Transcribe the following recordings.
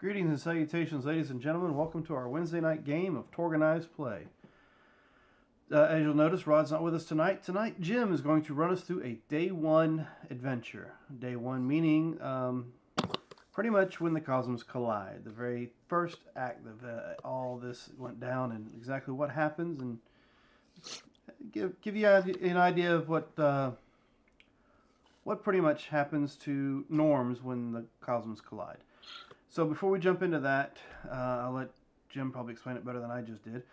Greetings and salutations, ladies and gentlemen. Welcome to our Wednesday night game of TORGanized play. As you'll notice, Rod's not with us tonight. Tonight, Jim is going to run us through a day one adventure. Day one meaning pretty much when the cosmos collide. The very first act of all this went down and exactly what happens, and give you an idea of what pretty much happens to norms when the cosmos collide. So before we jump into that, I'll let Jim probably explain it better than I just did.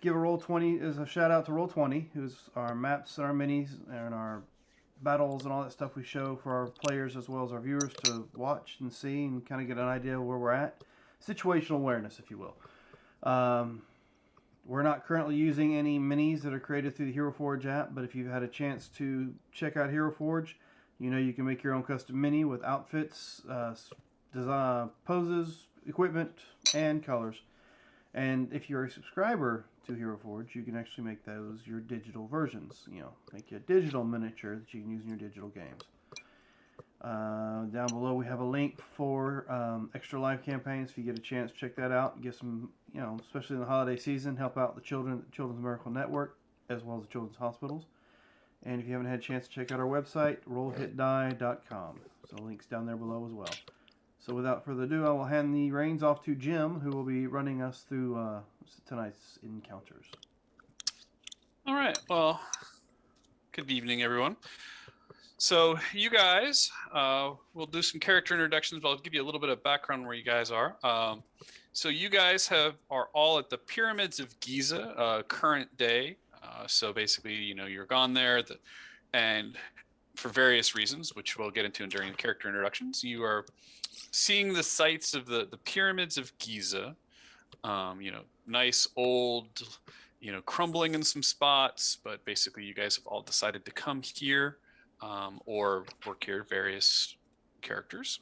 Give a Roll20 as a shout out to Roll20, who's our maps and our minis and our battles and all that stuff we show for our players as well as our viewers to watch and see and kind of get an idea of where we're at. Situational awareness, if you will. We're not currently using any minis that are created through the Hero Forge app, but if you've had a chance to check out Hero Forge, you know you can make your own custom mini with outfits, design, poses, equipment, and colors. And if you're a subscriber to Hero Forge, you can actually make those your digital versions. You know, make a digital miniature that you can use in your digital games. Down below we have a link for extra live campaigns. If you get a chance, check that out. Get some, you know, especially in the holiday season, help out the Children's Miracle Network, as well as the children's hospitals. And if you haven't had a chance to check out our website, rollhitdie.com. So links down there below as well. So without further ado, I will hand the reins off to Jim, who will be running us through tonight's encounters. All right. Well, good evening, everyone. So you guys, we'll do some character introductions, but I'll give you a little bit of background where you guys are. So you guys are all at the Pyramids of Giza, current day. So basically, you know, you're gone there, and for various reasons, which we'll get into during the character introductions, you are seeing the sights of the Pyramids of Giza. You know, nice old, you know, crumbling in some spots, but basically you guys have all decided to come here or work here, various characters.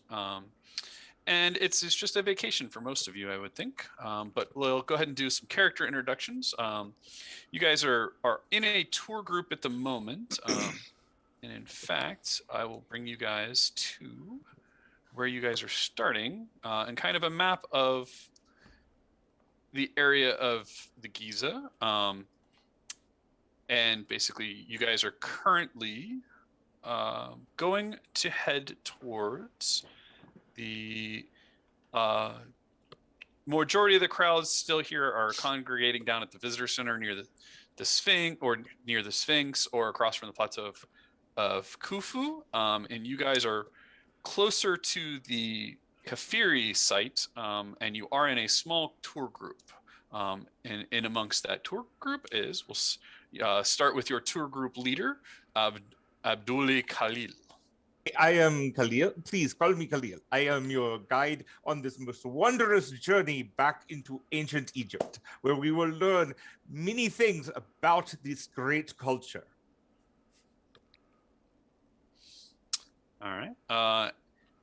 And it's just a vacation for most of you, I would think. But we'll go ahead and do some character introductions. You guys are in a tour group at the moment. And in fact, I will bring you guys to where you guys are starting and kind of a map of the area of the Giza. And basically, you guys are currently going to head towards the majority of the crowds still here are congregating down at the visitor center near the Sphinx, or near the Sphinx, or across from the plateau of Khufu. And you guys are closer to the Kafiri site, and you are in a small tour group. And in amongst that tour group we'll start with your tour group leader, Abdulli Khalil. I am Khalil. Please call me Khalil. I am your guide on this most wondrous journey back into ancient Egypt, where we will learn many things about this great culture. All right.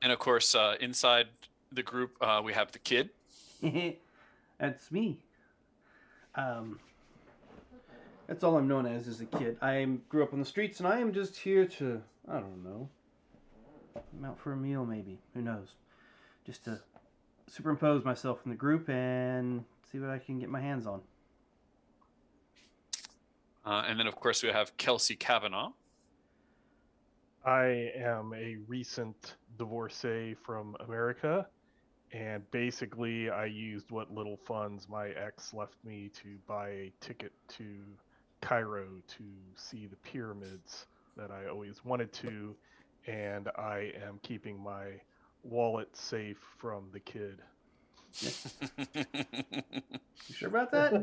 And of course, inside the group, we have the kid. That's me. That's all I'm known as a kid. I grew up on the streets, and I am just here to, I don't know, I'm out for a meal maybe. Who knows? Just to superimpose myself in the group and see what I can get my hands on. And then, of course, we have Kelsey Kavanaugh. I am a recent divorcee from America, and basically I used what little funds my ex left me to buy a ticket to Cairo to see the pyramids that I always wanted to, and I am keeping my wallet safe from the kid. You sure about that?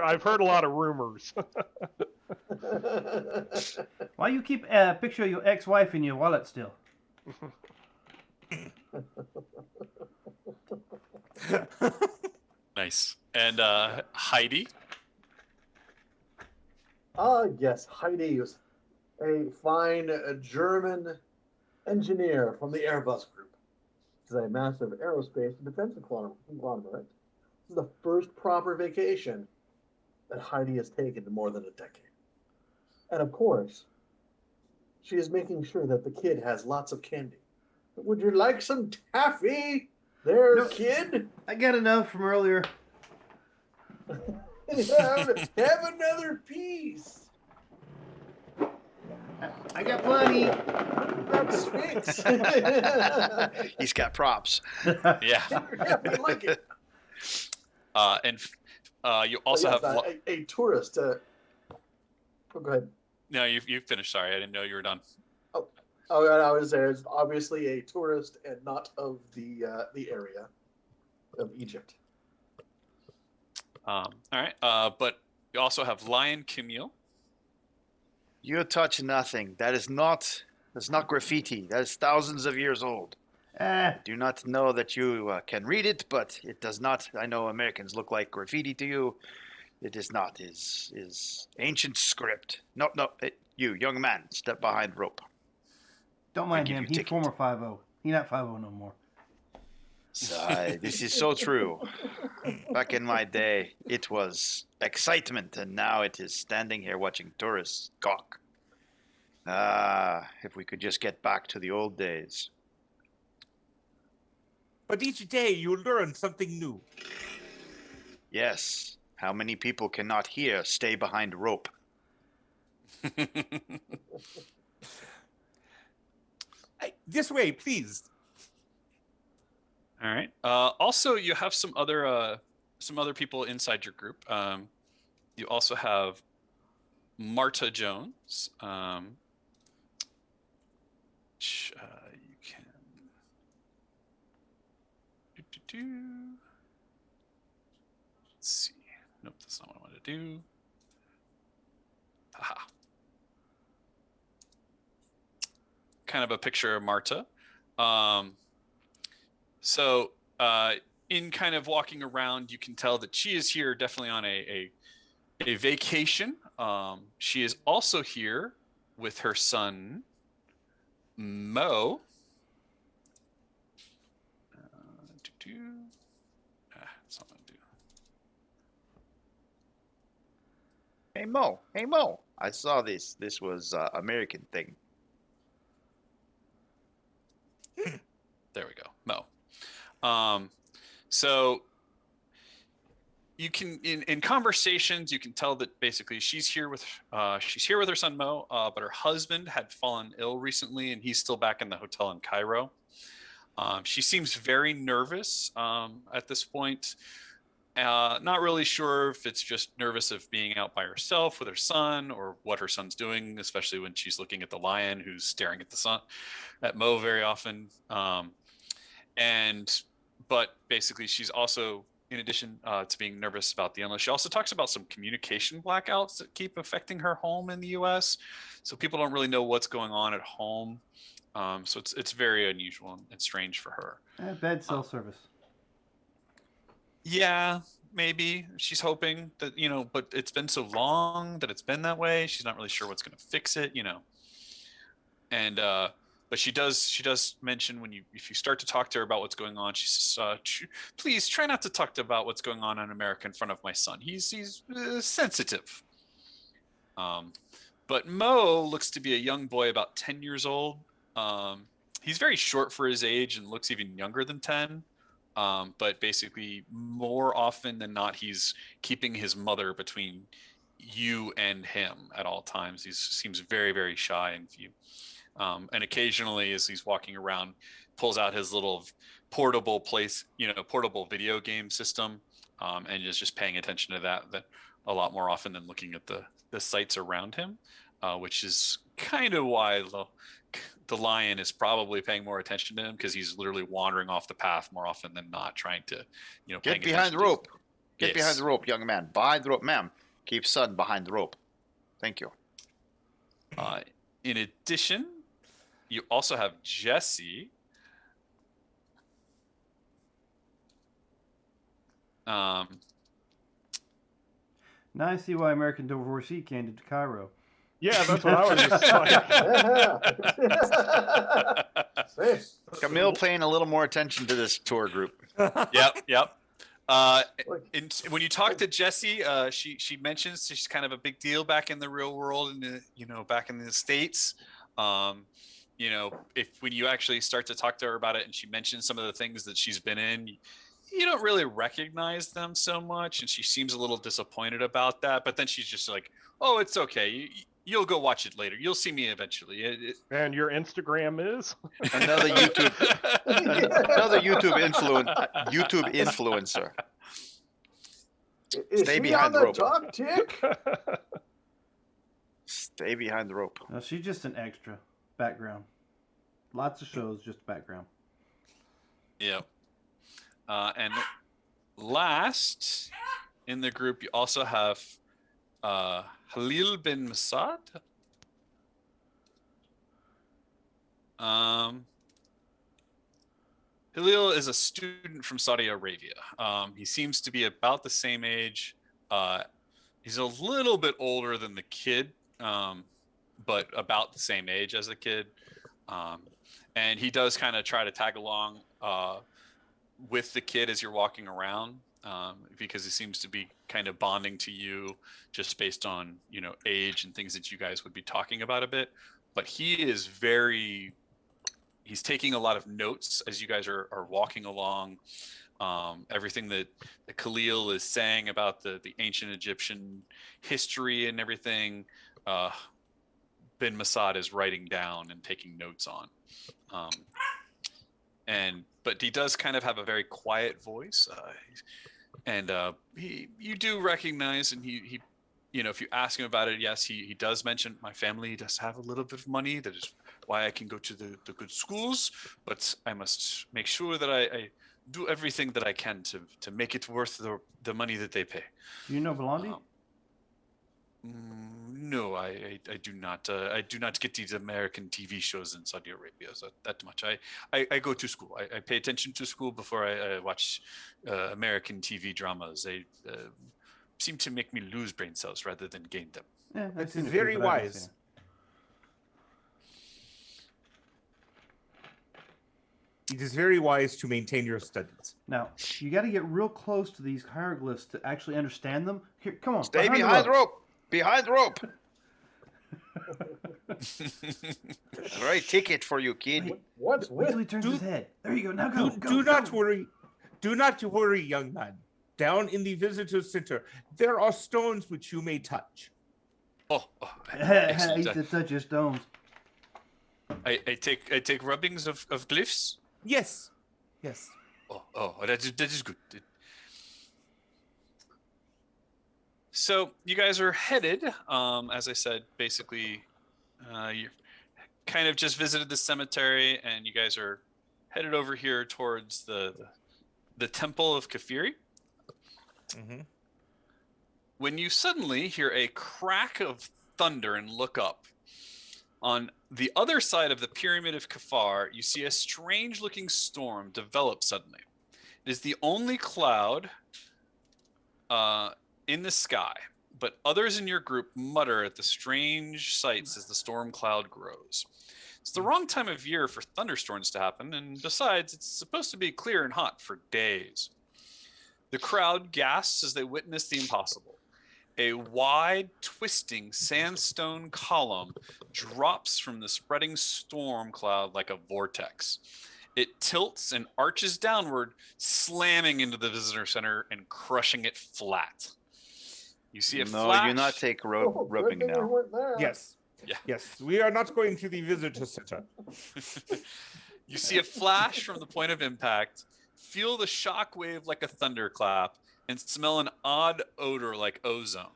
I've heard a lot of rumors. Why you keep a picture of your ex-wife in your wallet still? Nice. And Heidi. Yes, Heidi is a fine German engineer from the Airbus group. It's a massive aerospace and defense conglomerate. This is the first proper vacation that Heidi has taken in more than a decade. And of course, she is making sure that the kid has lots of candy. Would you like some taffy? There, No. kid. I got enough from earlier. Have another piece. I got plenty. Grab the Sphinx. He's got props. Yeah. Yeah, we like it. And you also Yes, have. a tourist. Oh, go ahead. No, you finished. Sorry, I didn't know you were done. Oh, and I was there. It's obviously a tourist and not of the area of Egypt. All right. But you also have Lion Camille. You touch nothing. That's not graffiti. That is thousands of years old. Ah, Do not know that you can read it, but it does not. I know Americans look like graffiti to you. It is not. Is ancient script. No. You, young man, step behind rope. don't mind give him. you He's ticket. former 5-0. He not 5-0 no more. This is so true. Back in my day, it was excitement, and now it is standing here watching tourists gawk. If we could just get back to the old days. But each day you learn something new. Yes. How many people cannot hear stay behind rope? This way, please. All right. Also, you have some other people inside your group. You also have Marta Jones. Which, you can. Let's see. Nope, that's not what I wanted to do. Haha. Kind of a picture of Marta. So in kind of walking around, you can tell that she is here definitely on a vacation. She is also here with her son, Mo. That's not what I do. Hey Mo, I saw this. This was American thing. There we go, Mo. So you can in conversations you can tell that basically she's here with her son Mo, but her husband had fallen ill recently and he's still back in the hotel in Cairo. She seems very nervous at this point. Not really sure if it's just nervous of being out by herself with her son or what her son's doing, especially when she's looking at the lion who's staring at the sun, at Mo very often. But basically she's also, in addition to being nervous about the illness, she also talks about some communication blackouts that keep affecting her home in the US. So people don't really know what's going on at home. So it's very unusual and strange for her. Bad cell service. Yeah, maybe she's hoping that, but it's been so long that it's been that way. She's not really sure what's going to fix it, And but she does mention if you start to talk to her about what's going on, she says, please try not to talk about what's going on in America in front of my son. He's sensitive. But Mo looks to be a young boy about 10 years old. He's very short for his age and looks even younger than 10. But basically, more often than not, he's keeping his mother between you and him at all times. He seems very, very shy and few. And occasionally, as he's walking around, pulls out his little portable video game system, and is just paying attention to that a lot more often than looking at the sights around him, which is kind of why the lion is probably paying more attention to him, because he's literally wandering off the path more often than not, trying to, Get behind the rope. Get behind the rope, young man. Behind the rope, ma'am. Keep son behind the rope. Thank you. In addition, you also have Jesse. Now I see why American divorcee came to Cairo. Yeah, that's what I was just like. Camille paying a little more attention to this tour group. Yep. When you talk to Jessie, she mentions she's kind of a big deal back in the real world and back in the States. you know, if when you actually start to talk to her about it and she mentions some of the things that she's been in, you don't really recognize them so much, and she seems a little disappointed about that. But then she's just like, "Oh, it's okay. You'll go watch it later. You'll see me eventually." And your Instagram is? Another YouTube influencer. Is Stay she behind on the the rope. talk tick? Stay behind the rope. No, she's just an extra background. Lots of shows, just background. Yeah. And last in the group, you also have Halil bin Masad. Halil is a student from Saudi Arabia. He seems to be about the same age. He's a little bit older than the kid, but about the same age as the kid. And he does kind of try to tag along with the kid as you're walking around, because he seems to be kind of bonding to you just based on, you know, age and things that you guys would be talking about a bit. But he is he's taking a lot of notes as you guys are walking along. Everything that Khalil is saying about the ancient Egyptian history and everything, bin Masad is writing down and taking notes on. But he does kind of have a very quiet voice, and you do recognize, and he you know, if you ask him about it, yes, he does mention my family does have a little bit of money. That is why I can go to the good schools, but I must make sure that I do everything that I can to make it worth the money that they pay. Do you know Blondie? No, I do not. I do not get these American TV shows in Saudi Arabia that much. I go to school. I pay attention to school before I watch American TV dramas. They seem to make me lose brain cells rather than gain them. Yeah, I've It's seen a very few, but I haven't wise. seen It is very wise to maintain your studies. it. Now, you got to get real close to these hieroglyphs to actually understand them. Here, come on. Stay behind the rope. Behind the rope. Right ticket for you, kid. Wait, What's wait till with? he turns Do- his head. There you go. Now go. Do go, not go. worry. Do not worry, young man. Down in the visitor center, there are stones which you may touch. Oh, I excellent. used to touch your stones. I take rubbings of glyphs. Yes. Yes. Oh, that is good. So you guys are headed, as I said, basically, you kind of just visited the cemetery, and you guys are headed over here towards the temple of Kafiri. Mm-hmm. When you suddenly hear a crack of thunder and look up, on the other side of the pyramid of Kafar, you see a strange-looking storm develop suddenly. It is the only cloud in the sky, but others in your group mutter at the strange sights as the storm cloud grows. It's the wrong time of year for thunderstorms to happen, and besides, it's supposed to be clear and hot for days. The crowd gasps as they witness the impossible. A wide, twisting sandstone column drops from the spreading storm cloud like a vortex. It tilts and arches downward, slamming into the visitor center and crushing it flat. You see a No, flash. you not take Oh, rubbing good thing we now. weren't there. Yes. Yeah. Yes. We are not going to the visitor center. You see a flash from the point of impact, feel the shock wave like a thunderclap, and smell an odd odor like ozone.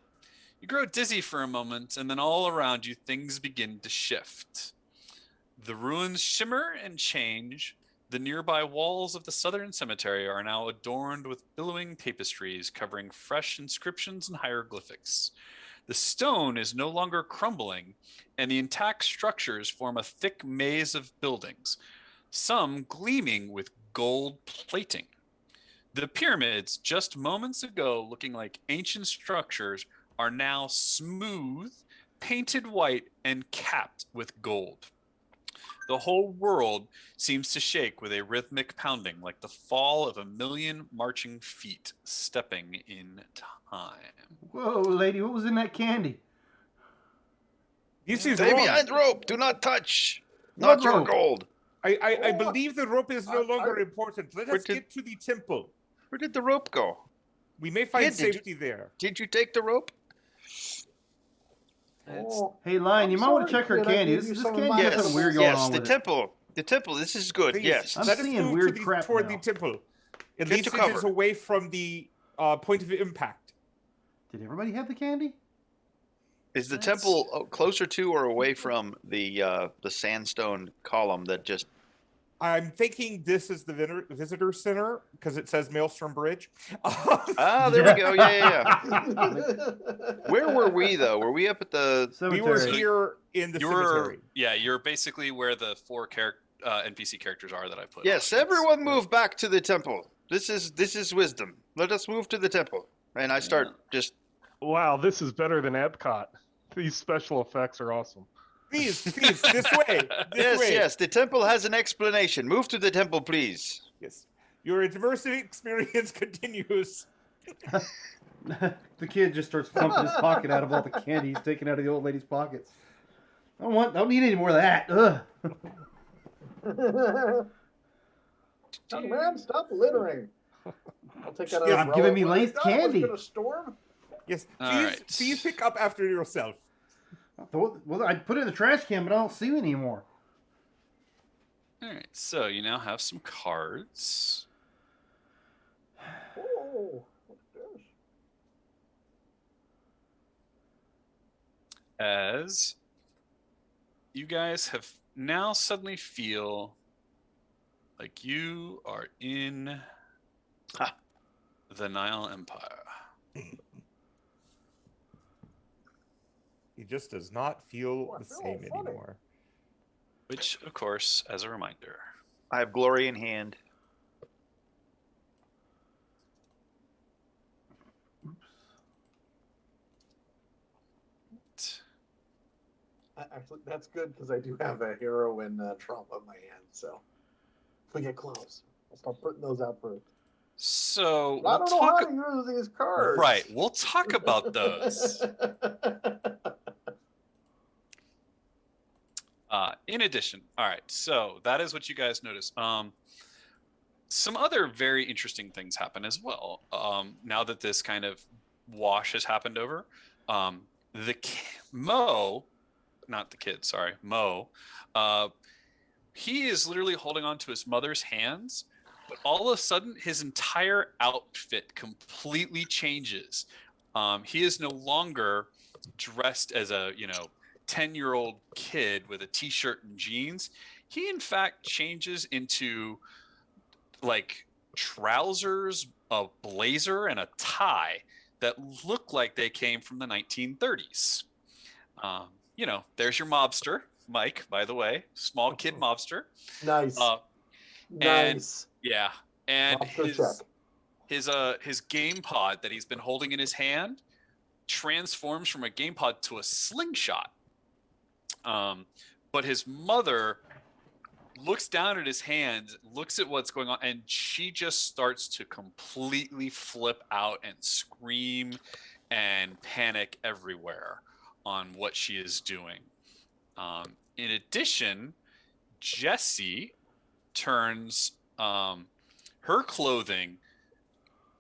You grow dizzy for a moment, and then all around you things begin to shift. The ruins shimmer and change. The nearby walls of the southern cemetery are now adorned with billowing tapestries covering fresh inscriptions and hieroglyphics. The stone is no longer crumbling, and the intact structures form a thick maze of buildings, some gleaming with gold plating. The pyramids, just moments ago looking like ancient structures, are now smooth, painted white, and capped with gold. The whole world seems to shake with a rhythmic pounding, like the fall of a million marching feet stepping in time. Whoa, lady, what was in that candy? This is Stay wrong. behind the rope. Do not touch. not What your rope? gold. I believe the rope is no I- longer important. Let Where us did- get to the temple. Where did the rope go? We may find Kid, did you- safety there. Did you take the rope? Oh, Hey, Lion, I'm you might want to sorry, check her kid, I candy. gave This you this some of candy my got Yes, something weird going yes, on the with it. temple. The temple. This is good. Please, Yes. I'm let us seeing move weird to crap toward now. the temple. At Get least to it is cover. away from the point of impact. Did everybody have the candy? Is the Let's- temple closer to or away from the sandstone column that just? I'm thinking this is the visitor center because it says Maelstrom Bridge. Ah, there we go. Yeah. Where were we though? Were we up at the? We Cemetery. were here in the cemetery. You're basically where the 4 NPC characters are that I put. Yes, on. everyone move back to the temple. This is wisdom. Let us move to the temple. And I start just. Wow, this is better than Epcot. These special effects are awesome. Please, this way. This way. Yes. The temple has an explanation. Move to the temple, please. Yes. Your immersive experience continues. The kid just starts pumping his pocket out of all the candy he's taking out of the old lady's pockets. Don't need any more of that. Ugh. Oh, man, stop littering. I'll take that out Stop of giving me umbrella. laced I thought it was candy. gonna storm. Yes. All Please, right. please pick up after yourself. Well, I put it in the trash can, but I don't see it anymore. All right, so you now have some cards. Oh, what's this? As you guys have now suddenly feel like you are in Ha. the Nile Empire. He just does not feel Oh, I the feel same funny. anymore. Which, of course, as a reminder, I have glory in hand. Actually, that's good because I do have a hero in Trump on my hand. So if we get close, I'll start putting those out first. so I we'll don't know how talk. to use these cards. Right, we'll talk about those. In addition, all right, so that is what you guys notice. Some other very interesting things happen as well. Now that this kind of wash has happened over, Mo, not the kid, sorry, Mo, he is literally holding on to his mother's hands, but all of a sudden his entire outfit completely changes. He is no longer dressed as a 10-year-old kid with a t-shirt and jeans. He in fact changes into like trousers, a blazer, and a tie that look like they came from the 1930s. There's your mobster, Mike, by the way, small kid mobster. Nice. Nice. Yeah, and Mobster check. his game pod that he's been holding in his hand transforms from a game pod to a slingshot. But his mother looks down at his hand, looks at what's going on, and she just starts to completely flip out and scream and panic everywhere on what she is doing. In addition, Jessie turns her clothing.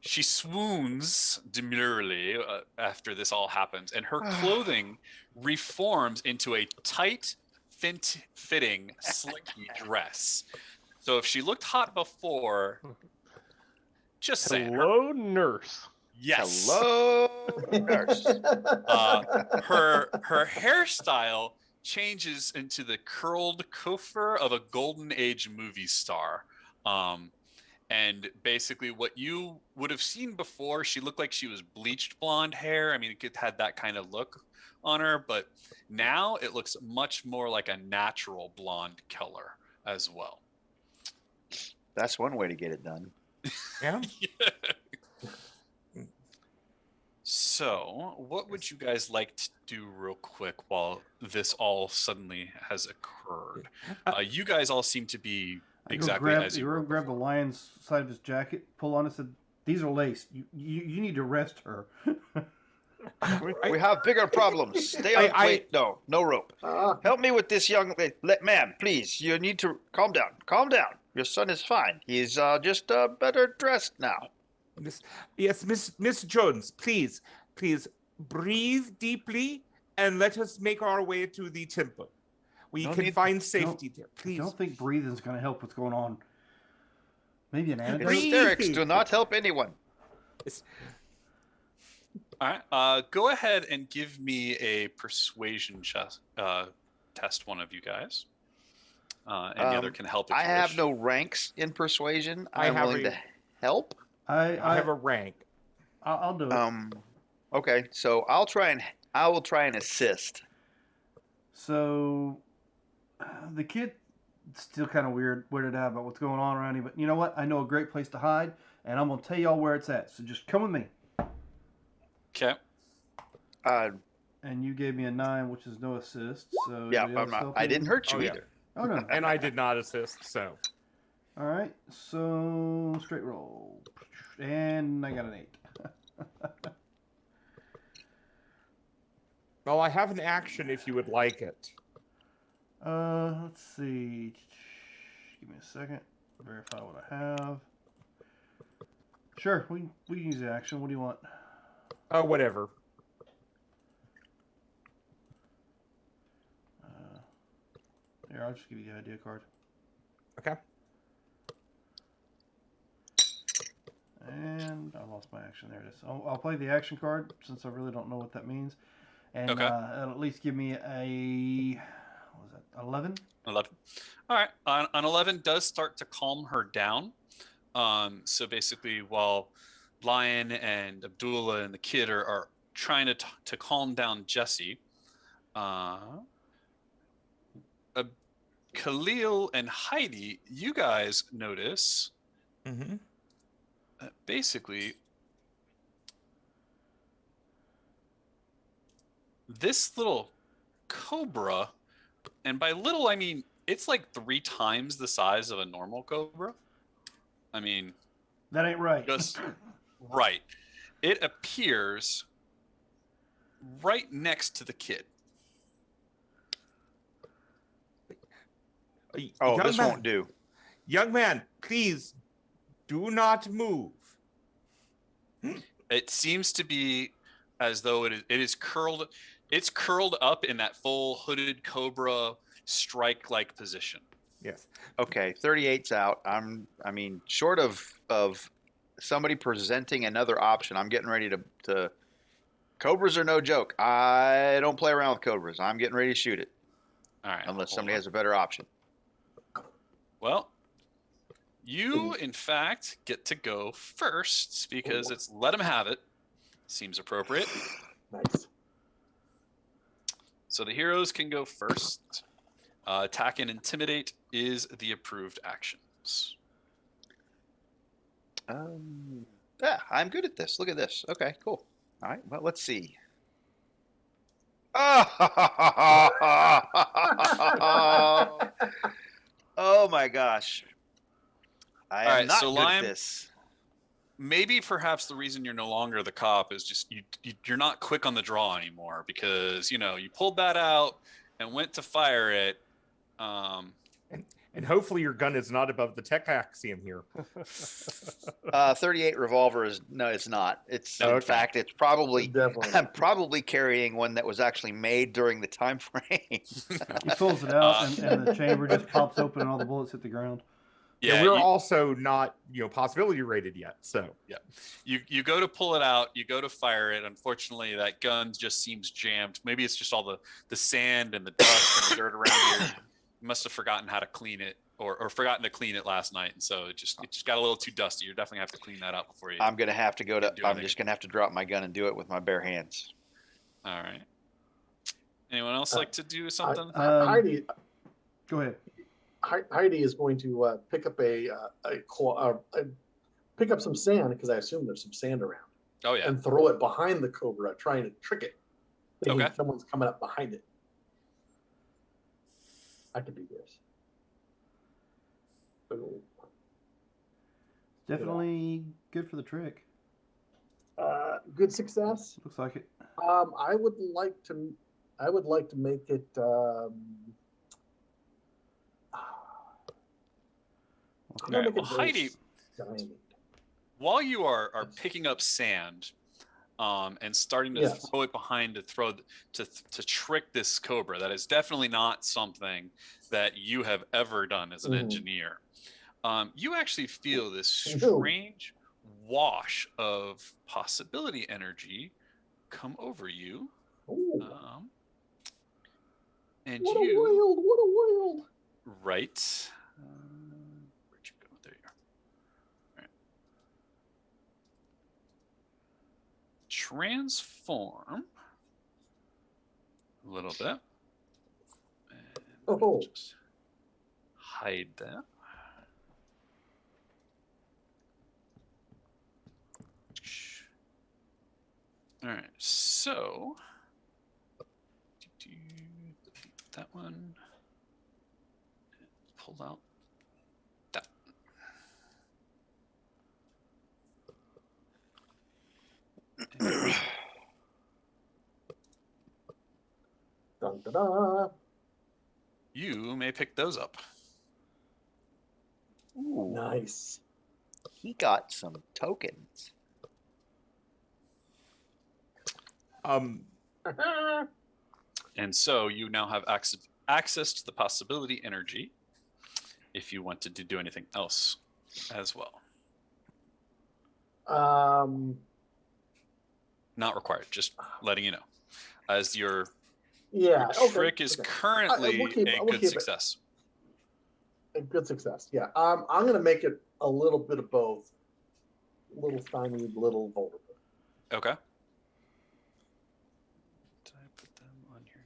She swoons demurely after this all happens, and her clothing reforms into a tight, fitting, slinky dress. So if she looked hot before, just saying. Hello, nurse. Yes. Hello, nurse. Her hairstyle changes into the curled coiffure of a golden age movie star. And basically what you would have seen before, she looked like she was bleached blonde hair. I mean, it had that kind of look on her, but now it looks much more like a natural blonde color as well. That's one way to get it done. Yeah. So, what would you guys like to do real quick while this all suddenly has occurred? You guys all seem to be exactly as you were. Grab the lion's side of his jacket, pull on it, said, "These are laced. You need to rest her." We have bigger problems. Stay on. Wait, no rope. Help me with this young man, please. You need to calm down. Calm down. Your son is fine. He's just better dressed now. Miss Jones, please breathe deeply and let us make our way to the temple. We can find safety there. Please. I don't think breathing's going to help what's going on. Maybe an antidote? Hysterics do not help anyone. All right. Go ahead and give me a persuasion test, one of you guys. And the other can help if I you have wish. no ranks in persuasion. I'm willing to help. I have a rank. I'll do it. Okay, so I will try and assist. So the kid still kind of weirded out about what's going on around him, but you know what? I know a great place to hide, and I'm gonna tell y'all where it's at. So just come with me. Okay. And you gave me a 9, which is no assist. So yeah, I didn't hurt you either. Oh no. And I did not assist. So. All right. So straight roll, and I got an 8. Well, I have an action if you would like it. Let's see. Give me a second. Verify what I have. Sure, we can use the action. What do you want? Whatever. Here, I'll just give you the idea card. Okay. And I lost my action. There it is. I'll play the action card since I really don't know what that means. And Okay. It'll at least give me a, what was that, 11? 11. All right. On 11 does start to calm her down. So basically, while Lion and Abdullah and the kid are trying to calm down Jesse, Khalil and Heidi, you guys notice that basically this little cobra, and by little I mean it's like 3 times the size of a normal cobra. I mean, that ain't right. Just right. It appears right next to the kid. Oh, this won't do. Young man, please do not move. It seems to be as though it is curled. It's curled up in that full hooded cobra strike-like position. Yes. Okay, 38's out. I mean, short of somebody presenting another option, I'm getting ready to. Cobras are no joke. I don't play around with cobras. I'm getting ready to shoot it. All right. Unless somebody has a better option. Well, you in fact get to go first because it's let him have it. Seems appropriate. Nice. So the heroes can go first. Attack and intimidate is the approved actions. Yeah, I'm good at this. Look at this. Okay, cool. All right, well, let's see. Oh my gosh. I am not good at this. Maybe perhaps the reason you're no longer the cop is just you're not quick on the draw anymore because, you pulled that out and went to fire it. And hopefully your gun is not above the tech axiom here. 38 revolver it's not. It's in fact, it's probably Definitely. I'm probably carrying one that was actually made during the time frame. He pulls it out, and the chamber just pops open, and all the bullets hit the ground. Yeah, we're also not, possibility rated yet. So yeah, you go to pull it out, you go to fire it. Unfortunately, that gun just seems jammed. Maybe it's just all the sand and the dust and the dirt around here. You must have forgotten how to clean it, or forgotten to clean it last night, and so it just got a little too dusty. You're definitely have to clean that up before you. I'm gonna have to I'm just gonna have to drop my gun and do it with my bare hands. All right. Anyone else like to do something? Heidi. Go ahead. Heidi is going to pick up pick up some sand because I assume there's some sand around. Oh yeah. And throw it behind the cobra, trying to trick it. Thinking someone's coming up behind it. I could do this. Definitely good for the trick. Good success. Looks like it. I would like to make it. Well, I'm All gonna right, make well, it very Heidi, stymied. while you are picking up sand, and starting to Yes. throw it behind to trick this cobra, that is definitely not something that you have ever done as an engineer. You actually feel this strange wash of possibility energy come over you. Ooh. And What you, a world! right? Where'd you go? There you are. All right. Transform a little bit. And Oh. just hide that. All right, so delete that one. Pull out that. Dun, da, da. You may pick those up. Ooh, Nice. he got some tokens. And so you now have access to the possibility energy if you wanted to do anything else as well. Not required, just letting you know. As your trick is currently a good success. A good success, yeah. I'm going to make it a little bit of both. Little stymied, little vulnerable. Okay. Did I put them on here?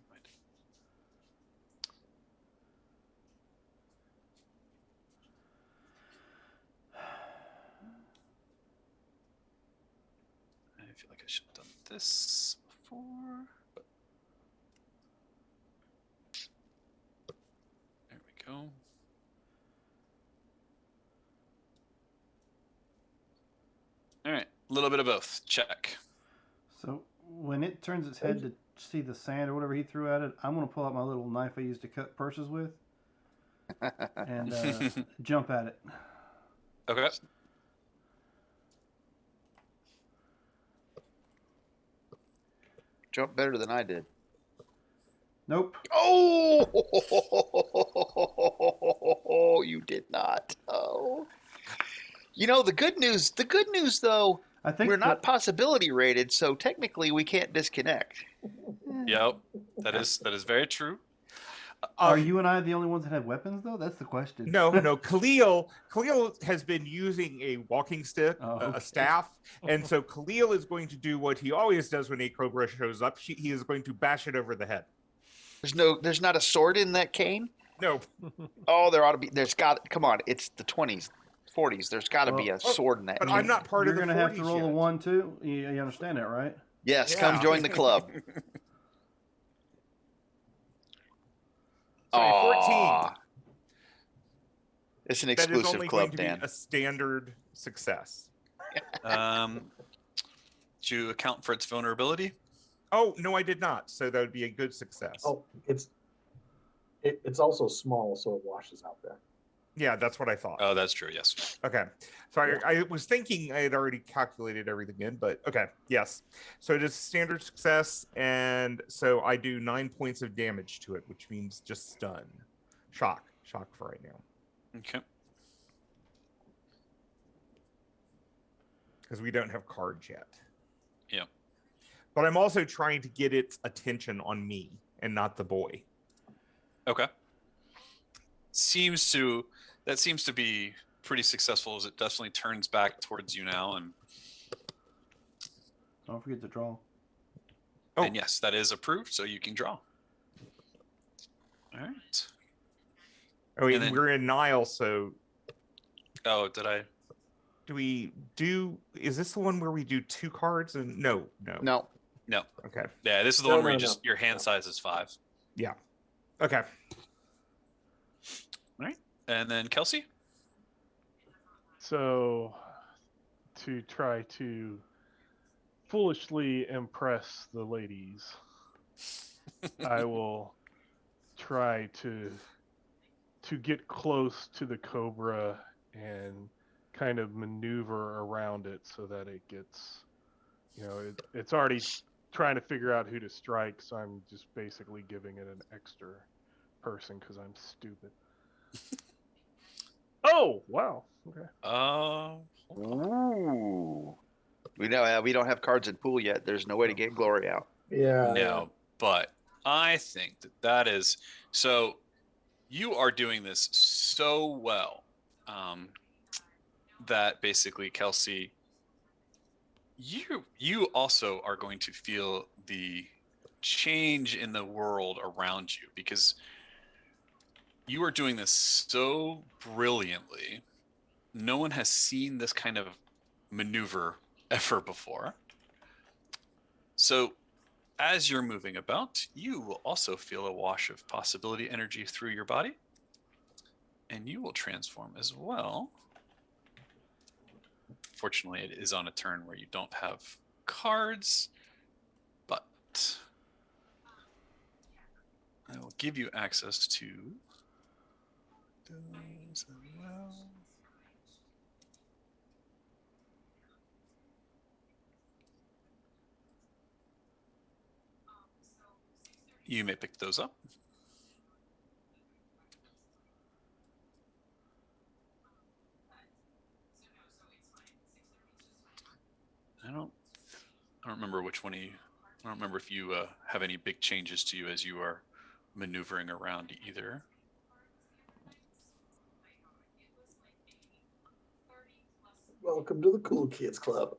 I feel like I should have done this before. But there we go. All right, a little bit of both. Check. So when it turns its head to see the sand or whatever he threw at it, I'm going to pull out my little knife I used to cut purses with and jump at it. Okay. Jump better than I did. Nope. Oh, you did not. Oh. You know, the good news though, I think we're not possibility rated, so technically we can't disconnect. Yep, that is very true. Are you and I the only ones that have weapons, though? That's the question. No. Khalil has been using a walking stick, okay. a staff, and so Khalil is going to do what he always does when a cobra shows up. He is going to bash it over the head. There's not a sword in that cane? No. Oh, there ought to be. Come on, it's the 20s, 40s. There's got to be a sword in that But cane. I'm not part of the 40s. You're going to have to roll yet. a 1, too. You understand that, right? Yes, come join the club. Sorry, 14. It's an That is exclusive only club, going to be Dan. a standard success. Do you account for its vulnerability? Oh, no, I did not. So that would be a good success. Oh, it's also small, so it washes out there. Yeah, that's what I thought. Oh, that's true. Yes. Okay. So I was thinking I had already calculated everything in, but okay. Yes. So it is standard success. And so I do 9 points of damage to it, which means just stun. Shock for right now. Okay. Because we don't have cards yet. Yep. But I'm also trying to get its attention on me and not the boy. Okay. That seems to be pretty successful, as it definitely turns back towards you now, and Don't forget to draw. Oh. And yes, that is approved, so you can draw. All right. Oh, wait, And then- we're in Nile, so Oh, did I? is this the one where we do 2 cards? And no. No. No. Okay. Yeah, this is the No, one where no, no. your hand size is 5. Yeah. Okay. All right. And then Kelsey? So, to try to foolishly impress the ladies, I will try to get close to the cobra and kind of maneuver around it so that it gets, it's already trying to figure out who to strike, so I'm just basically giving it an extra person because I'm stupid. Oh, wow. Okay. Ooh. We don't have cards in pool yet. There's no way to get glory out. Yeah. No, but I think that is so. You are doing this so well that basically, Kelsey, you also are going to feel the change in the world around you because you are doing this so brilliantly. No one has seen this kind of maneuver ever before. So as you're moving about, you will also feel a wash of possibility energy through your body, and you will transform as well. Fortunately, it is on a turn where you don't have cards, but I will give you access to those as well. You may pick those up. I don't remember which one I don't remember if you have any big changes to you as you are maneuvering around either. Welcome to the Cool Kids Club.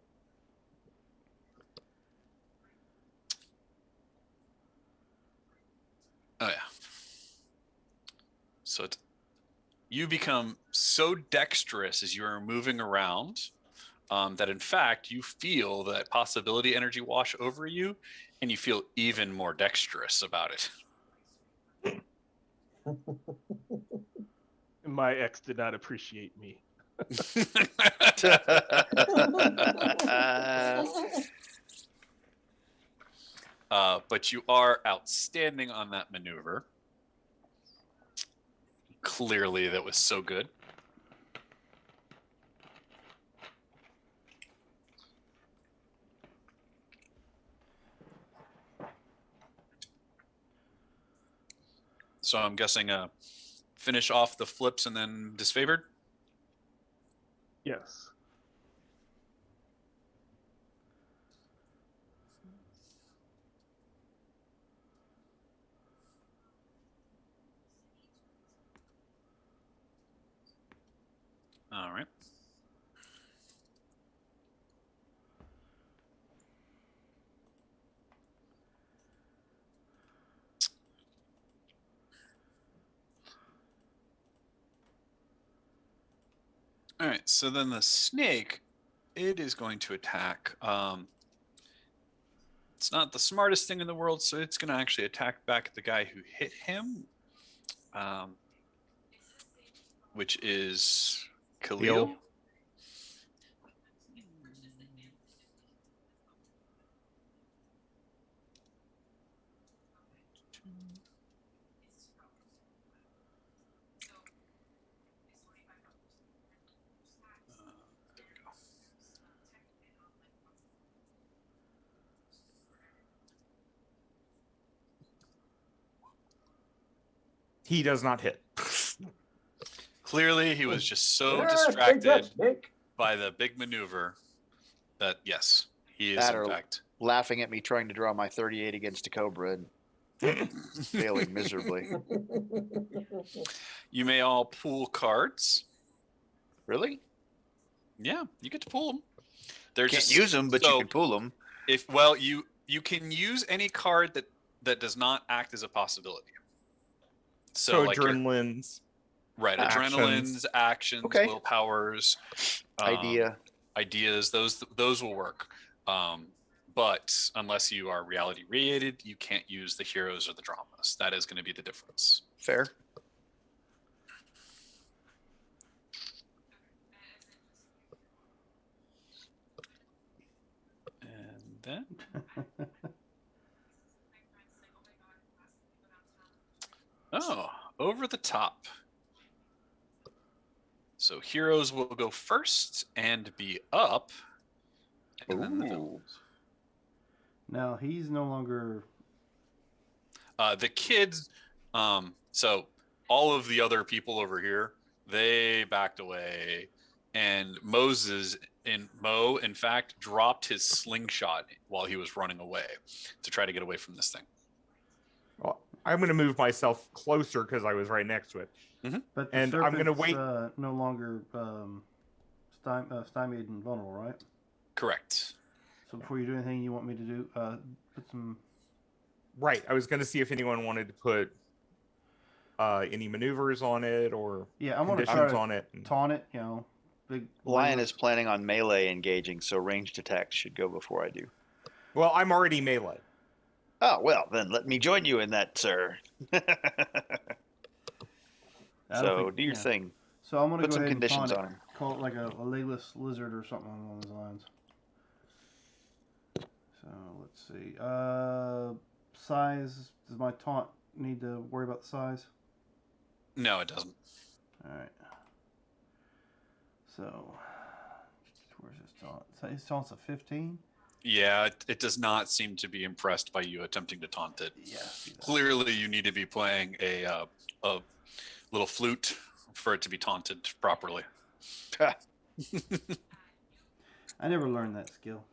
Oh yeah. So you become so dexterous as you are moving around that in fact you feel that possibility energy wash over you, and you feel even more dexterous about it. My ex did not appreciate me. But you are outstanding on that maneuver. Clearly, that was so good. So I'm guessing finish off the flips and then disfavored? Yes. All right. All right, so then the snake, it is going to attack. It's not the smartest thing in the world, so it's going to actually attack back at the guy who hit him, which is Khalil. There we go. He does not hit. Clearly, he was just so Yeah, take that, distracted Snake. by the big maneuver that, yes, he is That in or fact laughing at me trying to draw my 38 against a cobra and failing miserably. You may all pool cards. Really? Yeah, you get to pool them. They're Can't just use them, but you can pull them. If you can use any card that does not act as a possibility. So like adrenalines. Right, actions. adrenalines, actions, Okay. willpowers, ideas. Those will work. But unless you are reality radiated, you can't use the heroes or the dramas. That is going to be the difference. Fair. And then. Oh, over the top. So heroes will go first and be up. And then the Ooh. villains. Now he's no longer. The kids, so all of the other people over here, they backed away. And Mo, in fact, dropped his slingshot while he was running away to try to get away from this thing. Well, I'm going to move myself closer because I was right next to it. But the And I'm gonna serpent's, wait- no longer stymied and vulnerable, right? Correct. So before you do anything, you want me to do put some. Right. I was going to see if anyone wanted to put any maneuvers on it or Yeah, I'm gonna conditions try to on it. And- taunt it. You know, big. Lion is planning on melee engaging, so ranged attacks should go before I do. Well, I'm already melee. Oh, well, then let me join you in that, sir. I don't So think- do your yeah. thing. So I'm gonna Put go some ahead and conditions taunt on it. him. Call it like a legless lizard or something along those lines. So let's see. Size. Does my taunt need to worry about the size? No, it doesn't. All right. So where's his taunt? So his taunt's a 15. Yeah, it does not seem to be impressed by you attempting to taunt it. Yeah. see that. Clearly, you need to be playing a little flute for it to be taunted properly. I never learned that skill.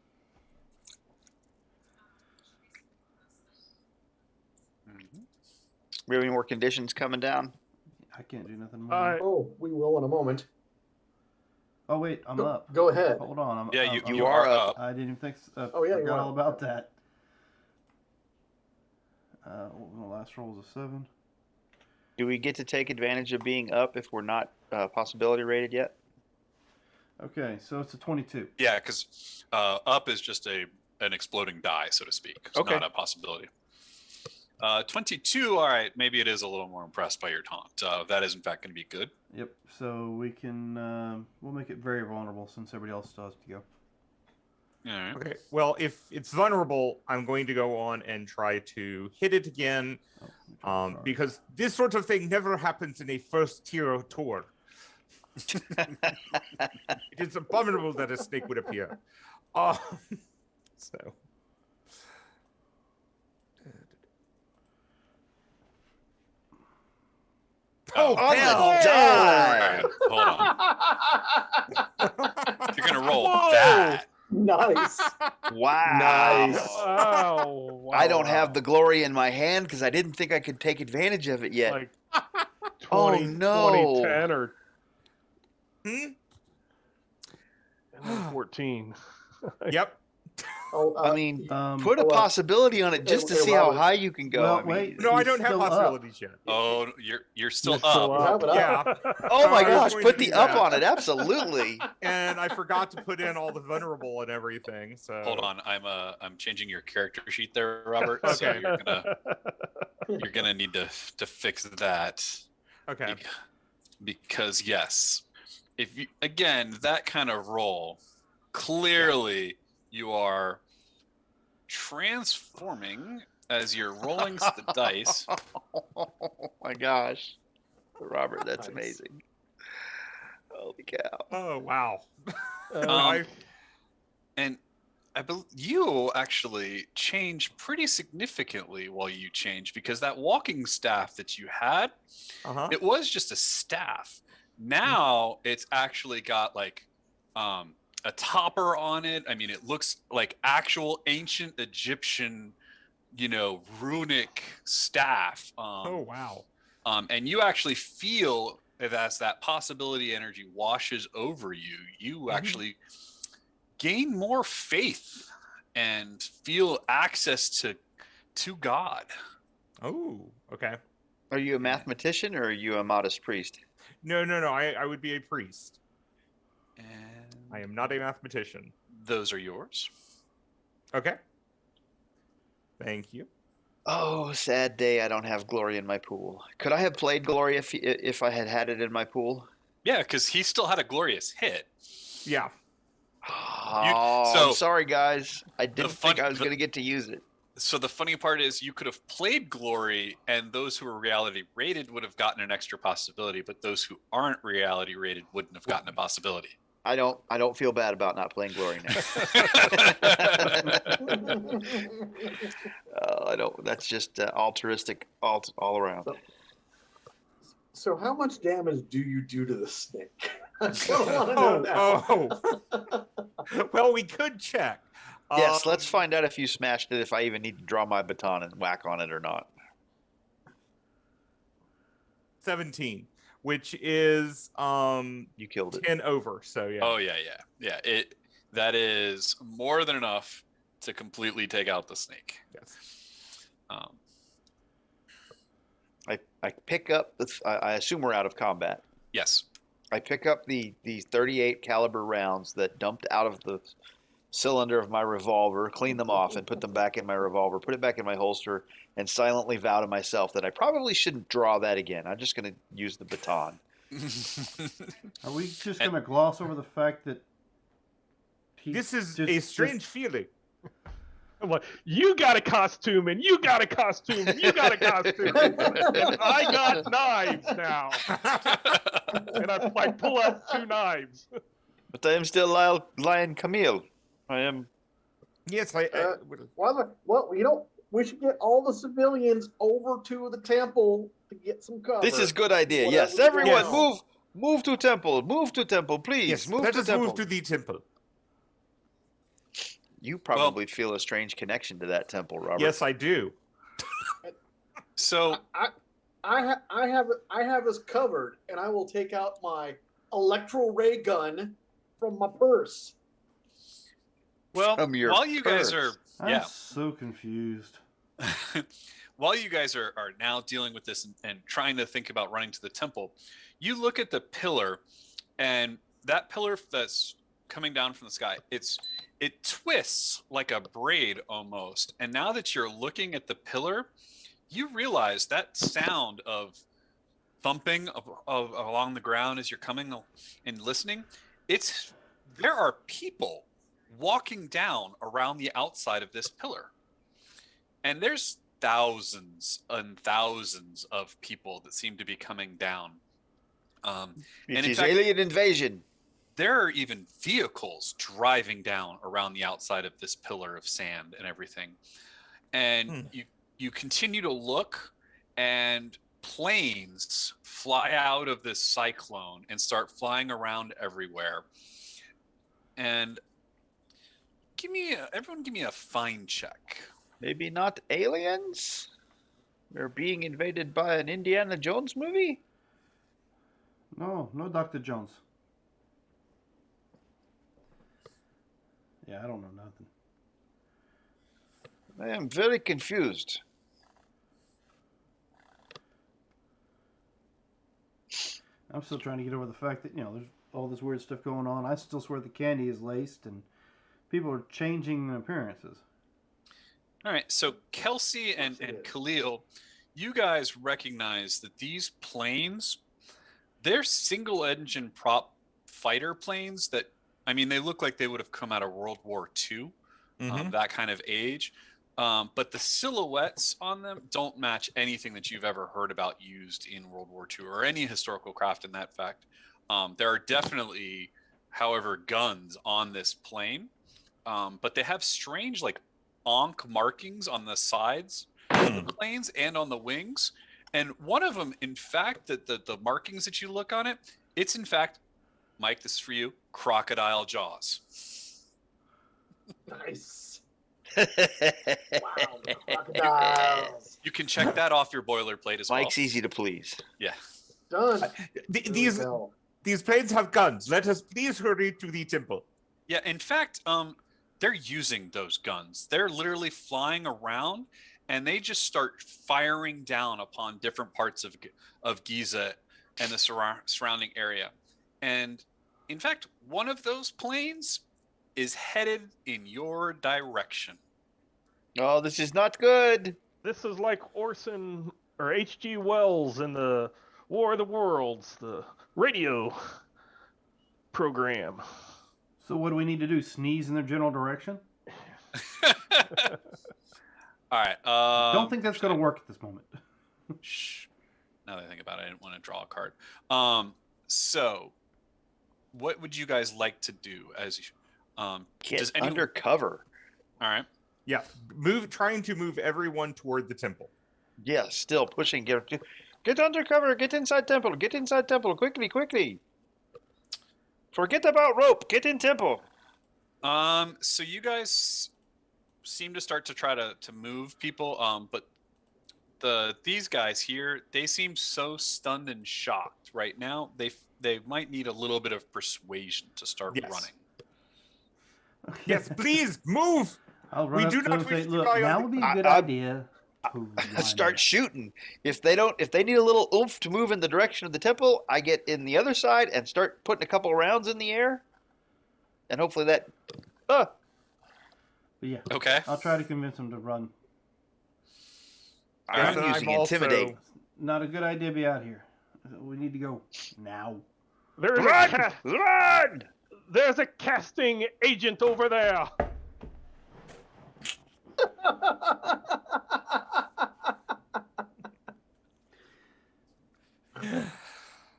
We have any more conditions coming down? I can't do nothing more. Oh, we will in a moment. Oh wait, I'm up. Go ahead. Hold on. I'm, Yeah, I'm- You are up. I didn't even think. Oh, yeah, you forgot are. all about that. My last roll was a 7. Do we get to take advantage of being up if we're not possibility rated yet? Okay, so it's a 22. Yeah, because up is just an exploding die, so to speak. It's Okay. not a possibility. 22, all right, maybe it is a little more impressed by your taunt. That is, in fact, going to be good. Yep. So we can we'll make it very vulnerable since everybody else still has to go. All right. Okay. Well, if it's vulnerable, I'm going to go on and try to hit it again Oh, let me try to draw it. because this sort of thing never happens in a first tier tour. It is abominable that a snake would appear. So. Oh, On hell! the die! Hold on. You're going to roll Whoa! that. Nice. Wow. Nice. Oh, wow, I don't have wow. the glory in my hand because I didn't think I could take advantage of it yet. Like Oh, 20, no. 2010 or Hmm? and then 14. Yep. Oh, I mean, Um, put a well, possibility on it just to hey, see how Robert. high you can go. Well, I mean, wait. No, I He's don't have still up. possibilities yet. Oh, you're still You're up. still You have it Yeah. oh my I was gosh, going put to the do up that. on it. Absolutely. And I forgot to put in all the vulnerable and everything. So Hold on, I'm changing your character sheet there, Robert. So Okay. you're gonna need to fix that. Okay. Because yes, if you again that kind of roll, clearly you are transforming as you're rolling the dice. Oh my gosh. Robert, that's Nice. amazing. Holy cow. Oh wow. Um, and I believe you actually changed pretty significantly while you changed because that walking staff that you had, Uh-huh. it was just a staff. Now it's actually got like a topper on it. I mean, it looks like actual ancient Egyptian, runic staff. Oh wow. And you actually feel that as that possibility energy washes over you, you actually gain more faith and feel access to God. Oh, okay. Are you a mathematician or are you a modest priest? No. I would be a priest. And I am not a mathematician. those are yours. Okay. Thank you. Oh, sad day. I don't have glory in my pool. Could I have played glory if I had it in my pool? Yeah, because he still had a glorious hit. Yeah. I'm sorry, guys. I didn't think I was going to get to use it. So the funny part is you could have played Glory, and those who were reality rated would have gotten an extra possibility, but those who aren't reality rated wouldn't have gotten a possibility. I don't feel bad about not playing Glory now. I don't. That's just altruistic all around. So how much damage do you do to the snake? I don't want to know now. Well, we could check. Yes, let's find out if you smashed it, if I even need to draw my baton and whack on it or not. 17, which is You killed it. 10 over. So yeah. Oh yeah. That is more than enough to completely take out the snake. Yes. I pick up. I assume we're out of combat. Yes. I pick up the 38 caliber rounds that dumped out of the cylinder of my revolver, clean them off, and put them back in my revolver. Put it back in my holster, and silently vow to myself that I probably shouldn't draw that again. I'm just going to use the baton. Are we just going to gloss over the fact that This is a strange feeling. I'm like, you got a costume, and you got a costume, and you got a costume, and I got knives now. And I pull out 2 knives. But I am still Lion Camille. I am. Yes, Well, we should get all the civilians over to the temple to get some cover. This is a good idea. Whatever Yes, we everyone, want. move to temple. Move to temple, please. yes. Move Let to us temple. move to the temple. You probably feel a strange connection to that temple, Robert. Yes, I do. So I have us covered, and I will take out my electro ray gun from my purse. well, From your while you guys purse. are I'm so confused. while you guys are now dealing with this and trying to think about running to the temple, you look at the pillar, and that pillar that's coming down from the sky, it twists like a braid almost. And now that you're looking at the pillar, you realize that sound of thumping of along the ground as you're coming and listening, there are people walking down around the outside of this pillar. And there's thousands and thousands of people that seem to be coming down. It is alien invasion. There are even vehicles driving down around the outside of this pillar of sand and everything. And you continue to look, and planes fly out of this cyclone and start flying around everywhere. And everyone give me a find check. Maybe not aliens? We're being invaded by an Indiana Jones movie? No Dr. Jones. Yeah, I don't know nothing. I am very confused. I'm still trying to get over the fact that, there's all this weird stuff going on. I still swear the candy is laced and people are changing appearances. All right, so Kelsey and Khalil, you guys recognize that these planes, they're single-engine prop fighter planes that, they look like they would have come out of World War II, that kind of age. But the silhouettes on them don't match anything that you've ever heard about used in World War II or any historical craft in that fact. There are definitely, however, guns on this plane, but they have strange, Ankh markings on the sides of the planes and on the wings. And one of them, in fact, the markings that you look on it, it's in fact, Mike, this is for you, crocodile jaws. Nice. Wow, the crocodiles. You can check that off your boilerplate as well. Mike's easy to please. Yeah. Done. These planes have guns. Let us please hurry to the temple. Yeah, in fact, they're using those guns. They're literally flying around, and they just start firing down upon different parts of Giza and the surrounding area. And in fact, one of those planes is headed in your direction. Oh, this is not good. This is like Orson or H.G. Wells in the War of the Worlds, the radio program. So what do we need to do? Sneeze in their general direction? All right. Don't think that's going to work at this moment. Shh. Now that I think about it, I didn't want to draw a card. So, what would you guys like to do? Get under cover. All right. Yeah, trying to move everyone toward the temple. Yeah, still pushing. Get under cover. Get inside temple. Get inside temple. Quickly, quickly. Forget about rope. Get in temple. So you guys seem to start to try to move people. But these guys here, they seem so stunned and shocked right now. They might need a little bit of persuasion to start running. Yes, please move. I'll run up to them and say, look, now would be a good idea. Start shooting. If they need a little oomph to move in the direction of the temple, I get in the other side and start putting a couple rounds in the air, and hopefully that. But yeah. Okay. I'll try to convince them to run. I'm using intimidate. Not a good idea to be out here. We need to go now. Run! There's a casting agent over there.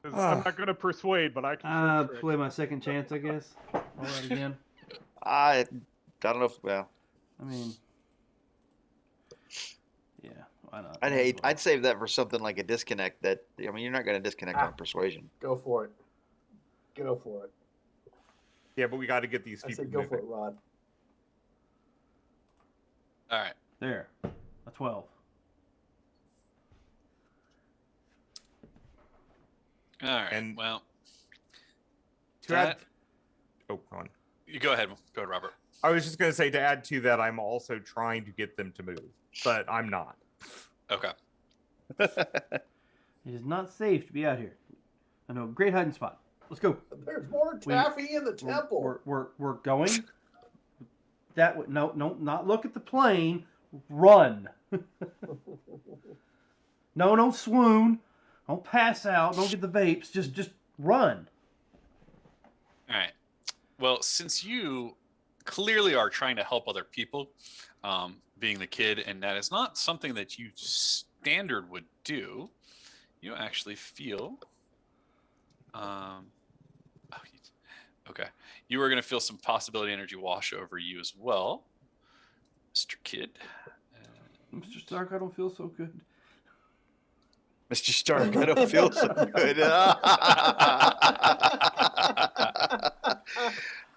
I'm not going to persuade, but I can. Play my second chance, I guess. All right again. I don't know. Well, I mean, yeah, why not? I'd save that for something like a disconnect. You're not going to disconnect on persuasion. Go for it. Go for it. Yeah, but we got to get these I people said go for moving. it, Rod. All right. There, a 12. All right. And well, To add, oh, go on. you go ahead. Go ahead, Robert. I was just going to say, to add to that, I'm also trying to get them to move, but I'm not. Okay. It is not safe to be out here. I know, great hiding spot. Let's go. There's more taffy in the temple. We're going. That way. No, not look at the plane. Run. No, don't swoon. Don't pass out. Don't get the vapes. Just run. All right. Well, since you clearly are trying to help other people, being the kid, and that is not something that you standard would do, you actually feel. Okay. You are going to feel some possibility energy wash over you as well, Mr. Kid. Mr. Stark, I don't feel so good. Mr. Stark, I don't feel so good.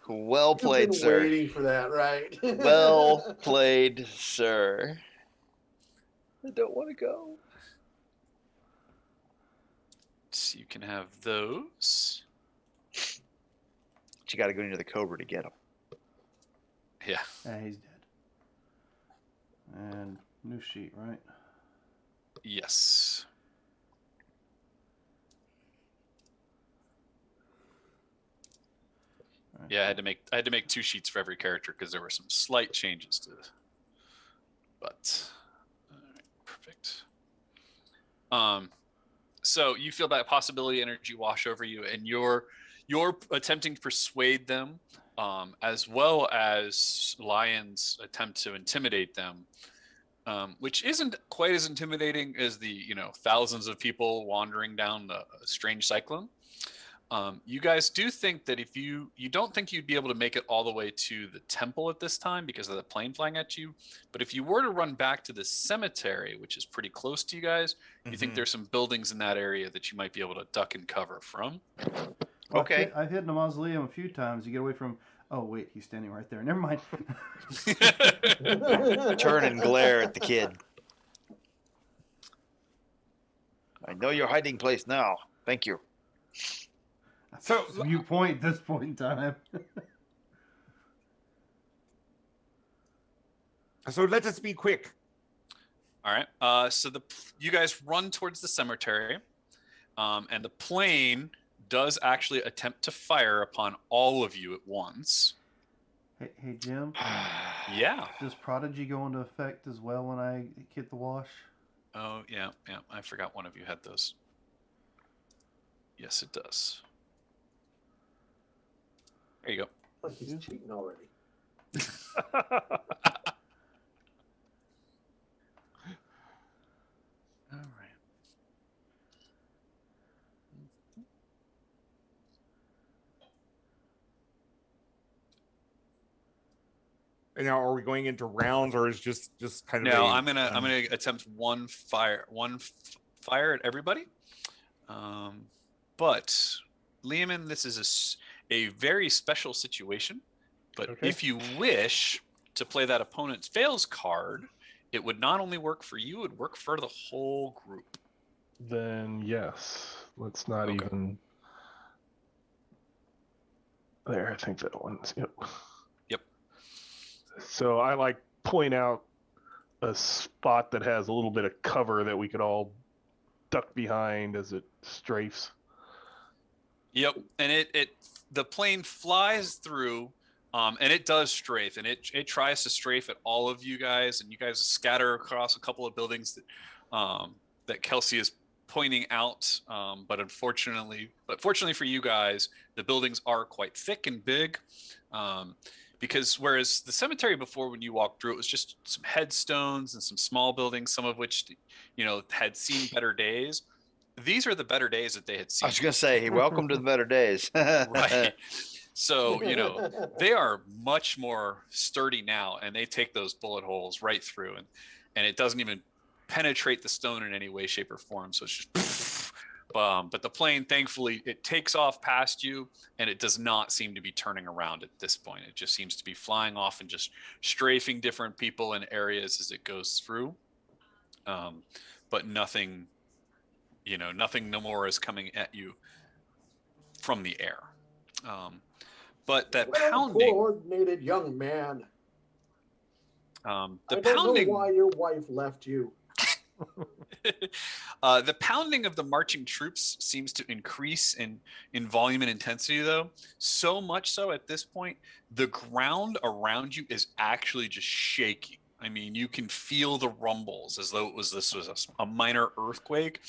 Well played, You've been sir. waiting for that, right? Well played, sir. I don't want to go. So you can have those. But you got to go into the Cobra to get him. Yeah. Yeah, he's dead. And new sheet, right? Yes. Right. Yeah, I had to make 2 sheets for every character because there were some slight changes to it. But all right, perfect. So you feel that possibility energy wash over you, and you're attempting to persuade them, as well as Lion's attempt to intimidate them, which isn't quite as intimidating as the thousands of people wandering down the strange cyclone. You guys do think that if you don't think you'd be able to make it all the way to the temple at this time because of the plane flying at you, but if you were to run back to the cemetery, which is pretty close to you guys, you think there's some buildings in that area that you might be able to duck and cover from. Well, Okay. I've hit in a mausoleum a few times. You get away from. Oh wait, he's standing right there. Never mind. Turn and glare at the kid. I know your hiding place now. Thank you. So, Viewpoint at this point in time. so let us be quick. All right. So you guys run towards the cemetery, and the plane does actually attempt to fire upon all of you at once. Hey Jim. Yeah. Does Prodigy go into effect as well when I hit the wash? Oh, yeah. I forgot one of you had those. Yes, it does. There you go. Like he's cheating already. All right. And now, are we going into rounds, or is just kind of? Now a, I'm gonna attempt one fire at everybody. But Lehman, this is a very special situation. But Okay. if you wish to play that opponent's fails card, it would not only work for you, it would work for the whole group. Then yes, let's not Okay. even. There, I think that one's yep. Yep. So I like point out a spot that has a little bit of cover that we could all duck behind as it strafes. Yep. And the plane flies through, and it does strafe, and it tries to strafe at all of you guys, and you guys scatter across a couple of buildings that Kelsey is pointing out. But fortunately for you guys, the buildings are quite thick and big. Because whereas the cemetery before, when you walked through, it was just some headstones and some small buildings, some of which, had seen better days. These are the better days that they had I seen. was going to say, welcome to the better days. Right. So, they are much more sturdy now, and they take those bullet holes right through, and it doesn't even penetrate the stone in any way, shape, or form. So it's just, but the plane, thankfully, it takes off past you, and it does not seem to be turning around at this point. It just seems to be flying off and just strafing different people in areas as it goes through. But nothing, nothing no more is coming at you from the air. But that pounding, Coordinated young man. the I don't pounding, know why your wife left you. the pounding of the marching troops seems to increase in volume and intensity, though. So much so at this point, the ground around you is actually just shaking. I mean, you can feel the rumbles as though this was a minor earthquake,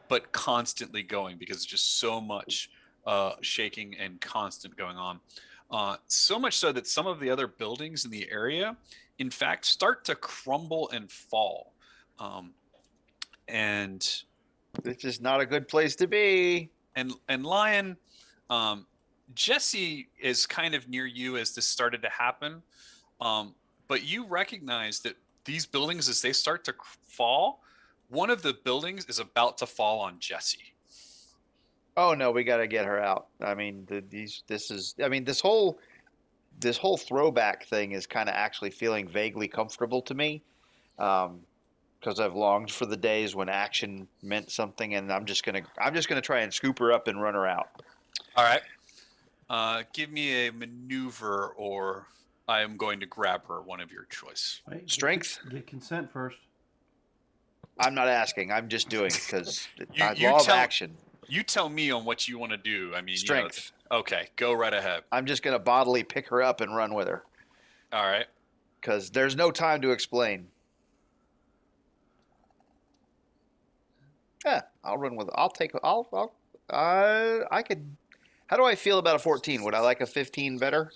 but constantly going, because it's just so much shaking and constant going on. So much so that some of the other buildings in the area, in fact, start to crumble and fall. And This is not a good place to be. and Lion, Jesse is kind of near you as this started to happen. But you recognize that these buildings, as they start to fall, one of the buildings is about to fall on Jesse. Oh no, we got to get her out. I mean, this whole throwback thing is kind of actually feeling vaguely comfortable to me, because I've longed for the days when action meant something, and I'm just gonna try and scoop her up and run her out. All right. Give me a maneuver, or I am going to grab her, one of your choice. Wait, Strength? Get consent first. I'm not asking. I'm just doing it because You law of tell- action. You tell me on what you want to do. I mean, Strength. Okay, go right ahead. I'm just gonna bodily pick her up and run with her All right. because there's no time to explain. Yeah, I'll run with it. I could. How do I feel about a 14? Would I like a 15 better?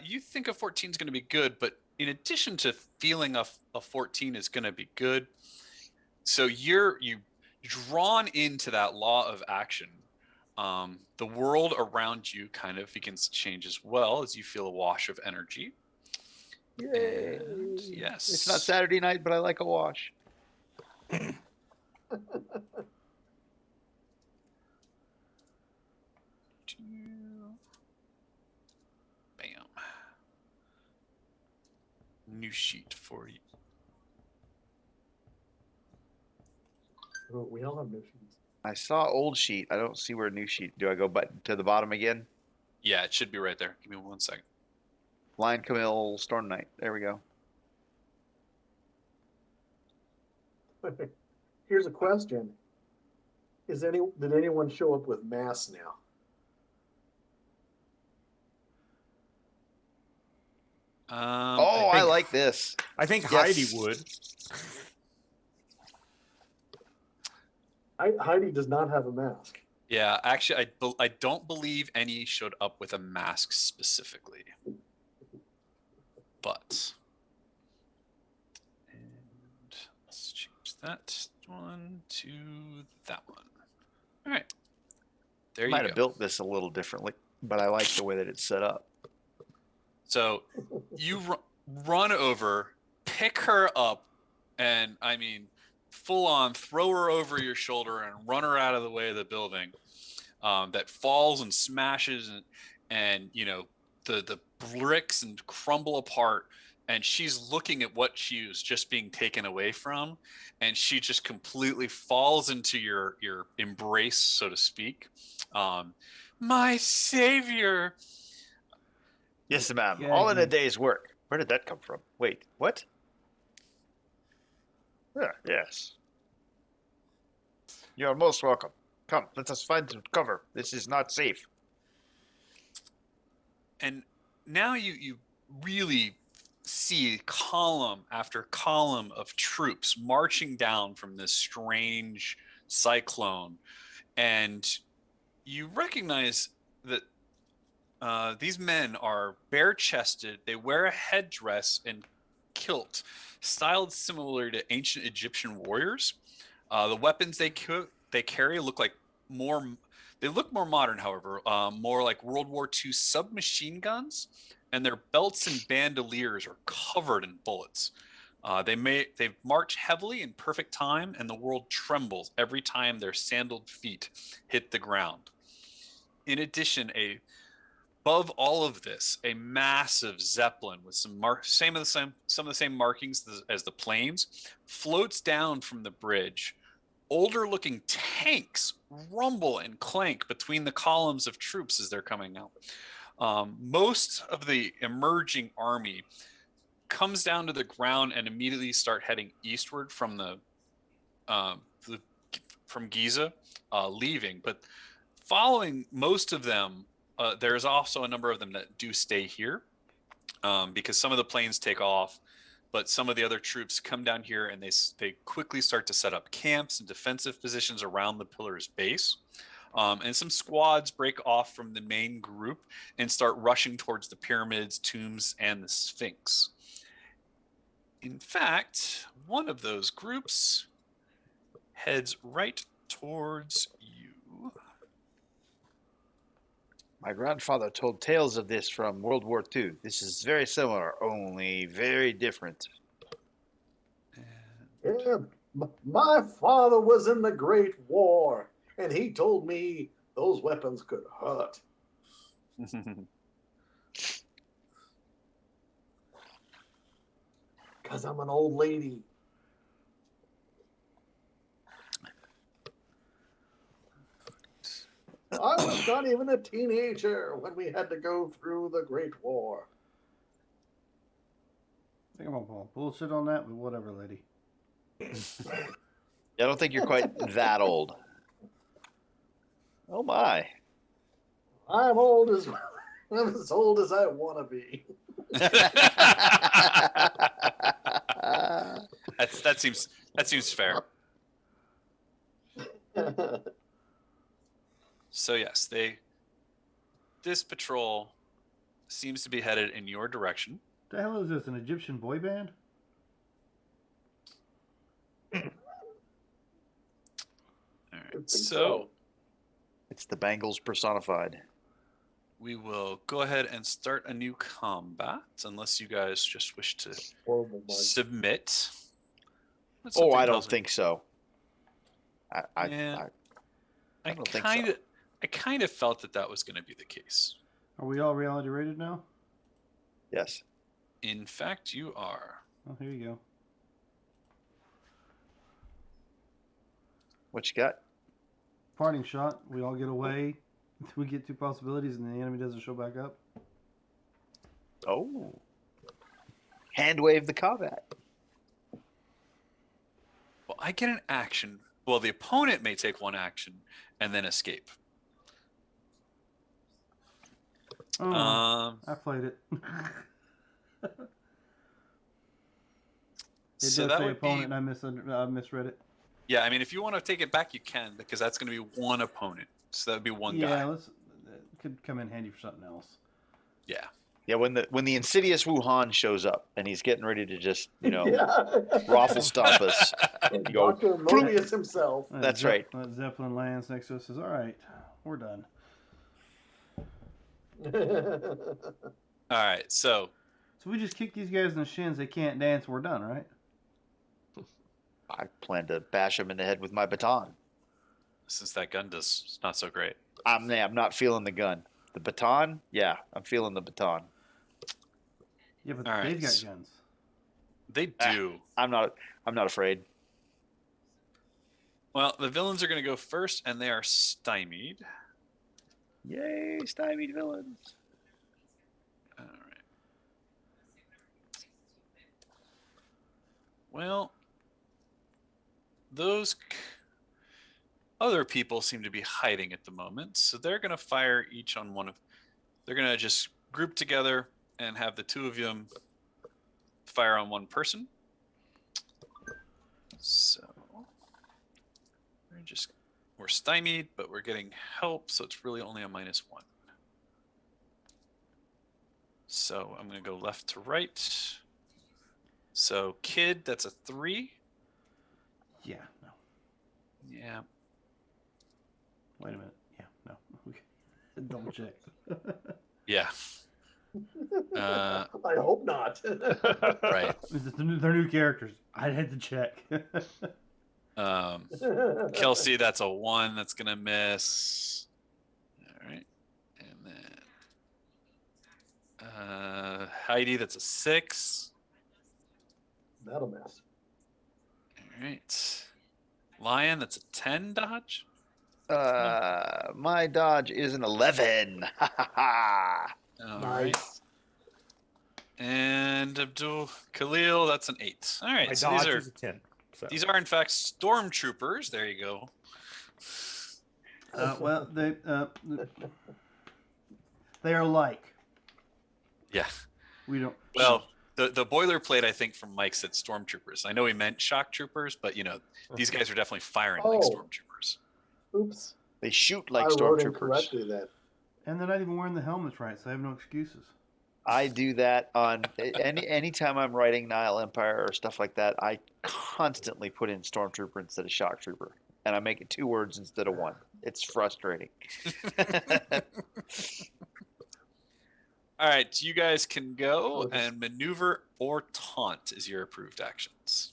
You think a 14 is going to be good, but in addition to feeling a 14 is going to be good, so you're drawn into that law of action. The world around you kind of begins to change as well as you feel a wash of energy. Yay. And yes, It's not Saturday night, but I like a wash. Bam. New sheet for you. Oh, we all have no shoes. I saw old sheet. I don't see where new sheet. Do I go to the bottom again? Yeah, it should be right there. Give me 1 second. Lion Camille Storm Knight. There we go. Here's a question. Did anyone show up with masks now? I like this. I think Yes. Heidi would. Heidi does not have a mask. Yeah, actually, I don't believe any showed up with a mask specifically. But and let's change that one to that one. All right, there Might you have go. built this a little differently, but I like the way that it's set up. So you run over, pick her up, and I mean, full on throw her over your shoulder and run her out of the way of the building. That falls and smashes, and you know the bricks and crumble apart. And she's looking at what she was just being taken away from, and she just completely falls into your embrace, so to speak. My savior. Yes, ma'am. Yeah, All in a yeah. day's work. Where did that come from? Wait, what? Yes. You're most welcome. Come, let us find some cover. This is not safe. And now you really see column after column of troops marching down from this strange cyclone, and you recognize that these men are bare-chested. They wear a headdress and kilt styled similar to ancient Egyptian warriors. The weapons they carry look like more. They look more modern, however, more like World War II submachine guns, and their belts and bandoliers are covered in bullets. They march heavily in perfect time, and the world trembles every time their sandaled feet hit the ground. In addition, above all of this, a massive zeppelin with some some of the same markings as the planes floats down from the bridge. Older looking tanks rumble and clank between the columns of troops as they're coming out. Most of the emerging army comes down to the ground and immediately start heading eastward from from Giza, leaving. But following most of them, there's also a number of them that do stay here, because some of the planes take off, but some of the other troops come down here and they quickly start to set up camps and defensive positions around the pillar's base. And some squads break off from the main group and start rushing towards the pyramids, tombs, and the Sphinx. In fact, one of those groups heads right towards you. My grandfather told tales of this from World War II. This is very similar, only very different. Yeah, my father was in the Great War, and he told me those weapons could hurt. Because I'm an old lady. I was not even a teenager when we had to go through the Great War. I think I'm gonna bullshit on that, but whatever, lady. I don't think you're quite that old. Oh my. I'm as old as I want to be. that seems fair. So yes, this patrol seems to be headed in your direction. The hell is this? An Egyptian boy band? All right. So it's the Bengals personified. we will go ahead and start a new combat, unless you guys just wish to submit. Oh, I don't think so. I don't think so. I kind of felt that was going to be the case. Are we all reality rated now? Yes. In fact, you are. Oh, here you go. What you got? Parting shot. We all get away. We get 2 possibilities, and the enemy doesn't show back up. Oh. Hand wave the combat. Well, I get an action. Well, the opponent may take 1 action and then escape. Oh, I played it. It so does that say would opponent, be, and I misread it. Yeah, I mean, if you want to take it back, you can, because that's going to be one opponent. So that would be one guy. Yeah, that could come in handy for something else. Yeah. Yeah, when the insidious Wuhan shows up and he's getting ready to just, Yeah. raffle stomp us, you go, Dr. Mobius himself. That's right. Zeppelin lands next to us. Says, "All right, we're done." All right. So So we just kick these guys in the shins. They can't dance. We're done, right? I plan to bash him in the head with my baton. since that gun does, it's not so great. I'm not feeling the gun. The baton? Yeah, I'm feeling the baton. Yeah, but All right. they've got guns. They do. I'm not afraid. Well, the villains are going to go first, and they are stymied. Yay, stymied villains. All right. Well, those other people seem to be hiding at the moment, so they're going to fire each on one of. They're going to just group together and have the two of them fire on one person. So we're stymied, but we're getting help, so it's really only a -1. So I'm going to go left to right. So kid, that's a 3. Yeah, no. Yeah. Wait a minute. Yeah, no. Okay. Double check. Yeah. I hope not. Right. They're new characters. I had to check. Kelsey, that's a 1. That's gonna miss. All right. And then Heidi, that's a 6. That'll miss. All right. Lion, that's a 10 dodge. My dodge is an 11. Ha ha ha. All Nice. right. And Abdul Khalil, that's an 8. All right. My So dodge is a 10. So. these are in fact stormtroopers. There you go. Well, they are like. Yeah. We don't. Well, the boilerplate, I think, from Mike said stormtroopers. I know he meant shock troopers, but these guys are definitely firing like Oh. stormtroopers. Oops. They shoot like I wrote stormtroopers. incorrectly then. And they're not even wearing the helmets right, so they have no excuses. I do that on anytime I'm writing Nile Empire or stuff like that. I constantly put in stormtrooper instead of shock trooper, and I make it 2 words instead of 1. It's frustrating. All right, you guys can go and maneuver or taunt is your approved actions.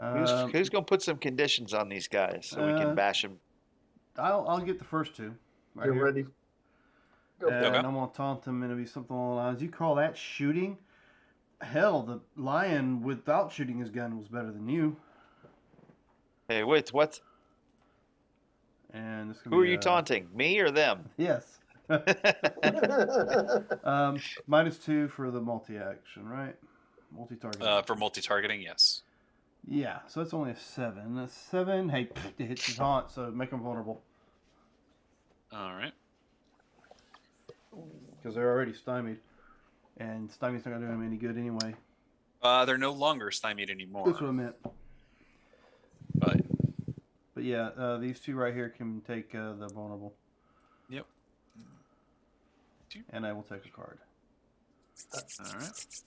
Who's going to put some conditions on these guys so we can bash them? I'll get the first 2. Right You're here. ready. Go for And it. I'm gonna taunt them, and it'll be something along the lines. You call that shooting? Hell, the lion without shooting his gun was better than you. Hey, wait, what? And this Who are you taunting? Me or them? Yes. -2 for the multi-action, right? Multi-target. For multi-targeting, yes. Yeah, so it's only a 7. A 7, hey, it hits his taunt, so make them vulnerable. All right. Because they're already stymied. And stymie's not going to do them any good anyway. They're no longer stymied anymore. That's what I meant. But yeah, these 2 right here can take the vulnerable. Yep. And I will take a card. All right.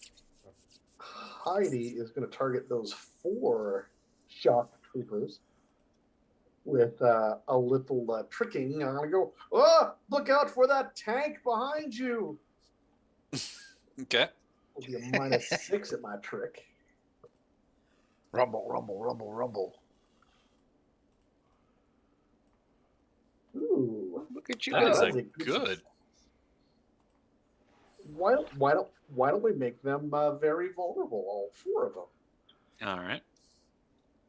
Heidi is going to target those 4 shock troopers with a little tricking. I'm going to go, oh, look out for that tank behind you. Okay. Will be a -6 at my trick. Rumble, rumble, rumble, rumble. Ooh. Look at you That is go. a a good. Why don't we make them very vulnerable, all 4 of them? All right.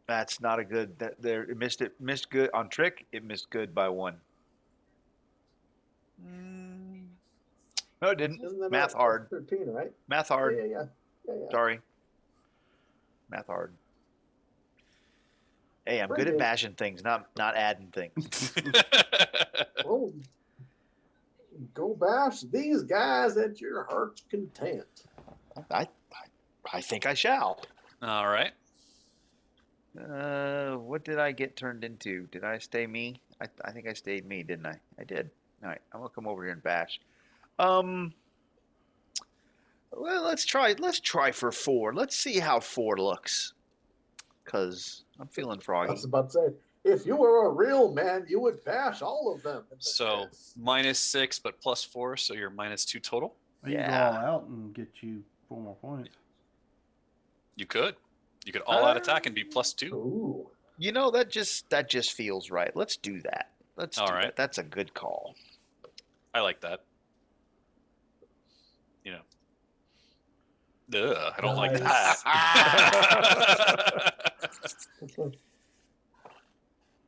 That's not a good. It missed good on trick. It missed good by 1. No, it didn't. Isn't that Math a hard. 13, right? Math hard. Yeah. Sorry. Math hard. Hey, I'm good at Brilliant. bashing things, not adding things. Well, go bash these guys at your heart's content. I think I shall. All right. What did I get turned into? Did I stay me? I think I stayed me, didn't I? I did. All right, I'm gonna come over here and bash. Well, let's try. Let's try for 4. Let's see how 4 looks. Cause I'm feeling I froggy. was about to say, if you were a real man, you would bash all of them. So -6, but +4, so you're -2 total. Or you can go all out and get you 4 more points. You could all out attack and be +2. Ooh. You know, that just feels right. Let's do that. Let's All do right. that. That's a good call. I like that. You know, I don't like Nice. that.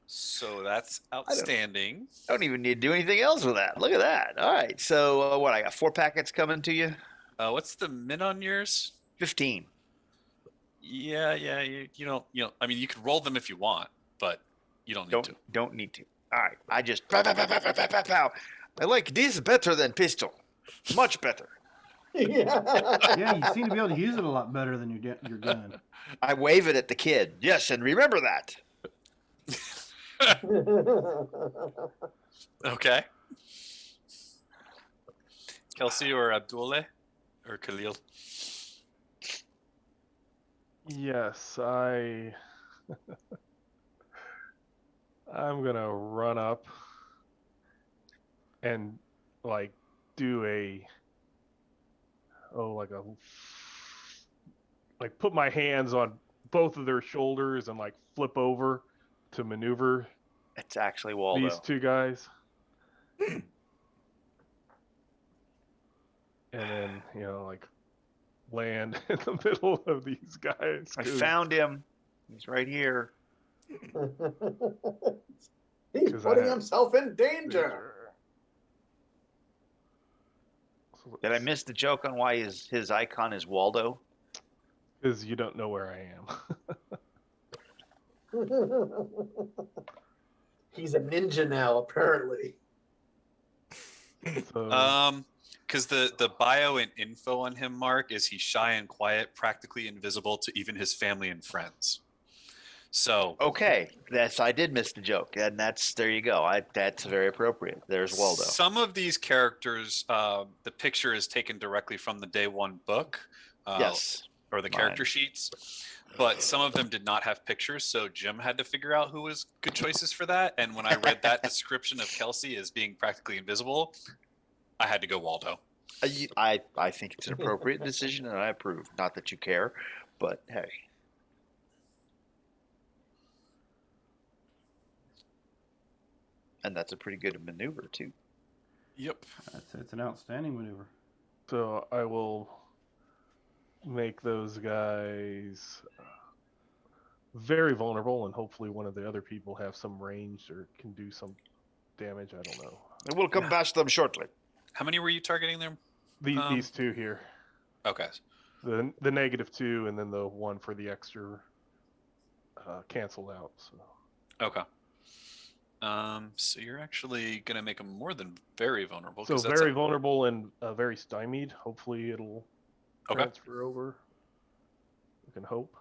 So that's outstanding. Don't even need to do anything else with that. Look at that. All right. So what? I got 4 packets coming to you. What's the min on yours? 15. Yeah. You don't. I mean, you could roll them if you want, but you don't need to. Don't need to. All right. I just pow, pow, pow, pow, pow, pow, pow. I like this better than pistol. Much better. Yeah, you seem to be able to use it a lot better than your gun. I wave it at the kid. Yes, and remember that. Okay. Kelsey or Abdullah or Khalil? Yes, I'm gonna run up and like do like put my hands on both of their shoulders and like flip over to maneuver It's actually Waldo. these 2 guys. And then, like land in the middle of these guys. I found him. He's right here. He's putting himself in danger. Did I miss the joke on why his icon is Waldo? Because you don't know where I am. He's a ninja now, apparently. So, Because the bio and info on him, Mark, is he's shy and quiet, practically invisible to even his family and friends. So Okay, I did miss the joke, and there you go. That's very appropriate. There's Waldo. some of these characters, the picture is taken directly from the day 1 book. Yes. Or the character sheets, but some of them did not have pictures, so Jim had to figure out who was good choices for that. And when I read that description of Kelsey as being practically invisible, I had to go Waldo. I think it's an appropriate decision, and I approve. Not that you care, but hey. And that's a pretty good maneuver, too. Yep. It's an outstanding maneuver. so I will make those guys very vulnerable, and hopefully one of the other people have some range or can do some damage. I don't know. And we'll come bash them shortly. How many were you targeting there? These 2 here. Okay. The -2 and then the 1 for the extra canceled out. So. Okay. So you're actually gonna make them more than very vulnerable. So 'cause that's very vulnerable and very stymied. Hopefully it'll transfer over. We can hope.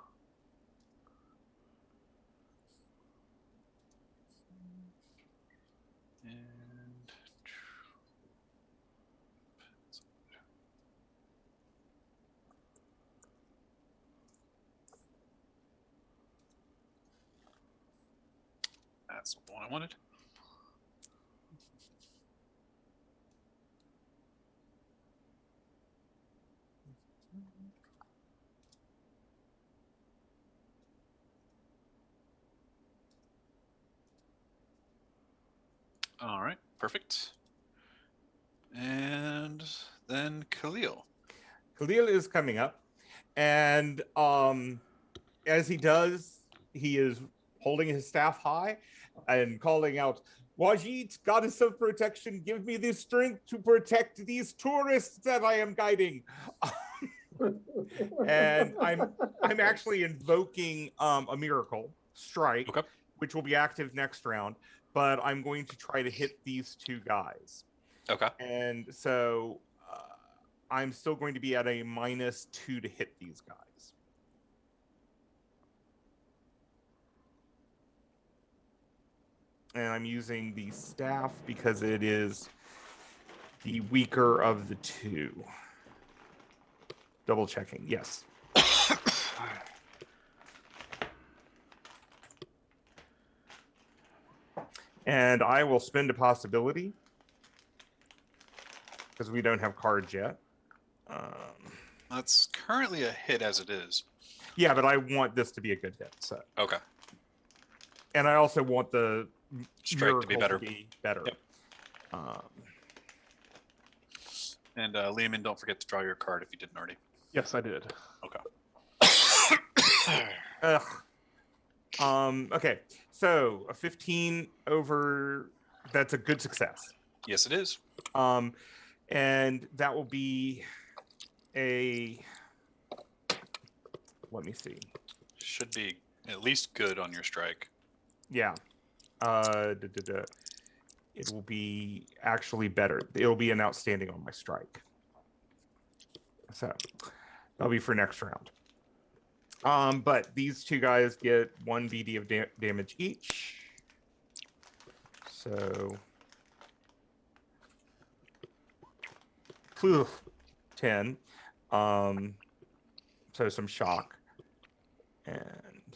And that's the one I wanted. All right, perfect. And then Khalil. Khalil is coming up, and as he does, he is holding his staff high and calling out, "Wajid, goddess of protection, give me the strength to protect these tourists that I am guiding." And I'm actually invoking a miracle strike, Okay. which will be active next round. But I'm going to try to hit these 2 guys. Okay. And so I'm still going to be at a -2 to hit these guys. and I'm using the staff because it is the weaker of the two. Double checking. Yes. And I will spend a possibility because we don't have cards yet. That's currently a hit as it is. Yeah, but I want this to be a good hit. So, Okay. and I also want the Strike to be miracle better. Yep. And Lehman, don't forget to draw your card if you didn't already. Yes, I did. Okay. Okay, so a 15 over, that's a good success. Yes, it is. And that will be a, let me see. Should be at least good on your strike. Yeah. It will be actually better. It'll be an outstanding on my strike. So that'll be for next round. But these two guys get 1 BD of damage each. So 10. So some shock. And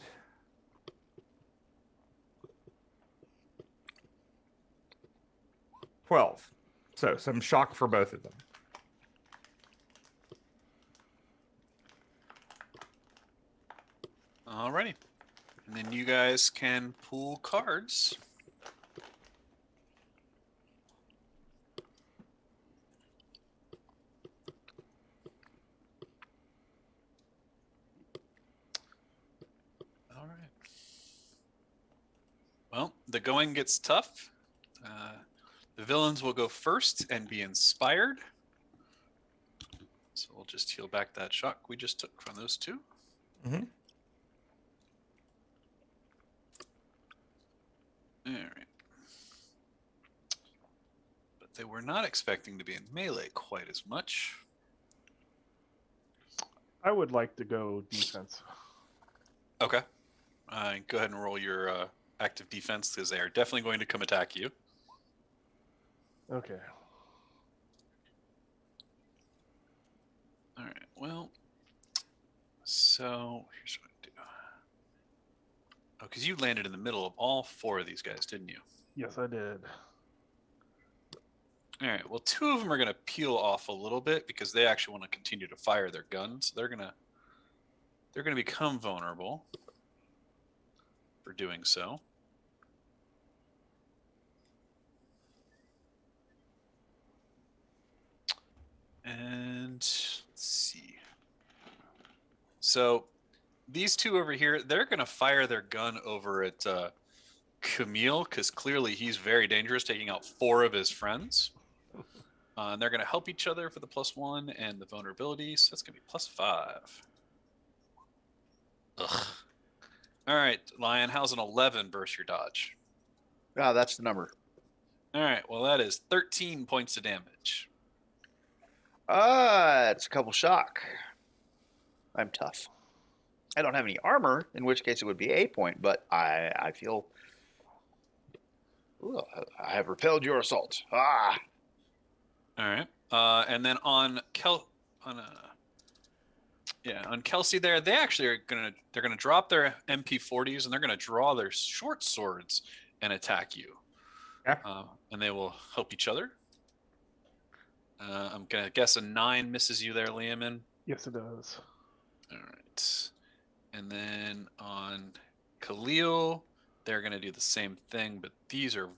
$12. So some shock for both of them. Alrighty. And then you guys can pull cards. All right. Well, the going gets tough. The villains will go first and be inspired. So we'll just heal back that shock we just took from those two. Mm-hmm. All right. But they were not expecting to be in melee quite as much. I would like to go defense. Okay. Go ahead and roll your active defense because they are definitely going to come attack you. Okay. All right. Well, so here's what I do. Oh, because you landed in the middle of all 4 of these guys, didn't you? Yes, I did. All right. Well, 2 of them are going to peel off a little bit because they actually want to continue to fire their guns. They're going to become vulnerable for doing so. And let's see. So these 2 over here, they're going to fire their gun over at Camille because clearly he's very dangerous, taking out 4 of his friends. And they're going to help each other for the +1 and the vulnerability. So that's going to be +5. Ugh. All right, Lion, how's an 11 versus your dodge? Ah, that's the number. All right, well, that is 13 points of damage. It's a couple shock. I'm tough. I don't have any armor, in which case it would be a point, but I feel... Ooh, I have repelled your assault. Ah! All right. And then on Kelsey there, they actually are they're gonna drop their MP40s and they're gonna draw their short swords and attack you. Yeah. And they will help each other. I'm gonna guess a 9 misses you there, Liamin. Yes, it does. All right. And then on Khalil, they're gonna do the same thing, but these are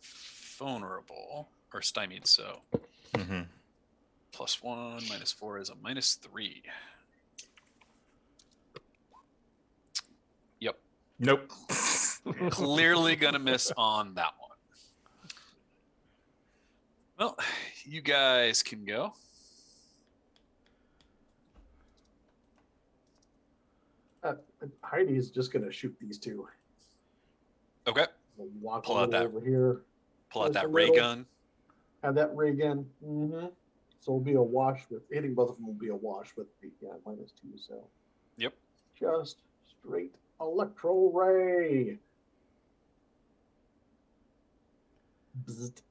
vulnerable or stymied, so. Mm-hmm. +1 -4 is a -3. Yep. Nope. Clearly gonna miss on that one. Well, you guys can go. Heidi's just gonna shoot these 2. Okay. We'll walk Pull a out little that- over here. Pull out Just that a ray little. gun. Have that ray gun. Mm-hmm. So it'll be a wash with hitting both of them will be a wash with the -2. So Yep. just straight electro ray. Bzzzt.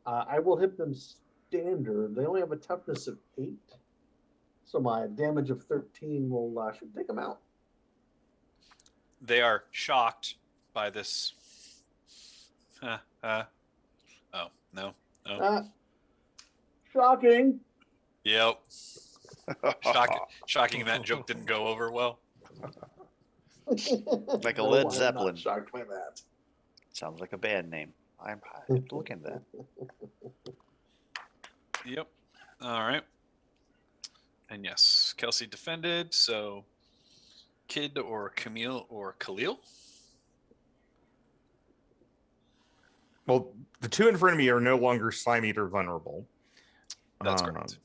I will hit them standard. They only have a toughness of 8. So my damage of 13 will should take them out. They are shocked by this. Oh, no. Shocking. Yep. Shocking that joke didn't go over well. Like a No, Led I am Zeppelin. not shocked by that. Sounds like a band name. I have to look into that. Yep. All right. And yes, Kelsey defended. So, Kid or Camille or Khalil? Well, the two in front of me are no longer slimy or vulnerable. That's correct.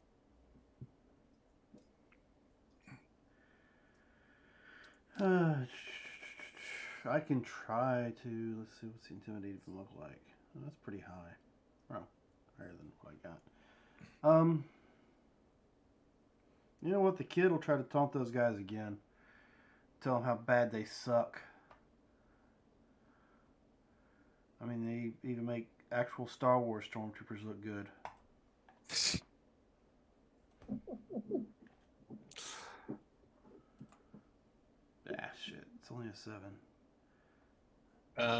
I can try to. Let's see what's the intimidating look like. Oh, that's pretty high. Well, higher than what I got. You know what? The kid will try to taunt those guys again. Tell them how bad they suck. I mean, they even make actual Star Wars stormtroopers look good. Ah, shit. It's only a 7.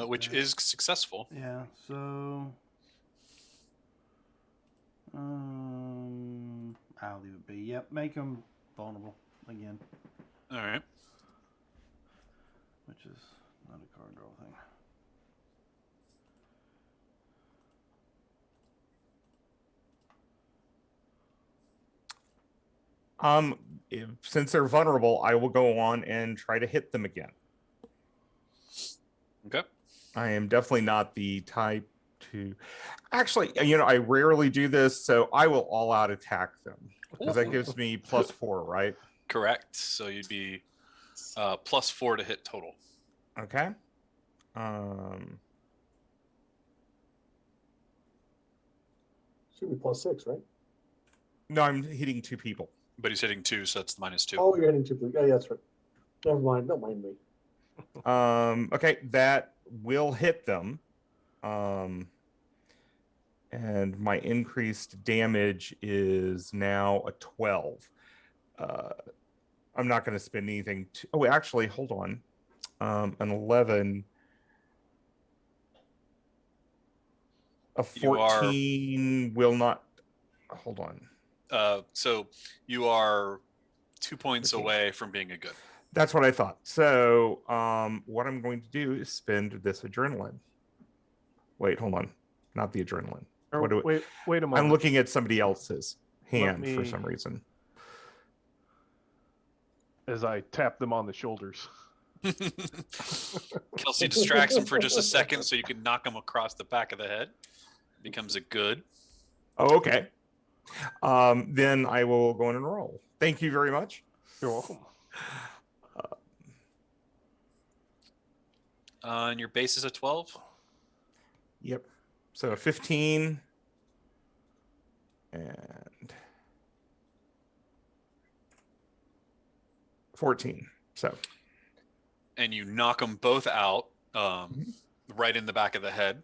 Which is successful. Yeah, so... I'll leave it be. Yep, make them vulnerable again. All right. Which is not a card draw thing. Since they're vulnerable, I will go on and try to hit them again. Okay. I am definitely not the type to... Actually, I rarely do this, so I will all-out attack them. Because that gives me +4, right? Correct. So you'd be +4 to hit total. Okay. Should be +6, right? No, I'm hitting 2 people. But he's hitting 2, so that's -2. Oh, you're hitting 2 people. Yeah, that's right. Never mind. Don't mind me. Okay, that will hit them. And my increased damage is now a 12. I'm not going to spend anything. Oh, actually, hold on. An 11. A 14 will not. Hold on. So you are 2 points away from being a good. That's what I thought. So what I'm going to do is spend this adrenaline. Wait, hold on. Not the adrenaline. Wait a moment. I'm looking at somebody else's hand for some reason. As I tap them on the shoulders. Kelsey distracts him for just a second so you can knock him across the back of the head. Becomes a good. Oh, okay. Then I will go in and roll. Thank you very much. You're welcome. And your base is a 12? Yep. So 15 and 14. So. And you knock them both out right in the back of the head.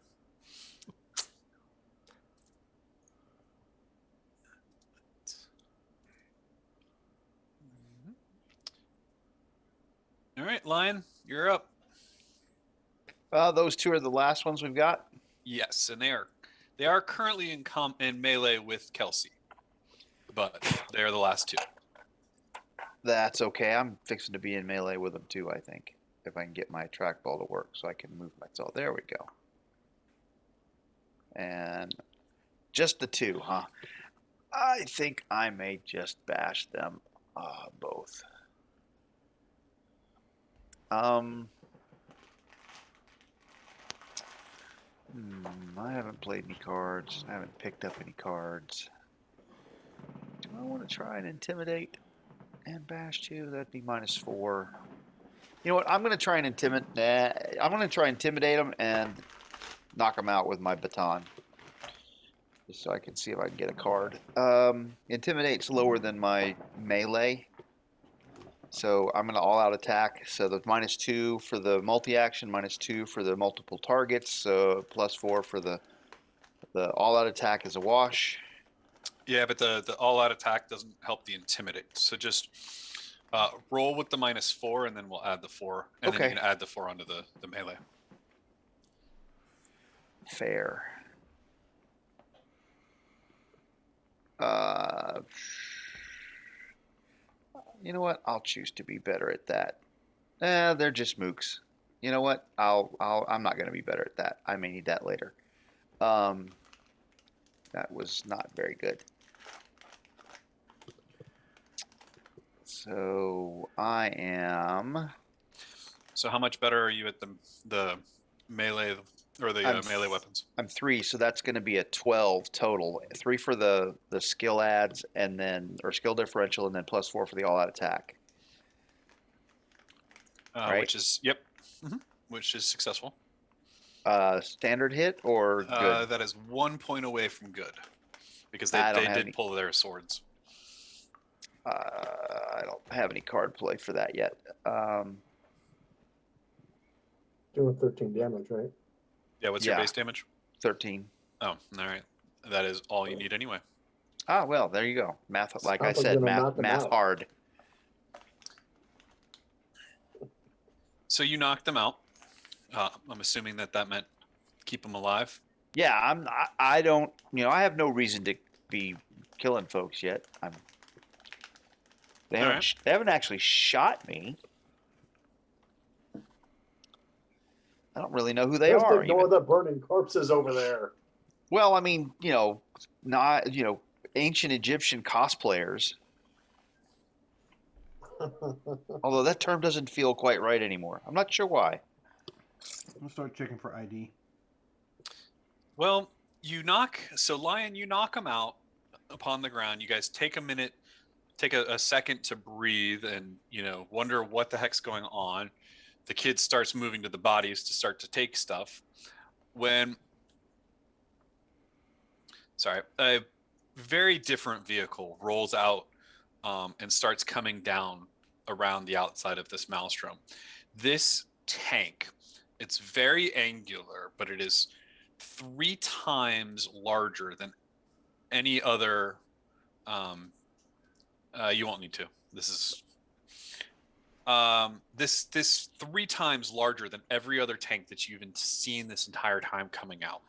All right, Lion, you're up. Those 2 are the last ones we've got. Yes, and they are currently in melee with Kelsey, but they are the last 2. That's okay. I'm fixing to be in melee with them too, I think. If I can get my trackball to work so I can move myself. There we go. And just the 2, huh? I think I may just bash them both. I haven't played any cards. I haven't picked up any cards. Do I want to try and intimidate and bash 2? That'd be -4. You know what? I'm going to try and intimidate. I'm going to try and intimidate them and knock them out with my baton, just so I can see if I can get a card. Intimidate's lower than my melee, So I'm going to all-out attack. So the -2 for the multi-action, -2 for the multiple targets, so +4 for the all-out attack is a wash. Yeah, but the all-out attack doesn't help the intimidate. So just roll with the -4, and then we'll add the 4, and then Okay. you can add the 4 onto the melee. Fair. You know what? I'll choose to be better at that. They're just mooks. You know what? I'm not going to be better at that. I may need that later. That was not very good. So I am. So how much better are you at the melee or the melee weapons? I'm 3, so that's going to be a 12 total. 3 for the skill adds, and then skill differential, and then +4 for the all-out attack. Right? Which is which is successful. Standard hit or good? That is 1 point away from good, because they did pull their swords. I don't have any card play for that yet. Doing 13 damage, right? Yeah, what's your base damage? 13. Oh, all right. That is all you need anyway. Ah, well, there you go. Math, like I Sounds like said, you're gonna knock them math out. hard. So you knocked them out. I'm assuming that meant keep them alive. Yeah, I don't, I have no reason to be killing folks yet. They haven't actually shot me. I don't really know who they Just are. ignore the burning corpses over there. Well, I mean, not ancient Egyptian cosplayers. Although that term doesn't feel quite right anymore. I'm not sure why. I'm gonna start checking for ID. Well, Lion, you knock them out upon the ground. You guys take a minute, take a second to breathe and, wonder what the heck's going on. The kid starts moving to the bodies to start to take stuff. When, a very different vehicle rolls out and starts coming down around the outside of this maelstrom. This tank, it's very angular, but it is 3 times larger than any other. You won't need to. This is this 3 times larger than every other tank that you've seen this entire time coming out.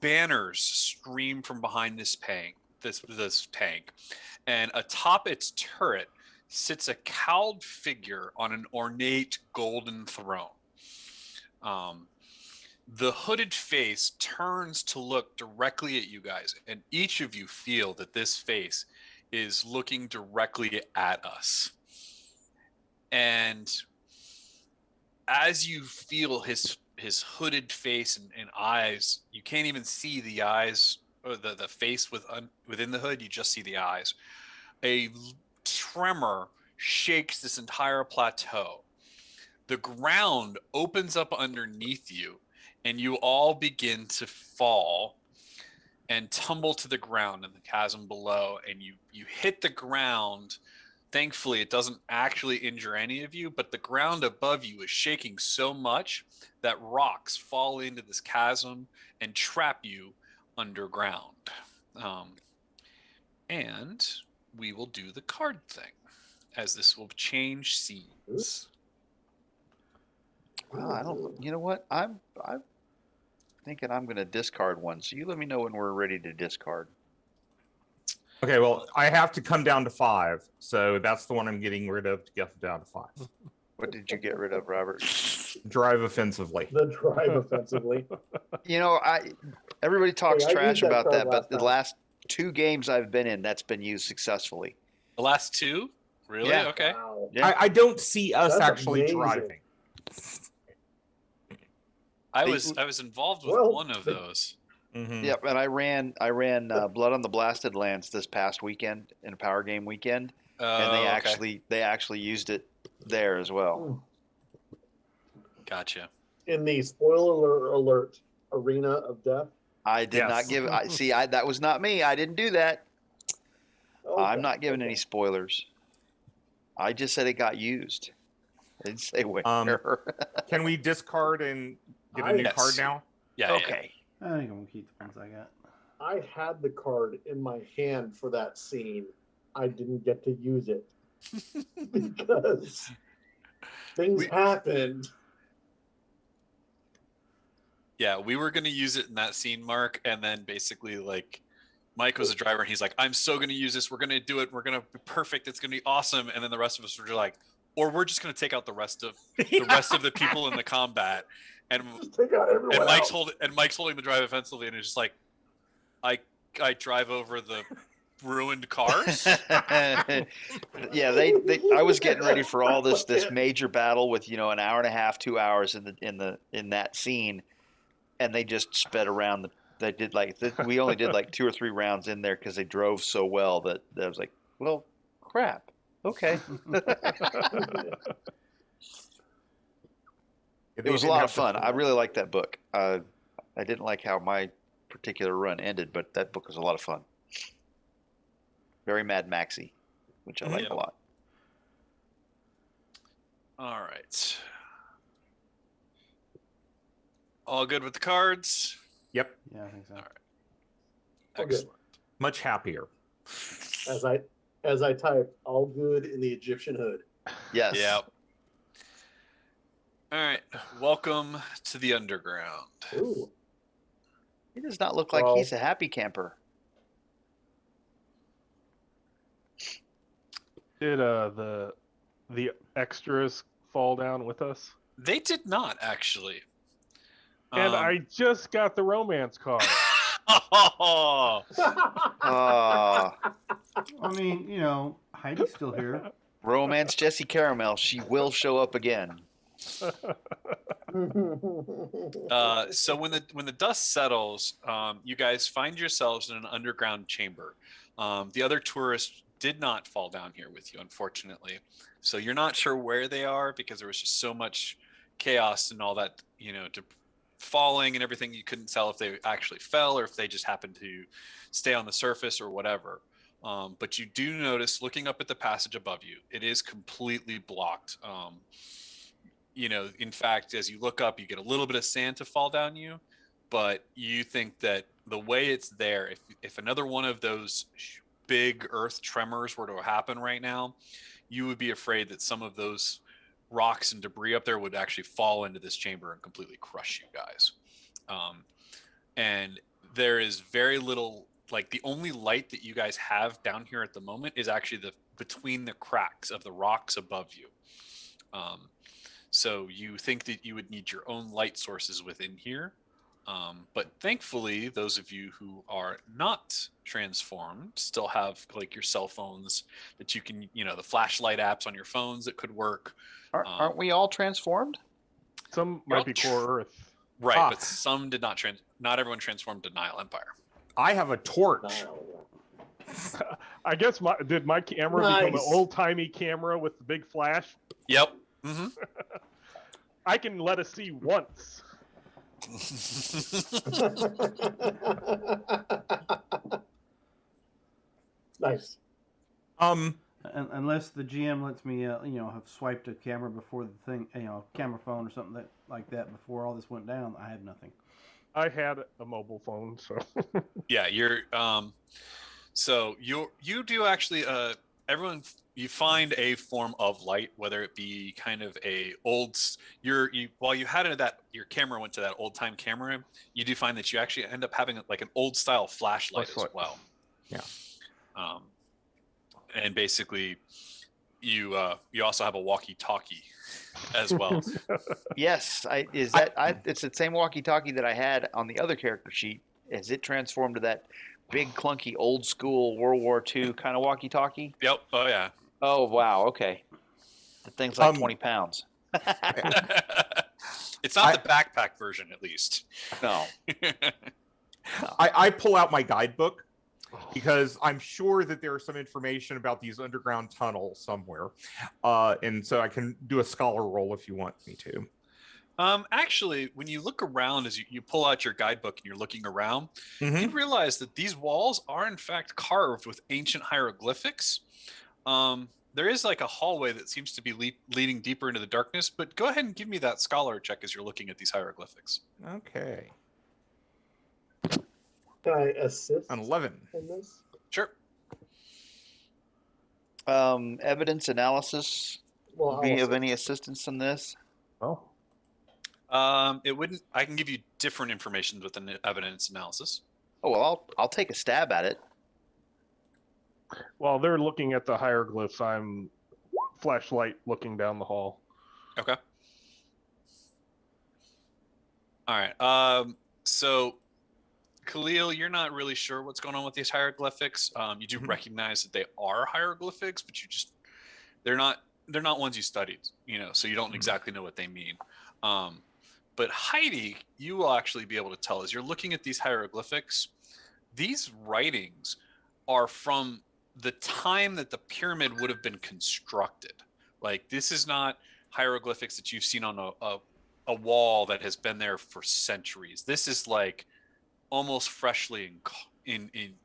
Banners stream from behind this tank, and atop its turret sits a cowled figure on an ornate golden throne. The hooded face turns to look directly at you guys, and each of you feel that this face is looking directly at us. And as you feel his hooded face and eyes, you can't even see the eyes or the face within the hood. You just see the eyes. A tremor shakes this entire plateau. The ground opens up underneath you, and you all begin to fall and tumble to the ground in the chasm below, and you hit the ground. Thankfully, it doesn't actually injure any of you, but the ground above you is shaking so much that rocks fall into this chasm and trap you underground. And we will do the card thing, as this will change scenes. Well, I don't. You know what? I'm thinking I'm going to discard one. So you let me know when we're ready to discard. Okay, well, I have to come down to 5, so that's the one I'm getting rid of to get down to 5. What did you get rid of, Robert? Drive offensively. The drive offensively. Everybody talks Hey, I trash used that about card that, but last the time. last 2 games I've been in, that's been used successfully. The last 2? Really? Yeah. Okay. Wow. Yeah. I don't see us That's actually amazing. driving. I was involved with Well, one of those. Mhm. Yep, and I ran Blood on the Blasted Lands this past weekend in a power game weekend, and they actually used it there as well. Gotcha. In the spoiler alert arena of death. I did Yes. not give. That was not me. I didn't do that. Okay, I'm not giving okay. any spoilers. I just said it got used. I didn't say where. Can we discard and get a new Yes. card now? Yeah. Okay. I think I'm gonna keep the ones I got. I had the card in my hand for that scene. I didn't get to use it because things happened. Yeah, we were gonna use it in that scene, Mark, and then basically like Mike was a driver and he's like, I'm so gonna use this, we're gonna do it, we're gonna be perfect, it's gonna be awesome. And then the rest of us were just like, or we're just gonna take out the rest of the people in the combat. And Just take out everyone Mike's else. holding the drive offensively, and it's just like I drive over the ruined cars. Yeah, I was getting ready for all this major battle with an hour and a half, 2 hours in that scene, and they just sped around. They did we only did like 2 or 3 rounds in there because they drove so well that I was like, well, crap. Okay. It was a lot of fun. I really liked that book. I didn't like how my particular run ended, but that book was a lot of fun. Very Mad Maxy, which I like a lot. All right. All good with the cards? Yep. Yeah, I think so. All right. All good. Excellent. Much happier. As I typed, all good in the Egyptian hood. Yes. Yep. All right. Welcome to the underground. Ooh. He does not look like he's a happy camper. Did the extras fall down with us? They did not actually. And I just got the romance card. Oh, Uh, I mean, Heidi's still here. Romance Jessie Caramel. She will show up again. so when the dust settles, you guys find yourselves in an underground chamber. The other tourists did not fall down here with you, unfortunately. So you're not sure where they are because there was just so much chaos and all that, falling and everything. You couldn't tell if they actually fell or if they just happened to stay on the surface or whatever. But you do notice, looking up at the passage above you, it is completely blocked. In fact, as you look up, you get a little bit of sand to fall down you, but you think that the way it's there, if another one of those big earth tremors were to happen right now, you would be afraid that some of those rocks and debris up there would actually fall into this chamber and completely crush you guys. And there is very little, like the only light that you guys have down here at the moment is actually between the cracks of the rocks above you. So you think that you would need your own light sources within here. But thankfully, those of you who are not transformed still have like your cell phones that you can, the flashlight apps on your phones that could work. Aren't we all transformed? Some might be core Earth. Right, but some did not not everyone transformed to Nile Empire. I have a torch. I guess did my camera become an old-timey camera with the big flash? Yep. Mm-hmm. I can let us see once. Nice. Unless the GM lets me, have swiped a camera before the thing, camera phone or something like that before all this went down, I had nothing. I had a mobile phone, so. Yeah, you're. So you do actually. Everyone, you find a form of light, whether it be kind of a old. While you had it your camera went to that old time camera, you do find that you actually end up having like an old style flashlight as well. Yeah. And basically, you also have a walkie-talkie as well. Yes, it's the same walkie-talkie that I had on the other character sheet. Has it transformed to that big clunky old school World War II kind of walkie-talkie? Yep. Oh yeah. Oh wow. Okay. The thing's like 20 pounds. It's not the backpack version, at least. No. I pull out my guidebook because I'm sure that there is some information about these underground tunnels somewhere. And so I can do a scholar roll if you want me to. Actually, when you look around, as you pull out your guidebook and you're looking around, Mhm. you realize that these walls are in fact carved with ancient hieroglyphics. there is like a hallway that seems to be leading deeper into the darkness, but go ahead and give me that scholar check as you're looking at these hieroglyphics. Okay. Can I assist An 11. in this? Sure. Evidence analysis Well, will I'll be of assist. any assistance in this? Oh, It wouldn't. I can give you different information with an evidence analysis. Oh well, I'll take a stab at it. while they're looking at the hieroglyphs, I'm flashlight looking down the hall. Okay. All right. So, Khalil, you're not really sure what's going on with these hieroglyphics. You do recognize that they are hieroglyphics, but they're not ones you studied, so you don't exactly know what they mean. But Heidi, you will actually be able to tell as you're looking at these hieroglyphics, these writings are from the time that the pyramid would have been constructed. Like, this is not hieroglyphics that you've seen on a wall that has been there for centuries. This is like almost freshly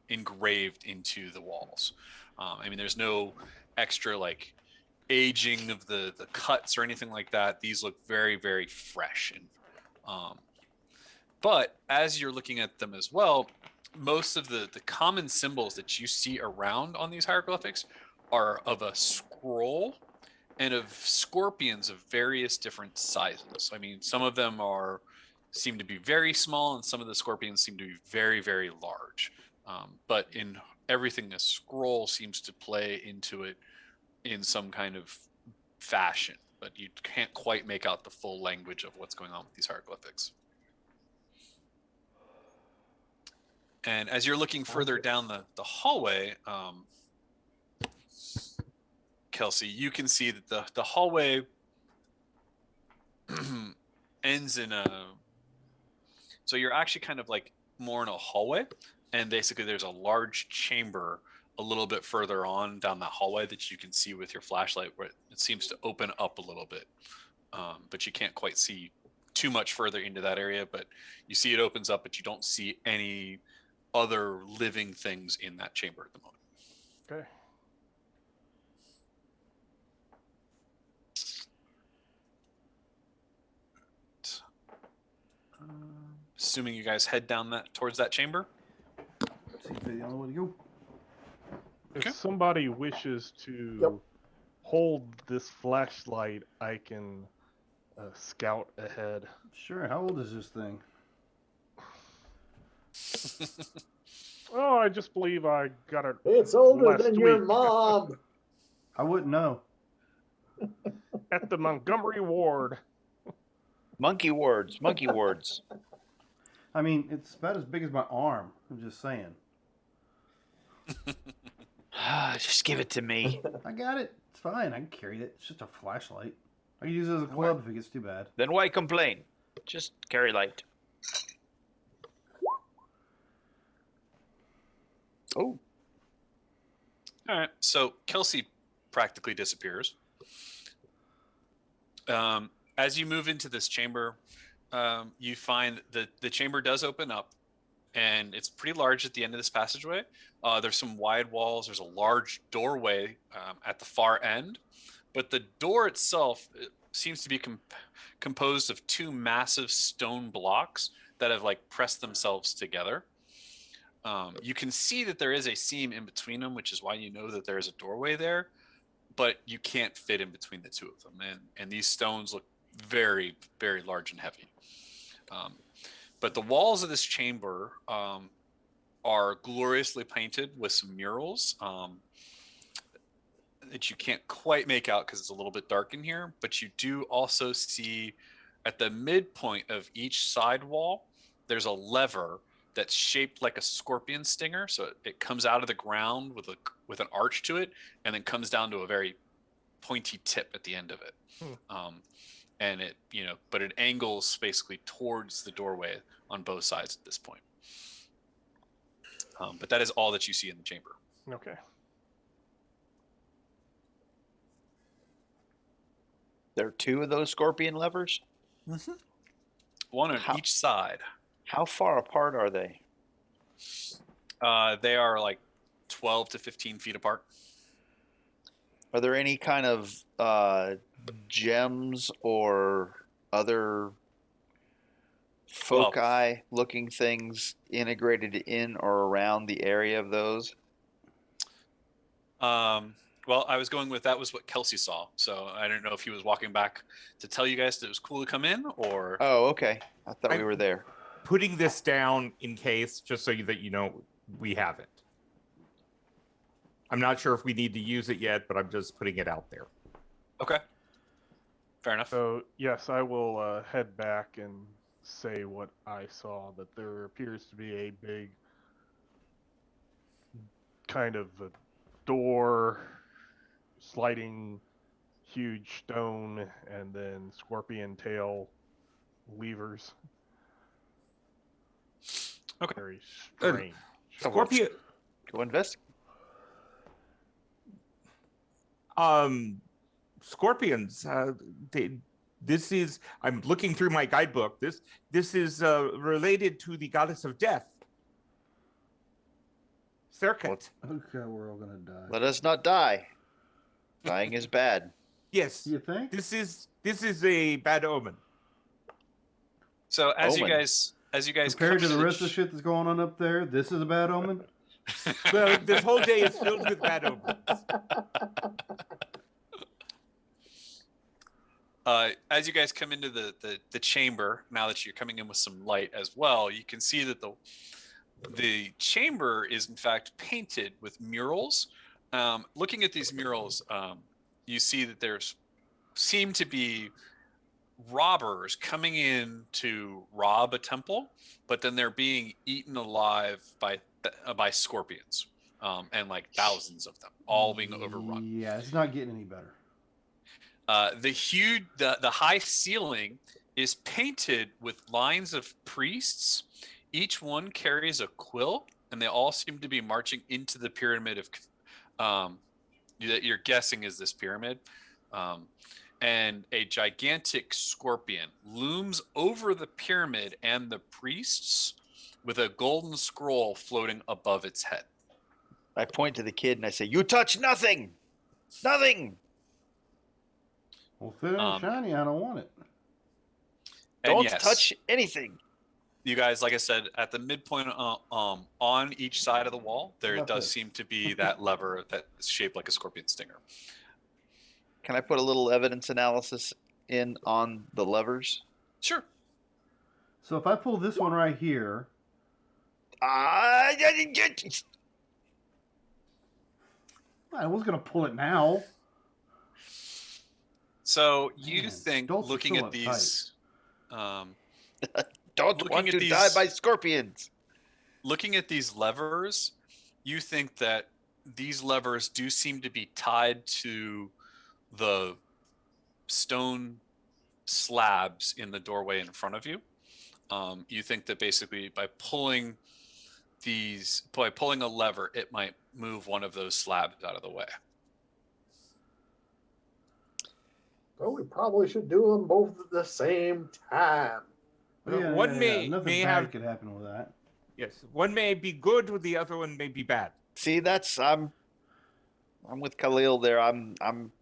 engraved into the walls. I mean, there's no extra like aging of the cuts or anything like that. These look very, very fresh. And but as you're looking at them as well, most of the common symbols that you see around on these hieroglyphics are of a scroll and of scorpions of various different sizes. I mean, some of them seem to be very small, and some of the scorpions seem to be very, very large. But in everything, the scroll seems to play into it in some kind of fashion, but you can't quite make out the full language of what's going on with these hieroglyphics. And as you're looking further down the hallway, Kelsey, you can see that the hallway ends in so you're actually kind of like more in a hallway, and basically there's a large chamber a little bit further on down that hallway that you can see with your flashlight, where it seems to open up a little bit, but you can't quite see too much further into that area. But you see it opens up, but you don't see any other living things in that chamber at the moment. Okay. Assuming you guys head down towards that chamber. Let's see if they know where to go. If Okay. somebody wishes to hold this flashlight, I can scout ahead. Sure. How old is this thing? Oh, I just believe I got it. It's older Last than your week. mom. I wouldn't know. At the Montgomery Ward. Monkey wards. I mean, it's about as big as my arm. I'm just saying. Just give it to me. I got it. It's fine. I can carry it. It's just a flashlight. I can use it as a club if it gets too bad. Then why complain? Just carry light. Oh. All right. So Kelsey practically disappears. As you move into this chamber, you find that the chamber does open up, and it's pretty large at the end of this passageway. There's some wide walls. There's a large doorway at the far end, but the door itself seems to be composed of two massive stone blocks that have like pressed themselves together. You can see that there is a seam in between them, which is why you know that there is a doorway there, but you can't fit in between the two of them. And these stones look very, very large and heavy. But the walls of this chamber are gloriously painted with some murals that you can't quite make out because it's a little bit dark in here. But you do also see at the midpoint of each side wall, there's a lever that's shaped like a scorpion stinger. So it comes out of the ground with an arch to it, and then comes down to a very pointy tip at the end of it. And it, but it angles basically towards the doorway on both sides at this point. But that is all that you see in the chamber. Okay. There are two of those scorpion levers? Mm-hmm. One on each side. How far apart are they? They are like 12 to 15 feet apart. Are there any kind of gems or other foci-looking things integrated in or around the area of those? Well, I was going with that was what Kelsey saw, so I don't know if he was walking back to tell you guys that it was cool to come in, or Oh, okay. I thought we were there. Putting this down in case, just so that you know we have it. I'm not sure if we need to use it yet, but I'm just putting it out there. okay, fair enough. So yes, I will head back and say what I saw. That there appears to be a big kind of a door, sliding huge stone, and then scorpion tail levers. Okay. Very strange. Scorpion. Go investigate. Scorpions. This is. I'm looking through my guidebook. This is related to the goddess of death. Serket. Okay, we're all gonna die. Let us not die. Dying is bad. Yes. You think? This is a bad omen. So as you Omen. guys Compared come to the to rest of the shit that's going on up there, this is a bad omen. Well, this whole day is filled with bad omens. As you guys come into the chamber, now that you're coming in with some light as well, you can see that the chamber is in fact painted with murals. Looking at these murals, you see that there's seem to be robbers coming in to rob a temple, but then they're being eaten alive by scorpions, and like thousands of them, all being overrun. Yeah, it's not getting any better. The high ceiling is painted with lines of priests. Each one carries a quill, and they all seem to be marching into the pyramid of that you're guessing is this pyramid. And a gigantic scorpion looms over the pyramid and the priests with a golden scroll floating above its head. I point to the kid and I say, "You touch nothing! Nothing! Well, if it ain't shiny, I don't want it." And Don't yes, touch anything." you guys, like I said, at the midpoint on each side of the wall, there About does this. seem to be that lever that's shaped like a scorpion stinger. Can I put a little evidence analysis in on the levers? Sure. So if I pull this one right here, I I was gonna pull it now. So you Man, think, adults are looking so at these, don't Looking want at to these- die by scorpions. looking at these levers, you think that these levers do seem to be tied to the stone slabs in the doorway in front of you. You think that basically by pulling a lever, it might move one of those slabs out of the way. Well, we probably should do them both at the same time. One may nothing bad have- could happen with that. Yes, one may be good, the other one may be bad. See, I'm with Khalil there. I don't want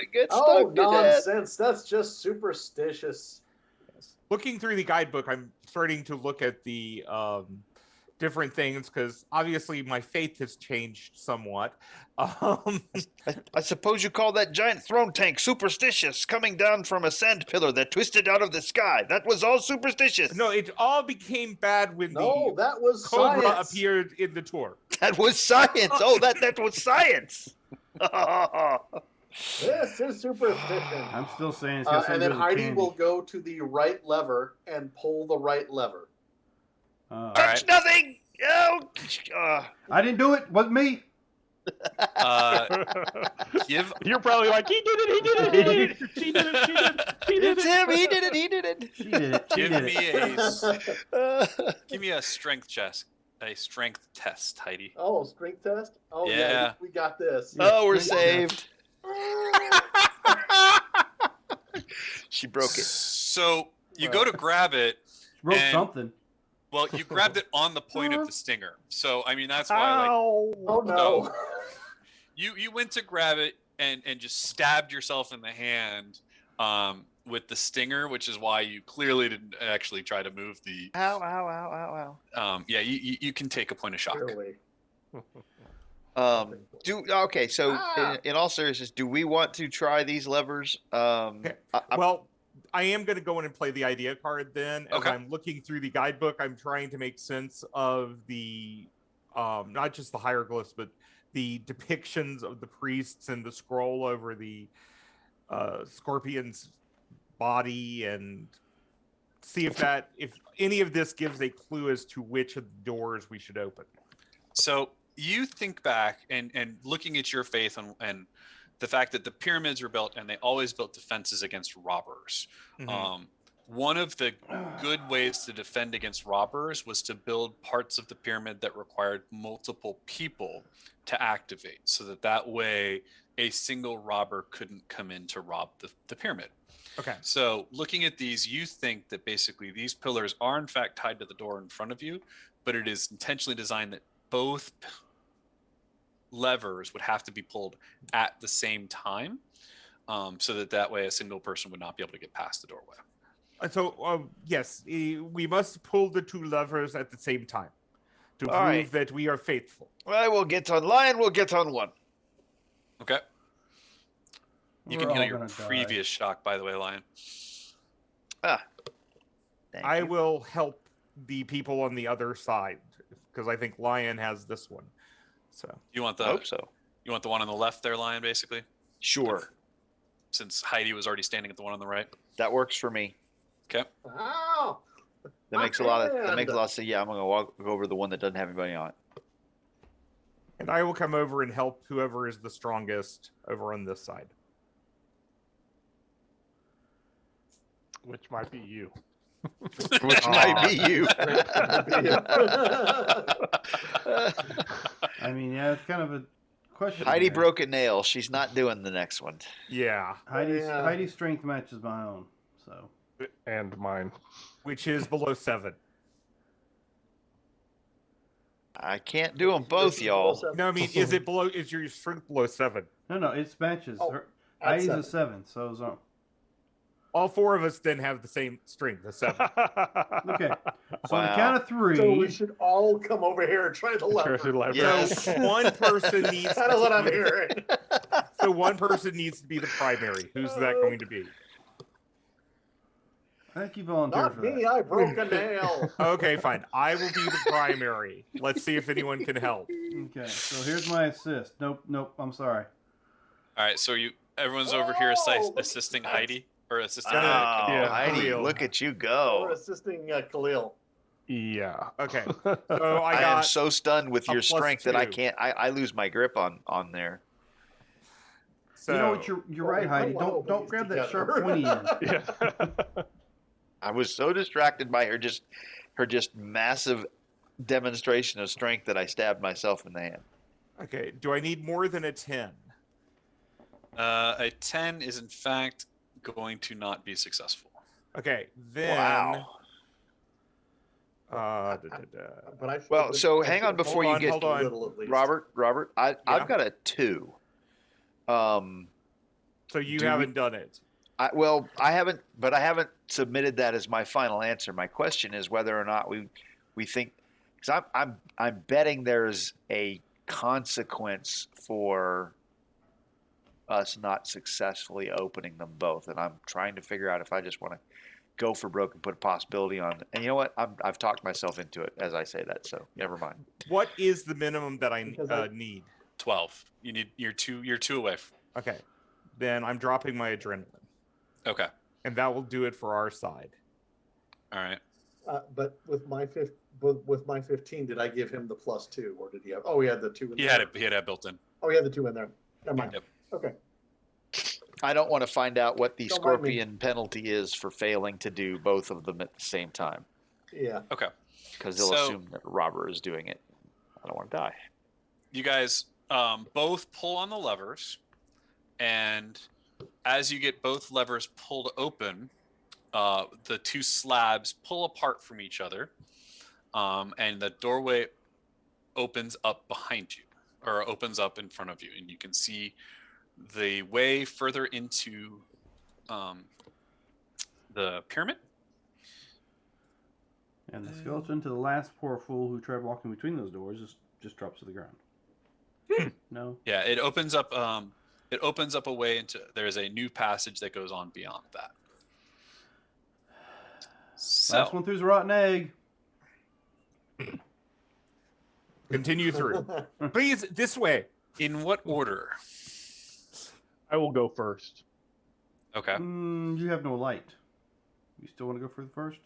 to get stuck Oh, to death. nonsense. That's just superstitious. Looking through the guidebook, I'm starting to look at the different things because obviously my faith has changed somewhat. I suppose you call that giant throne tank superstitious, coming down from a sand pillar that twisted out of the sky. That was all superstitious. No, it all became bad when No, the that was Cobra science. appeared in the tour. That was science. Oh, that was science. This is superstition. I'm still saying it's got something And to then do with Heidi candy. will go to the right lever and pull the right lever. All Touch right. nothing. Oh, I didn't do it. Wasn't me. Give You're probably like, he did it, he did it, he did it, he did it, he did it, he did it's it. him. He did it. He did it. She did it. She give did me it. give me a strength test, Heidi. Oh, strength test? Oh, yeah, Yeah. we got this. Oh, we're Strength saved. She broke it. So you go to grab it. Broke And- something. Well, you grabbed it on the point of the stinger. So, I mean, that's why, like, Ow! Oh no! So- you went to grab it and just stabbed yourself in the hand with the stinger, which is why you clearly didn't actually try to move the. Ow, ow, ow, ow, ow. Yeah, you can take a point of shock. Surely. Okay, so Ah! in all seriousness, do we want to try these levers? Well, I am going to go in and play the idea card then. As Okay. I'm looking through the guidebook, I'm trying to make sense of the, not just the hieroglyphs, but the depictions of the priests and the scroll over the scorpion's body, and see if any of this gives a clue as to which of the doors we should open. So you think back and looking at your faith and the fact that the pyramids were built and they always built defenses against robbers. Mhm. One of the good ways to defend against robbers was to build parts of the pyramid that required multiple people to activate, so that way a single robber couldn't come in to rob the pyramid. Okay. So looking at these, you think that basically these pillars are in fact tied to the door in front of you, but it is intentionally designed that both levers would have to be pulled at the same time, so that way a single person would not be able to get past the doorway. So, yes, we must pull the two levers at the same time to All prove right. that we are faithful. Well, we'll get on Lion. We'll get on one. Okay. You We're can heal all your gonna die. previous shock, by the way, Lion. Thank I you. will help the people on the other side because I think Lion has this one. So You want I the hope so. one on the left there, Lion, basically, Sure, since Heidi was already standing at the one on the right. that works for me. Okay. Ow! That makes a lot of hand. sense. Yeah, I'm gonna go over the one that doesn't have anybody on it. and I will come over and help whoever is the strongest over on this side. Which might be you. Which might be you. I mean, yeah, it's kind of a question. Heidi there. broke a nail. She's not doing the next one. Yeah, Yeah. Heidi's strength matches my own. So And mine. which is below 7. I can't do them both, y'all. No, I mean, is it below? Is your strength below 7? no, it matches. Oh, Heidi's at a 7, so is All 4 of us then have the same strength, a 7. okay. So on the Wow. count of 3. So we should all come over here and try the lever. Treasure lever. Yes. So one person needs. That is what I'm hearing. So one person needs to be the primary. Who's that going to be? I think you volunteered Not for me. that. I broke a nail. Okay, fine. I will be the primary. Let's see if anyone can help. Okay, so here's my assist. Nope. I'm sorry. All right. So everyone's over here Oh, assisting Heidi or assisting. Oh, Yeah. Heidi, Khalil. look at you We're go. assisting Khalil. Yeah. Okay. So I am got so stunned with a your plus strength that I 2. can't. I lose my grip on there. So You know what? You're right, Well, Heidi. we might wanna Don't open grab these that sharp together. pointy end. Yeah. I was so distracted by her just massive demonstration of strength that I stabbed myself in the hand. okay. Do I need more than a 10? A 10 is in fact going to not be successful. Okay. Then. Wow. But I Well, so hang on before you get hold on. Robert. Yeah. I've got a 2. So you Do we- haven't done it. I haven't submitted that as my final answer. My question is whether or not we think, because I'm betting there's a consequence for us not successfully opening them both, and I'm trying to figure out if I just want to go for broke and put a possibility on. And you know what? I've talked myself into it as I say that, so never mind. What is the minimum that I Because need? 12. You're two away. Okay. Then I'm dropping my adrenaline, Okay. and that will do it for our side. All right. But with my 15, did I give him the +2, or did he have? Oh, he had the 2 in He there. had it built in. Oh, he had the 2 in there. Never mind. Yep. Okay. I don't want to find out what the Don't mind me. scorpion penalty is for failing to do both of them at the same time, Yeah. Okay. because they'll So- assume that a robber is doing it. I don't want to die. You guys both pull on the levers, and as you get both levers pulled open, the two slabs pull apart from each other, and the doorway opens up behind you, or opens up in front of you, and you can see the way further into the pyramid. And the skeleton to the last poor fool who tried walking between those doors just drops to the ground. No? Yeah, it opens up. It opens up a way into. There's a new passage that goes on beyond that. So, Last one through's a rotten egg. Continue through. Please, this way. in what order? I will go first. Okay. You have no light. You still want to go for the first?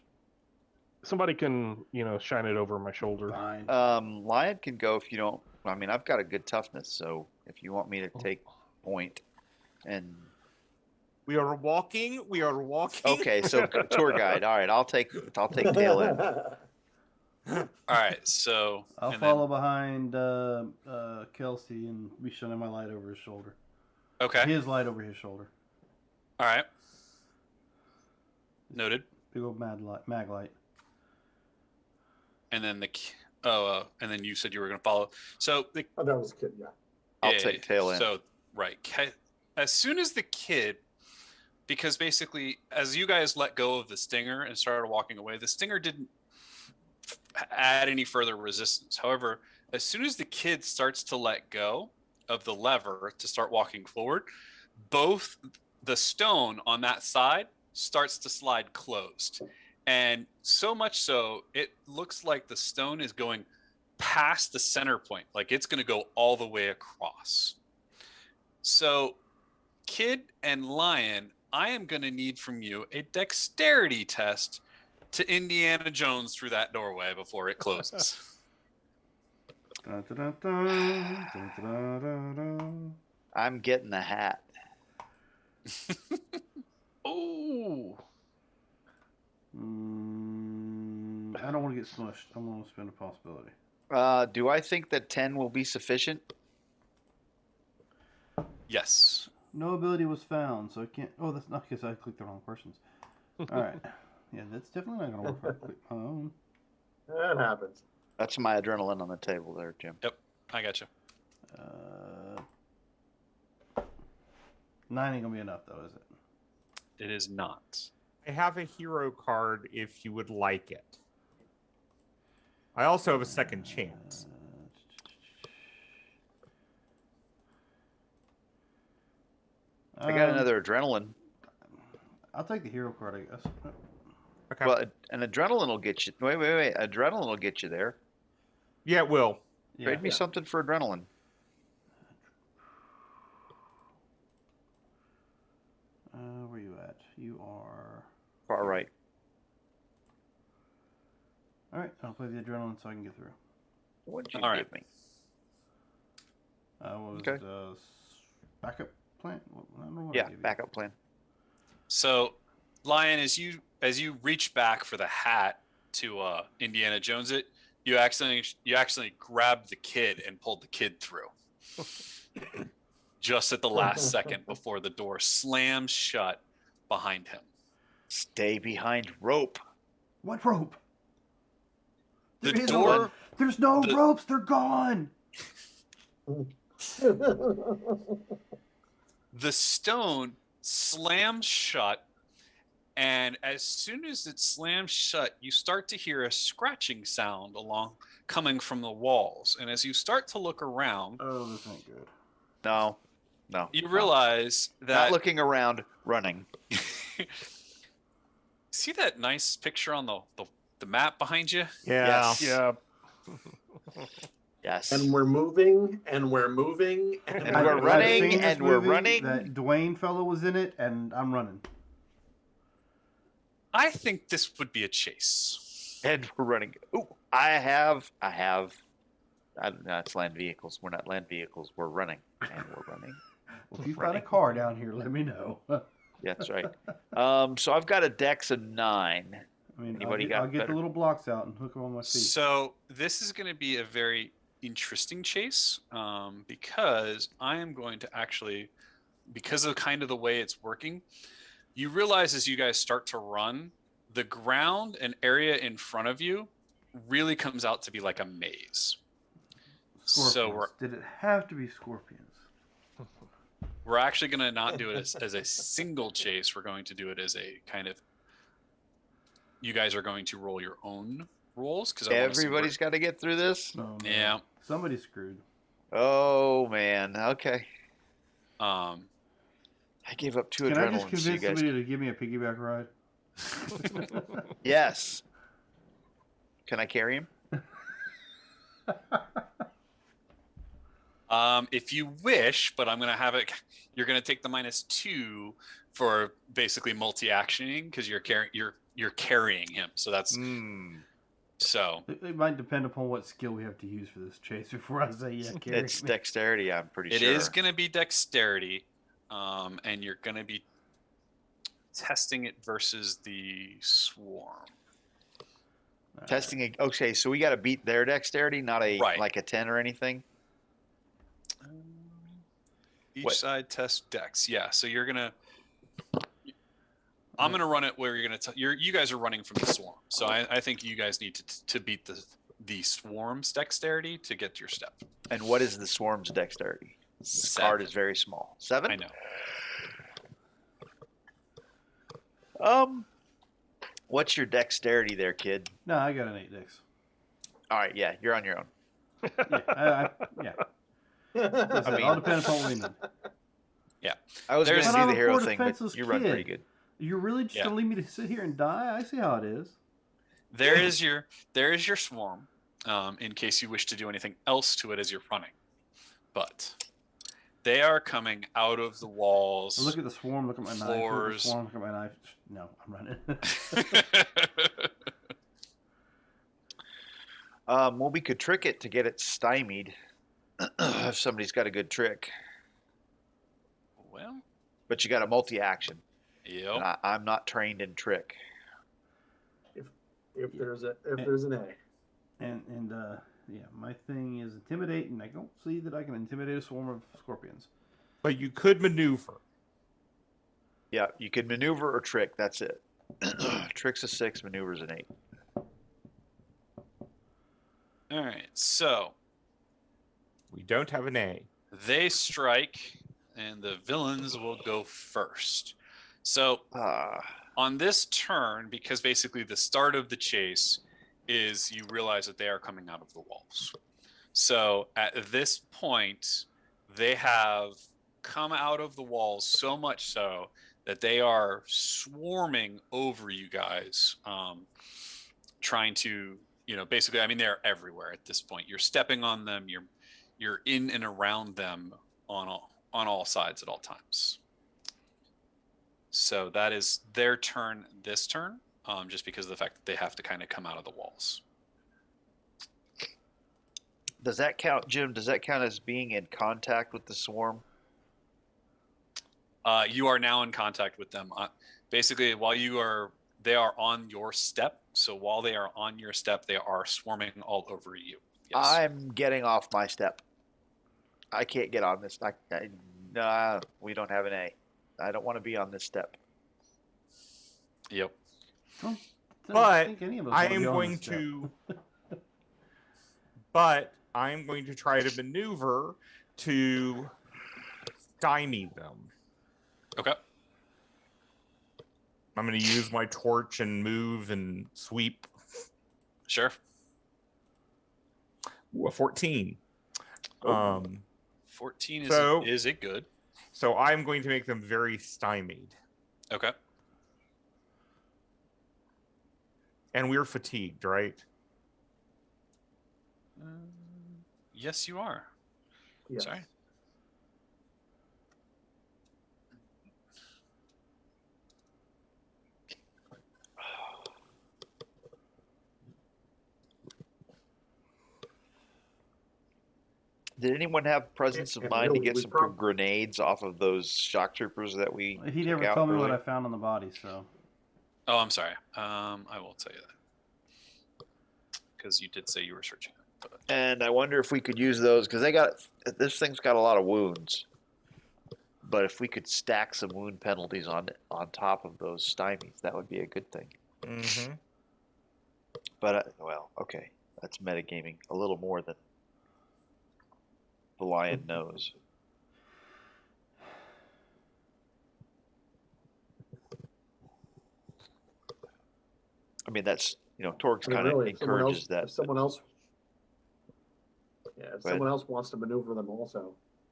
Somebody can, shine it over my shoulder. Fine. Lion can go if you don't. I mean, I've got a good toughness, so if you want me to take point, and We are walking. okay, so tour guide. All right, I'll take tail end. All right. So I'll and follow behind Kelsey and be shining my light over his shoulder. Then, okay. His light over his shoulder. All right. Noted. Big old mag light. And then and then you said you were going to follow. So the Oh, that was a kid, yeah. I'll yeah, take tail end. So right, as soon as the kid, because basically as you guys let go of the stinger and started walking away, the stinger didn't add any further resistance. However, as soon as the kid starts to let go of the lever to start walking forward, both the stone on that side starts to slide closed. And so much so, it looks like the stone is going past the center point, like it's going to go all the way across. So, Kid and Lion, I am going to need from you a dexterity test to Indiana Jones through that doorway before it closes. Dun, dun, dun, dun, dun, dun, dun, dun. I'm getting the hat. Oh, I don't want to get smushed. I want to spend a possibility. Do I think that 10 will be sufficient? yes. No ability was found, so I can't. Oh, that's not because I clicked the wrong persons. All right. Yeah, that's definitely not going to work if I click my own. That happens. That's my adrenaline on the table there, Jim. I got you. 9 ain't going to be enough, though, is it? It is not. I have a hero card if you would like it. I also have a second chance. I got another adrenaline. I'll take the hero card, I guess. Okay. Well, an adrenaline will get you. Wait. Adrenaline will get you there. Yeah, it will. Yeah. Trade me something for adrenaline. Where you at? You are... Far right. All right, I'll play the adrenaline so I can get through. What'd you All give right. me? What was Okay. it? Backup plan? I don't know what I Yeah, gave you. backup plan. So, Lion, as you reach back for the hat to Indiana Jones it, you accidentally grabbed the kid and pulled the kid through. Just at the last second before the door slams shut behind him. Stay behind rope. What rope? The There is door- one. There's no the- ropes. They're gone. The stone slams shut, and as soon as it slams shut, you start to hear a scratching sound coming from the walls. And as you start to look around, Oh, this ain't good. No. you realize Not that looking around, running. see that nice picture on the map behind you? Yes. Yeah. Yes. And we're moving, and we're moving, and And I've- we're I've running, seen this and we're movie. running. That Dwayne fellow was in it, and I'm running. I think this would be a chase. And we're running. Ooh, I have. I don't know, it's land vehicles. We're not land vehicles. We're running. And we're running. Well, if you find a car down here, let me know. That's right. So I've got a dex of 9. I mean, Anybody got I'll get better? the little blocks out and hook them on my feet. So this is going to be a very interesting chase because I am going to actually, because of kind of the way it's working, you realize as you guys start to run, the ground and area in front of you really comes out to be like a maze. Scorpions. So Did it have to be scorpions? we're actually going to not do it as a single chase. We're going to do it as a kind of, you guys are going to roll your own rolls. Because Everybody's got to get through this? No. Yeah. Somebody's screwed. Oh, man. Okay. Um, I gave up 2 Can I just adrenaline so you convince guys. somebody to give me a piggyback ride? Yes. Can I carry him? if you wish, but I'm going to have it, you're going to take the -2 for basically multi-actioning because you're carrying him. So that's, so. It might depend upon what skill we have to use for this chase before I say, yeah, carry It's me. dexterity, I'm pretty sure. It is going to be dexterity, and you're going to be testing it versus the swarm. Testing it. Okay, so we got to beat their dexterity, not like a 10 or anything? Each What? side test dex. Yeah, so you're going to... I'm going to run it where you're going to... You guys are running from the swarm. So I think you guys need to beat the swarm's dexterity to get your step. And what is the swarm's dexterity? The 7. card is very small. 7? I know. What's your dexterity there, kid? No, I got an 8 dex. All right, yeah, you're on your own. Yeah. It all depends upon what we need. Yeah. I was going to There's- do I'm the a hero poor thing, but defenseless you run kid. pretty good. You're really just going to leave me to sit here and die? I see how it is. There is your swarm, in case you wish to do anything else to it as you're running. But they are coming out of the walls. Look at the swarm, look at my knife. Look at the Floors. swarm, look at my knife. No, I'm running. Well, we could trick it to get it stymied if somebody's got a good trick. Well, But you got a multi-action. yep. And I'm not trained in trick. If there's an A. and yeah, my thing is intimidate, and I don't see that I can intimidate a swarm of scorpions. But you could maneuver. Yeah, you can maneuver or trick. That's it. Trick's a 6, maneuver's an 8. All right. So We don't have an A. they strike, and the villains will go first. So on this turn, because basically the start of the chase is you realize that they are coming out of the walls. So at this point, they have come out of the walls so much so that they are swarming over you guys, trying to, basically, I mean, they're everywhere at this point. You're stepping on them. You're in and around them on all sides at all times. So that is their turn this turn, just because of the fact that they have to kind of come out of the walls. Does that count, Jim? Does that count as being in contact with the swarm? You are now in contact with them. Basically, they are on your step. So while they are on your step, they are swarming all over you. Yes. I'm getting off my step. I can't get on this. We don't have an A. I don't want to be on this step. Yep. Don't But think any of us I wanna am be on going this step. to. But I'm going to try to maneuver to stymie them. Okay. I'm going to use my torch and move and sweep. Sure. Ooh, a 14. 14 is it good? So I'm going to make them very stymied. Okay. And we're fatigued, right? Yes, you are. Yes. Sorry. Did anyone have presence of And mind to really, get we some grenades off of those shock troopers that we He took never out told me what earlier? I found on the body, so. Oh, I'm sorry. I will tell you that. Because you did say you were searching it. But... And I wonder if we could use those because this thing's got a lot of wounds. But if we could stack some wound penalties on top of those stymies, that would be a good thing. Mm-hmm. But well, okay, that's metagaming a little more than the lion knows. I mean, that's Torx I mean, kind of really, if someone else, encourages that. if someone else, yeah, if Go ahead. someone else wants to maneuver them also,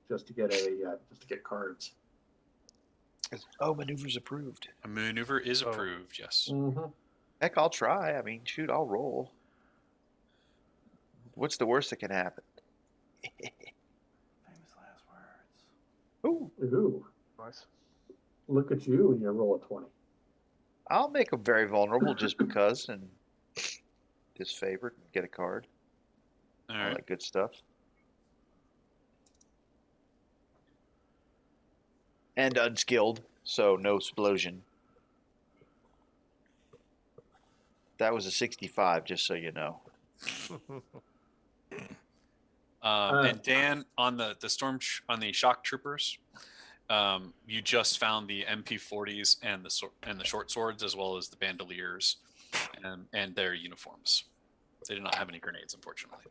just to get cards. Oh, maneuvers approved. A maneuver is Oh. approved. Yes. Mm-hmm. Heck, I'll try. I mean, shoot, I'll roll. What's the worst that can happen? Famous last words. Ooh, Ooh, Nice. look at you and you roll a 20. I'll make them very vulnerable just because, and disfavored, get a card, All all right. that good stuff. And unskilled, so no explosion. That was a 65, just so you know. And Dan, on the on the shock troopers, you just found the MP40s and the short swords, as well as the bandoliers, and their uniforms. They did not have any grenades, unfortunately.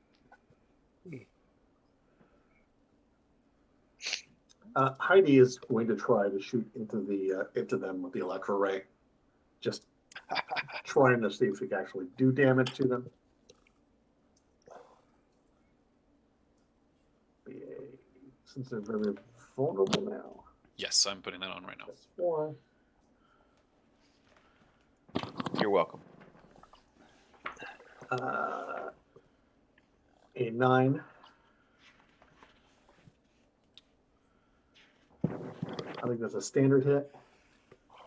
Heidi is going to try to shoot into them with the electro ray, just trying to see if she can actually do damage to them. Since they're very vulnerable now. Yes, I'm putting that on right now. That's 4. You're welcome. A 9. I think that's a standard hit.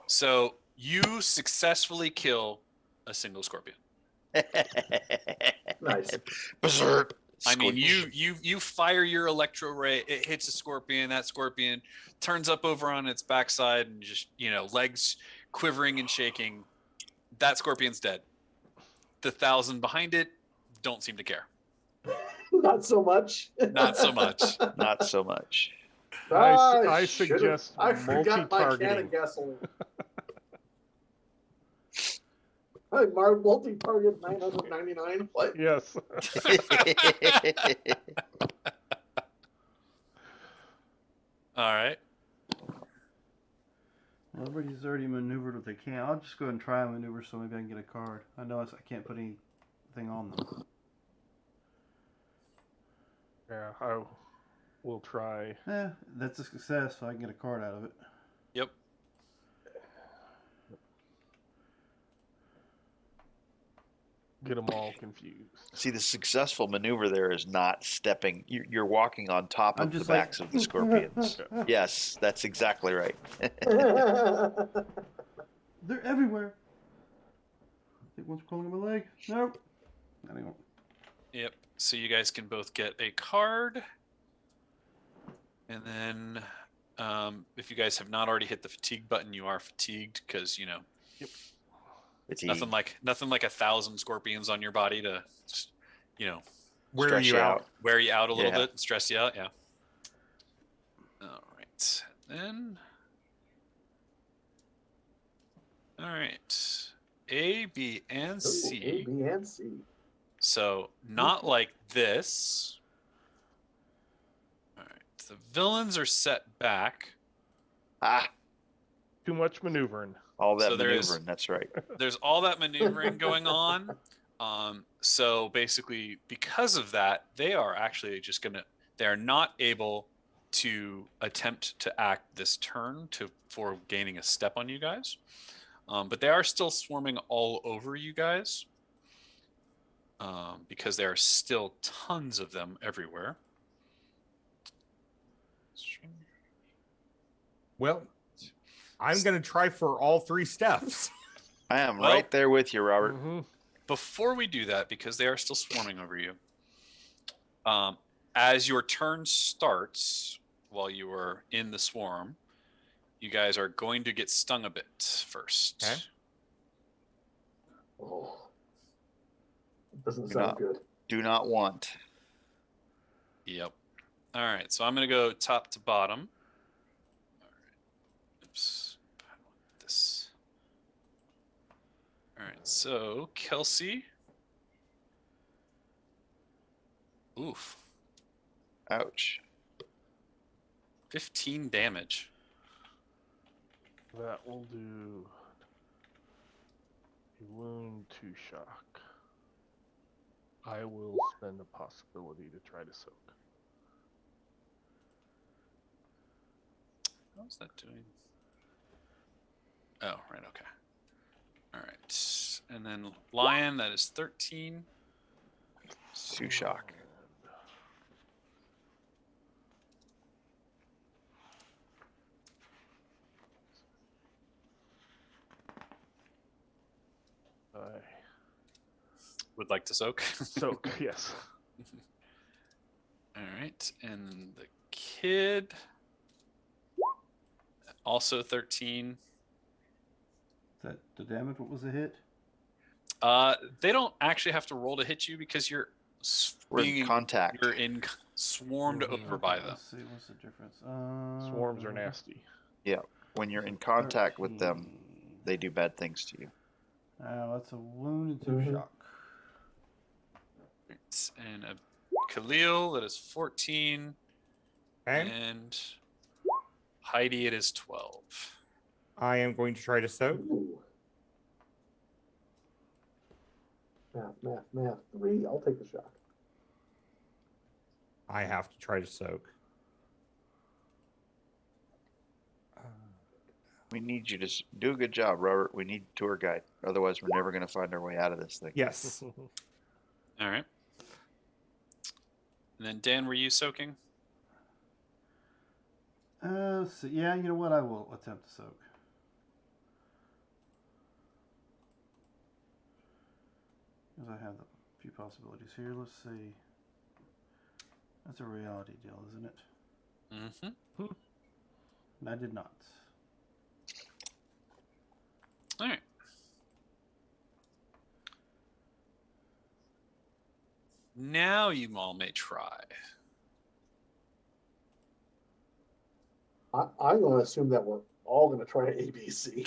So you successfully kill a single scorpion. Nice. Berserk. I mean, Squish. you fire your electro ray, it hits a scorpion, that scorpion turns up over on its backside and just, legs quivering and shaking. That scorpion's dead. The 1,000 behind it don't seem to care. Not so much. Not so much. Not so much. I suggest I forgot my can multi-targeting. of gasoline. Hey, Mark, multi-target 999. What? Yes. All right. Well, everybody's already maneuvered what they can. I'll just go ahead and try a maneuver so maybe I can get a card. I know I can't put anything on them. Yeah, I will try. That's a success, so I can get a card out of it. Yep. Get them all confused. See, the successful maneuver there is not stepping. You're walking on top I'm of the just like- backs of the scorpions. Yes, that's exactly right. They're everywhere. I think one's crawling on my leg. Nope. Not anymore. Yep. So you guys can both get a card. And then if you guys have not already hit the fatigue button, you are fatigued because, It's nothing like 1,000 scorpions on your body to just, Wear Stretch you out. wear you out a little Yeah. bit and stress you out. Yeah. All right. Then. All right. A, B, and C. A, B, and C. So not like this. All right. The villains are set back. Ah, Too much maneuvering. all that So there is- maneuvering. That's right. There's all that maneuvering going on. So basically, because of that, they are actually they are not able to attempt to act this turn for gaining a step on you guys. But they are still swarming all over you guys. Because there are still tons of them everywhere. Well, I'm going to try for all 3 steps. I am Well- right there with you, Robert. Mm-hmm. Before we do that, because they are still swarming over you, as your turn starts while you are in the swarm, you guys are going to get stung a bit first. Okay. Oh. Doesn't You're sound not- good. Do not want. Yep. All right, so I'm going to go top to bottom. All right. Oops. I want this. All right, so Kelsey, Oof. Ouch. 15 damage. That will do a wound 2 shock. I will spend a possibility to try to soak. How's that doing? Oh, right, okay. All right. And then Lion, that is 13. Sushok. I Would like to soak. soak, yes. All right. And the kid, also 13. Is that the damage? What was the hit? They don't actually have to roll to hit you because you're We're in contact. You're in swarmed over by them. Let's see, what's the difference? Swarms are nasty. Yeah. When you're in contact with them, 13. they do bad things to you. That's a wound and 2 Mhm. shock. Right. And a Khalil, that is 14. Okay. And Heidi, it is 12. I am going to try to soak. Ooh. Math. 3. I'll take the shock. I have to try to soak. We need you to do a good job, Robert. We need a tour guide. Otherwise, we're never going to find our way out of this thing. Yes. All right. And then Dan, were you soaking? Let's see. Yeah, you know what? I will attempt to soak. Because I have a few possibilities here. Let's see. That's a reality deal, isn't it? Mm-hmm. And I did not. All right. Now you all may try. I'm going to assume that we're all going to try ABC.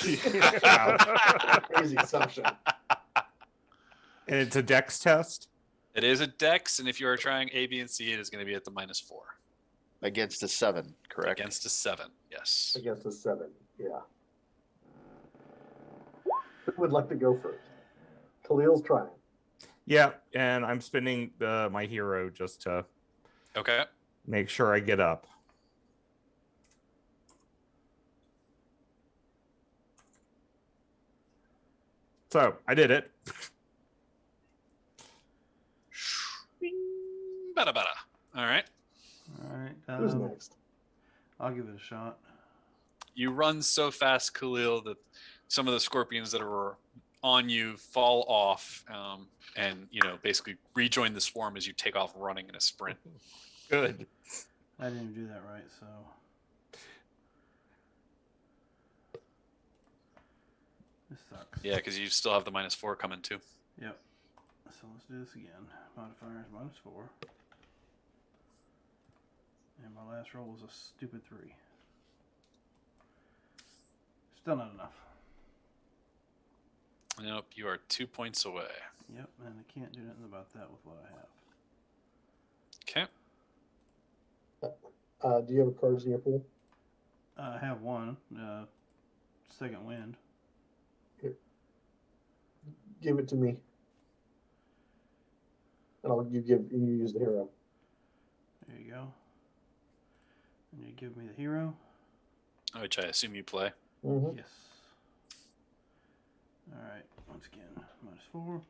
Crazy assumption. And it's a dex test? It is a dex, and if you are trying A, B, and C, it is going to be at the -4. Against a 7, correct? Against a 7, yes. Against a 7, yeah. Who would like to go first? Khalil's trying. Yeah, and I'm spending my hero just to Okay. make sure I get up. So, I did it. Bada bada. All right. All right. Who's next? I'll give it a shot. You run so fast, Khalil, that some of the scorpions that are on you fall off, and basically rejoin the swarm as you take off running in a sprint. Good. I didn't even do that right, so. This sucks. Yeah, because you still have the -4 coming too. Yep. So let's do this again. Modifier is -4. And my last roll was a stupid 3. Still not enough. Nope, you are 2 points away. Yep, and I can't do nothing about that with what I have. Okay. Do you have a cards in your pool? I have one. Second wind. Give it to me. And you use the hero. There you go. And you give me the hero. Which I assume you play. Mm-hmm. Yes. All right. Once again, -4.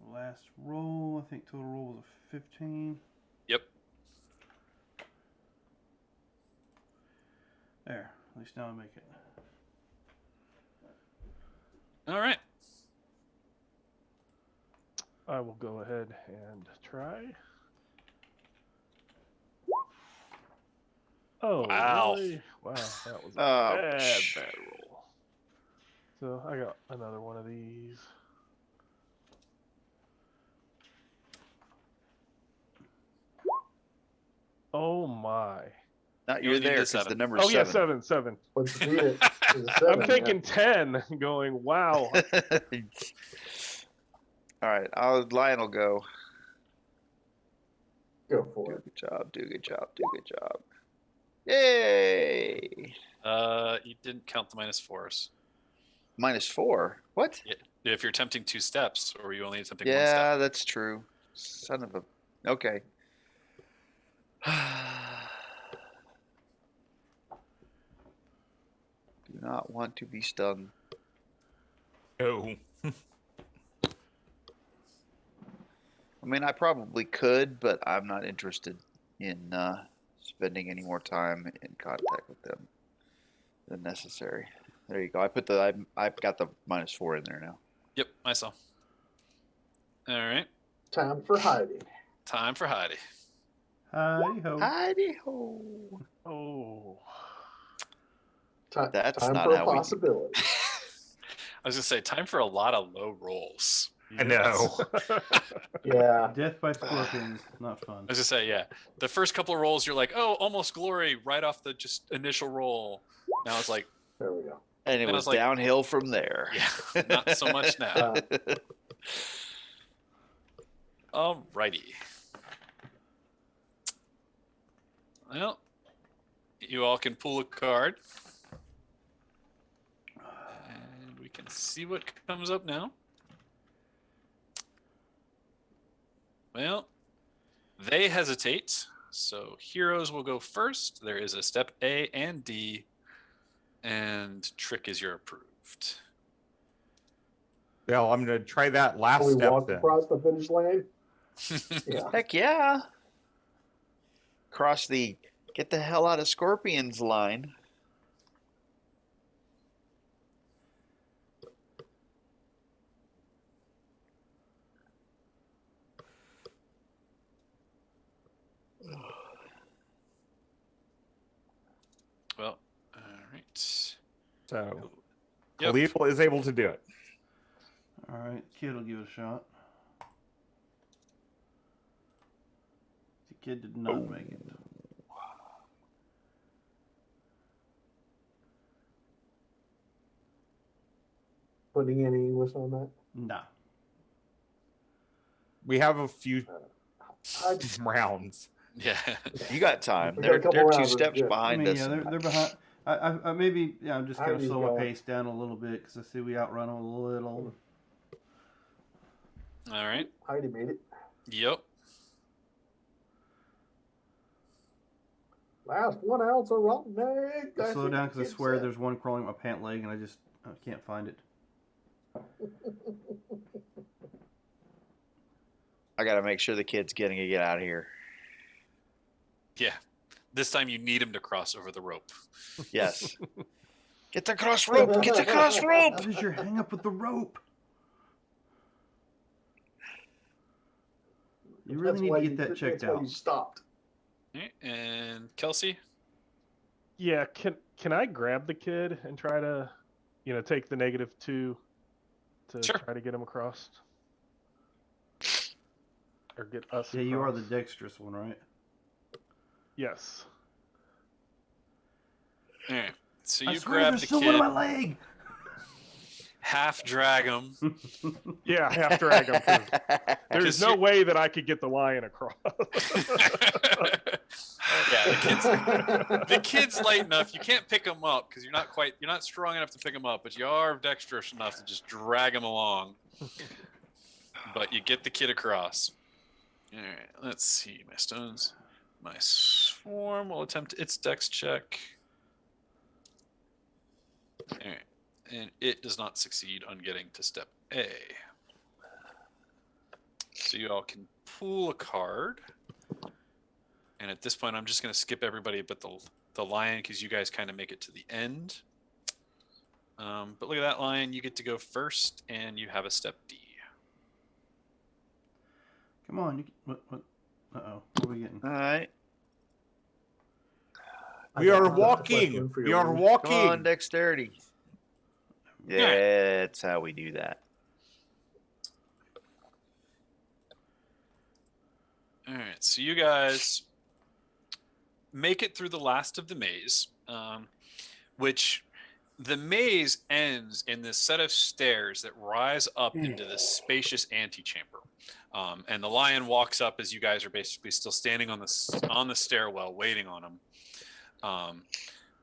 Last roll, I think total roll was a 15. Yep. There. At least now I make it. All right. I will go ahead and try. Oh, Wow. really? Wow, that was a Ouch. bad roll. So I got another one of these. Oh my. Not You you're only need there the because the 7. number's Oh yeah, 7. 7. Once you beat it, it's a 7. I'm thinking 10, going, wow. All right, Lion will go. Go for Do a it. good job. Do a good job. Do a good job. Yay! You didn't count the -4s. -4. What? Yeah. If you're attempting 2 steps, or were you only attempting 1 Yeah, step? that's true. Son of a. Okay. Do not want to be stung. No. I mean, I probably could, but I'm not interested in spending any more time in contact with them than necessary. There you go. I've got the -4 in there now. Yep, I saw. All right. Time for hiding. Time for Heidi. Hi ho. Heidi ho. Oh. That's time not for a how we do possibility. I was gonna say time for a lot of low rolls. I know. Yeah. Death by scorpions, not fun. I was gonna say, yeah. The first couple of rolls, you're like, oh, almost glory right off the just initial roll. Now it's like, There we go. And it And I was was like- downhill from there. yeah, not so much now. Alrighty. Well, you all can pull a card. And we can see what comes up now. Well, they hesitate. So heroes will go first. There is a step A and D. And trick is your approved. Well, I'm going to try that last we step walk then. across the finish line. Yeah. Heck yeah. Cross the get the hell out of Scorpions line. Well, all right. So, Yep. Khalil is able to do it. All right, kid will give it a shot. The kid did not make it. Putting any English on that. Nah. We have a few I, rounds. Yeah. You got time. We got a couple They're 2 rounds, steps yeah. I behind mean, us. yeah, they're behind. I maybe, yeah, I'm just gonna Heidi's slow my going. pace down a little bit because I see we outrun them a little. All right. Heidi made it. Yep. Last 1 ounce of rotten egg. I slow think down the because I kid swear said. there's one crawling up my pant leg and I can't find it. I got to make sure the kid's getting to get out of here. Yeah. This time you need him to cross over the rope. Yes. Get the cross rope. Get the cross rope. What is your hang up with the rope? You really That's need why to get that that's checked why out. You stopped. All right, and Kelsey? Yeah, can I grab the kid and try to, take the -2 to Sure. try to get him across? Or get us Yeah, you are the across? dexterous one, right? Yes. All right. So I you swear grab there's the still kid, one on my leg. half drag him. Yeah, half drag him. 'Cause there's Because no you- way that I could get the lion across. Yeah, the kid's light enough. You can't pick him up because you're not strong enough to pick him up, but you are dexterous enough to just drag him along. But you get the kid across. All right, let's see. My stones. My swarm will attempt its dex check. All right, and it does not succeed on getting to step A. So you all can pull a card. And at this point, I'm just going to skip everybody but the lion because you guys kind of make it to the end. But look at that lion. You get to go first, and you have a step D. Come on. What? Uh-oh. What are we getting? All right. We I are got a walking. question for We you. are Come walking. on, dexterity. Yeah, that's how we do that. All right, so you guys make it through the last of the maze, which The maze ends in this set of stairs that rise up into this spacious antechamber. And the lion walks up as you guys are basically still standing on the stairwell waiting on him.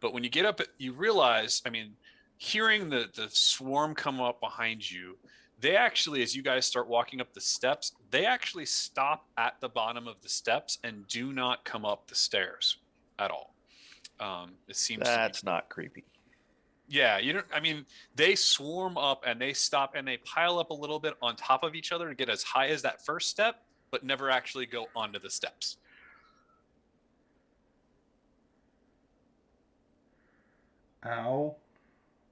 But when you get up, you realize, I mean, hearing the swarm come up behind you, they actually, as you guys start walking up the steps, they actually stop at the bottom of the steps and do not come up the stairs at all. It seems That's not creepy. Yeah, you don't. I mean, they swarm up and they stop and they pile up a little bit on top of each other to get as high as that first step, but never actually go onto the steps. Ow.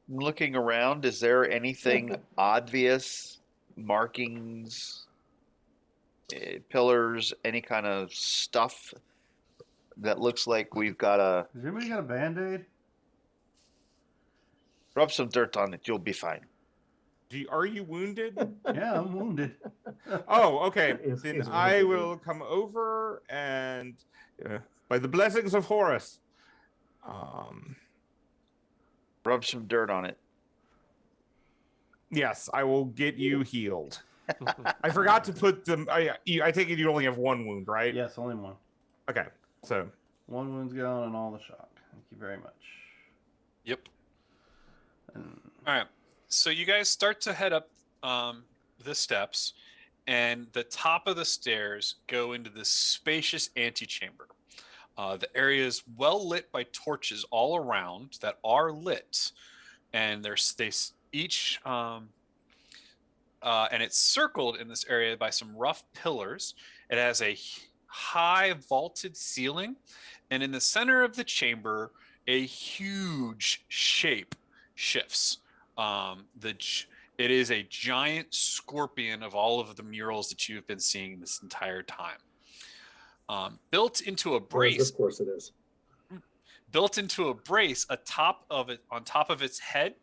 Looking around, is there anything obvious, markings, pillars, any kind of stuff that looks like we've got to Has anybody got a Band-Aid? rub some dirt on it? You'll be fine. Are you wounded? Yeah, I'm wounded. Oh, okay. Is- Then is I wounded. will come over and, by the blessings of Horus, Rub some dirt on it. yes, I will get you healed. I forgot to put them. I take it you only have one wound, right? Yes, only one. Okay, so One wound's gone and all the shock. Thank you very much. Yep. And All right. So you guys start to head up the steps, and the top of the stairs go into this spacious antechamber. The area is well lit by torches all around that are lit, and each and it's circled in this area by some rough pillars. It has a high vaulted ceiling, and in the center of the chamber, a huge shape shifts. It is a giant scorpion of all of the murals that you've been seeing this entire time. Built into a brace, Of course it is. on top of its head,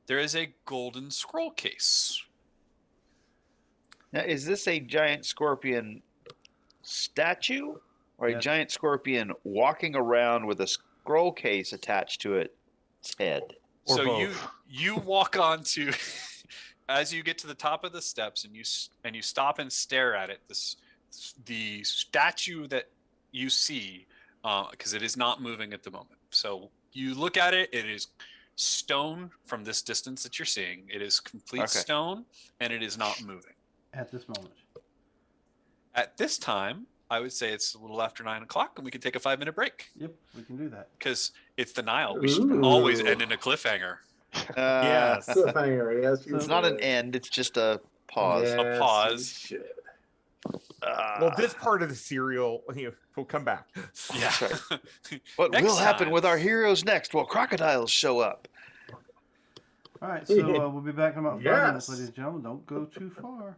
there is a golden scroll case. Now, is this a giant scorpion statue or a Yes. giant scorpion walking around with a scroll case attached to its head? Or So both. you walk onto as you get to the top of the steps and you stop and stare at it. The statue that you see, because it is not moving at the moment. So you look at it. It is stone from this distance that you're seeing. It is complete Okay. stone, and it is not moving. at this moment. At this time, I would say it's a little after 9 o'clock, and we can take a 5-minute break Yep, we can do that. because it's the Nile. We should always end in a cliffhanger. Yes. Cliffhanger, yes. you It's not an should. end. It's just a pause. Yes, you pause. should. Well, this part of the serial, we'll come back. Yeah. What Next will happen time. with our heroes next? Well, crocodiles show up. All right, so we'll be back in about 5 minutes, Yes. ladies and gentlemen. Don't go too far.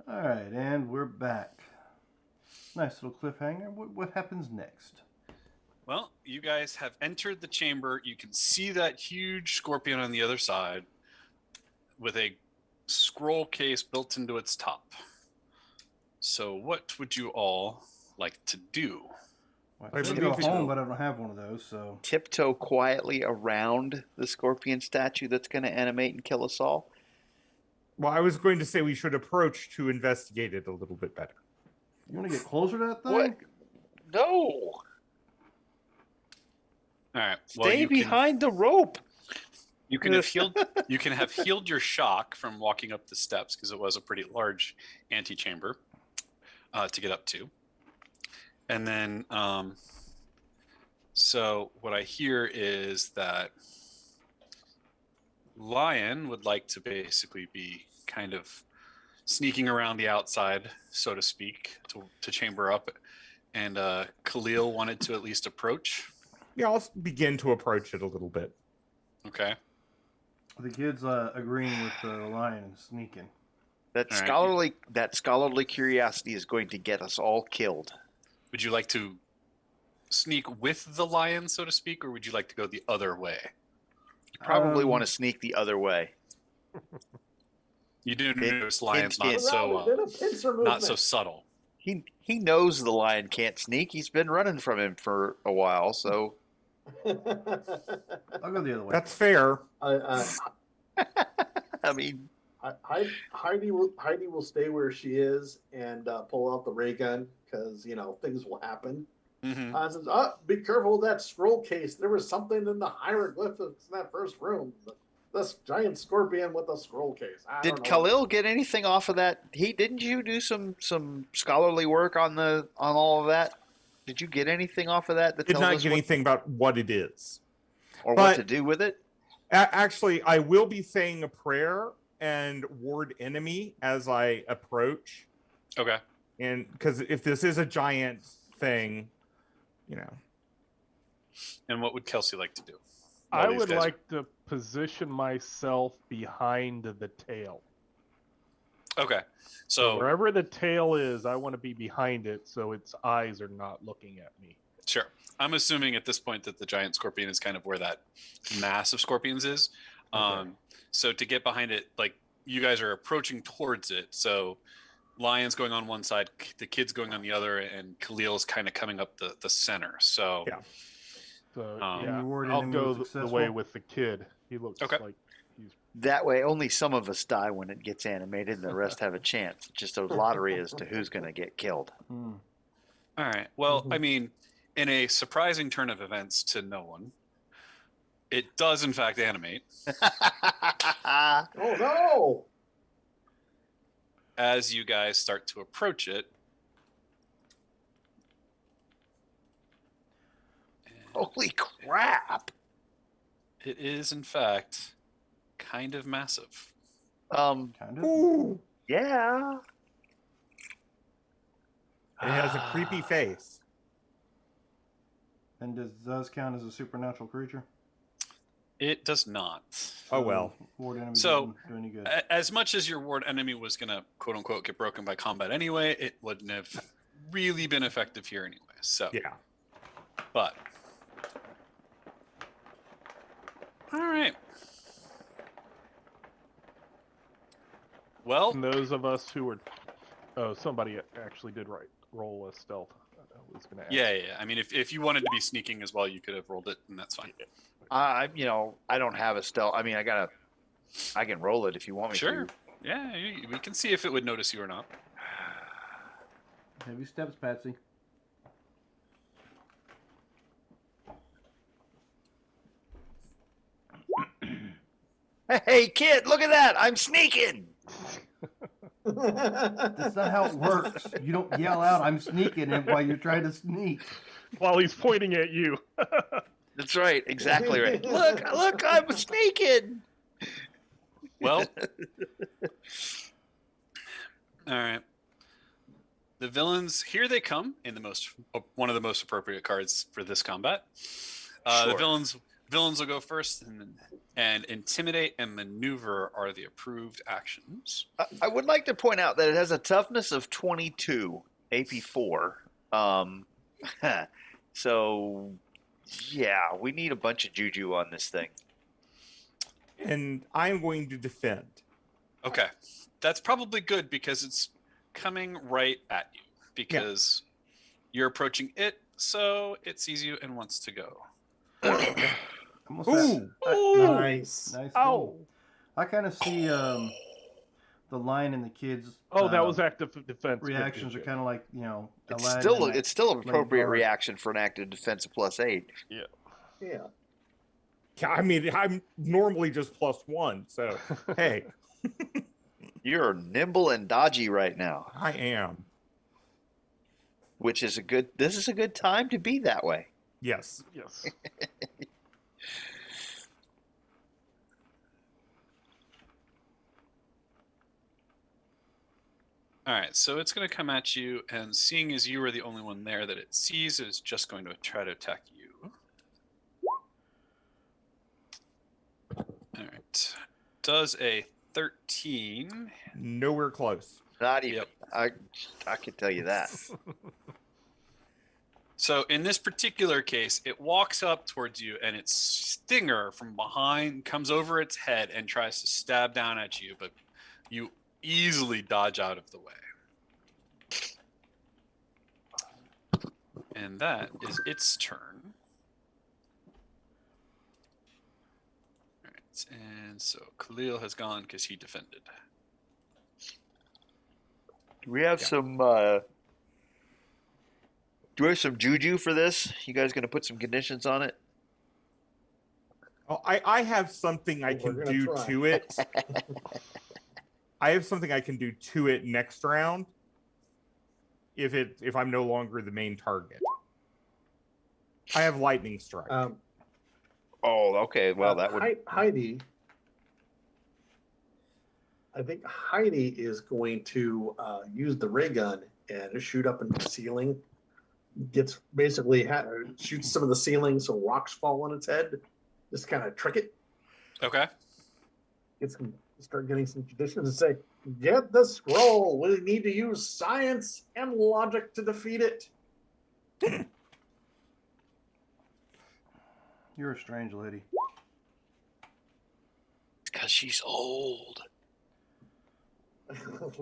All right, and we're back. Nice little cliffhanger. What happens next? Well, you guys have entered the chamber. You can see that huge scorpion on the other side with a scroll case built into its top. So what would you all like to do? Well, I I should believe go it- home, but I don't have one of those, so... Tiptoe quietly around the scorpion statue that's going to animate and kill us all. Well, I was going to say we should approach to investigate it a little bit better. You want to get closer to that thing? What? No. All right. Well, Stay behind the rope. You can have healed. You can have healed your shock from walking up the steps because it was a pretty large antechamber to get up to. And then, so what I hear is that Lion would like to basically be kind of sneaking around the outside, so to speak, to chamber up, and Khalil wanted to at least approach. Yeah, I'll begin to approach it a little bit. Okay. The kid's agreeing with the lion and sneaking. That All right. scholarly curiosity is going to get us all killed. Would you like to sneak with the lion, so to speak, or would you like to go the other way? Probably want to sneak the other way. You do Hint, notice lions hint, not hint. so Pincer not so movement. subtle. He knows the lion can't sneak. He's been running from him for a while, so I'll go the other way. That's fair. I mean, Heidi will stay where she is and pull out the ray gun because things will happen. Mm-hmm. Says, be careful of that scroll case. There was something in the hieroglyphics in that first room. This giant scorpion with a scroll case. I did don't know. Khalil get anything off of that? Didn't you do some scholarly work on all of that? Did you get anything off of that? Did tells not us get anything about what it is. or but- what to do with it? Actually, I will be saying a prayer and ward enemy as I approach. Okay. And because if this is a giant thing, And what would Kelsey like to do? I While these would guys are- like to position myself behind the tail. Okay. So Wherever the tail is, I want to be behind it so its eyes are not looking at me. sure. I'm assuming at this point that the giant scorpion is kind of where that mass of scorpions is. Okay. So to get behind it, like you guys are approaching towards it. So Lion's going on one side, the kid's going on the other, and Khalil's kind of coming up the center. So Yeah. So Um, yeah, Your ward I'll enemy go was the way successful? with the kid. He looks Okay. like he's That way, only some of us die when it gets animated, and the rest have a chance. It's just a lottery as to who's going to get killed. Hmm. all right. Well, I mean, in a surprising turn of events to no one, it does in fact animate Oh no! as you guys start to approach it. Holy crap! It is in fact kind of massive. Kind of. Ooh, Yeah. it has a creepy face. And does count as a supernatural creature? It does not. Oh, well. Ward enemy So, doesn't do any good. As much as your ward enemy was going to quote unquote get broken by combat anyway, it wouldn't have really been effective here anyway. So, Yeah. but all right. Well, and those of us who were. Oh, somebody actually did roll a stealth. I was going to ask. yeah. I mean, if you wanted to be sneaking as well, you could have rolled it, and that's fine. I don't have a stealth. I mean, I can roll it if you want me Sure. to. Yeah, we can see if it would notice you or not. Heavy steps, Patsy. Hey, kid, look at that! I'm sneaking. That's not how it works. You don't yell out, "I'm sneaking," and while you're trying to sneak. While he's pointing at you. That's right. Exactly right. Look, I'm sneaking. Well, all right. The villains, here they come in one of the most appropriate cards for this combat. The Sure. villains Villains will go first, and intimidate and maneuver are the approved actions. I would like to point out that it has a toughness of 22, AP 4. So, yeah, we need a bunch of juju on this thing. And I'm going to defend. Okay, that's probably good because it's coming right at you because you're approaching it, so it sees you and wants to go. Almost Ooh! Nice. nice. Ow! Goal. I kind of see the lion and the kids. Oh, that was active defense. Good, reactions good, are good. kind of like Aladdin It's still an appropriate guard. reaction for an active defense of +8. Yeah. I mean, I'm normally just +1, so hey, You're nimble and dodgy right now, I am. which is this is a good time to be that way. Yes. Yes. All right, so it's going to come at you, and seeing as you were the only one there that it sees, is just going to try to attack you. All right. Does a 13. Nowhere close. Not even. Yep. I can tell you that. So in this particular case, it walks up towards you, and its stinger from behind comes over its head and tries to stab down at you, but you easily dodge out of the way. And that is its turn. All right, and so Khalil has gone because he defended. Do we have some? Do we have some juju for this? You guys going to put some conditions on it? Oh, I have something I We're can gonna do try. to it. I have something I can do to it next round. If I'm no longer the main target, I have lightning strike. Oh, okay. Well, that would. Heidi. I think Heidi is going to use the ray gun and shoot up into the ceiling. Gets basically shoots some of the ceiling so rocks fall on its head. Just kind of trick it. Okay. Start getting some conditions and say, "Get the scroll. We need to use science and logic to defeat it." You're a strange lady. Because she's old.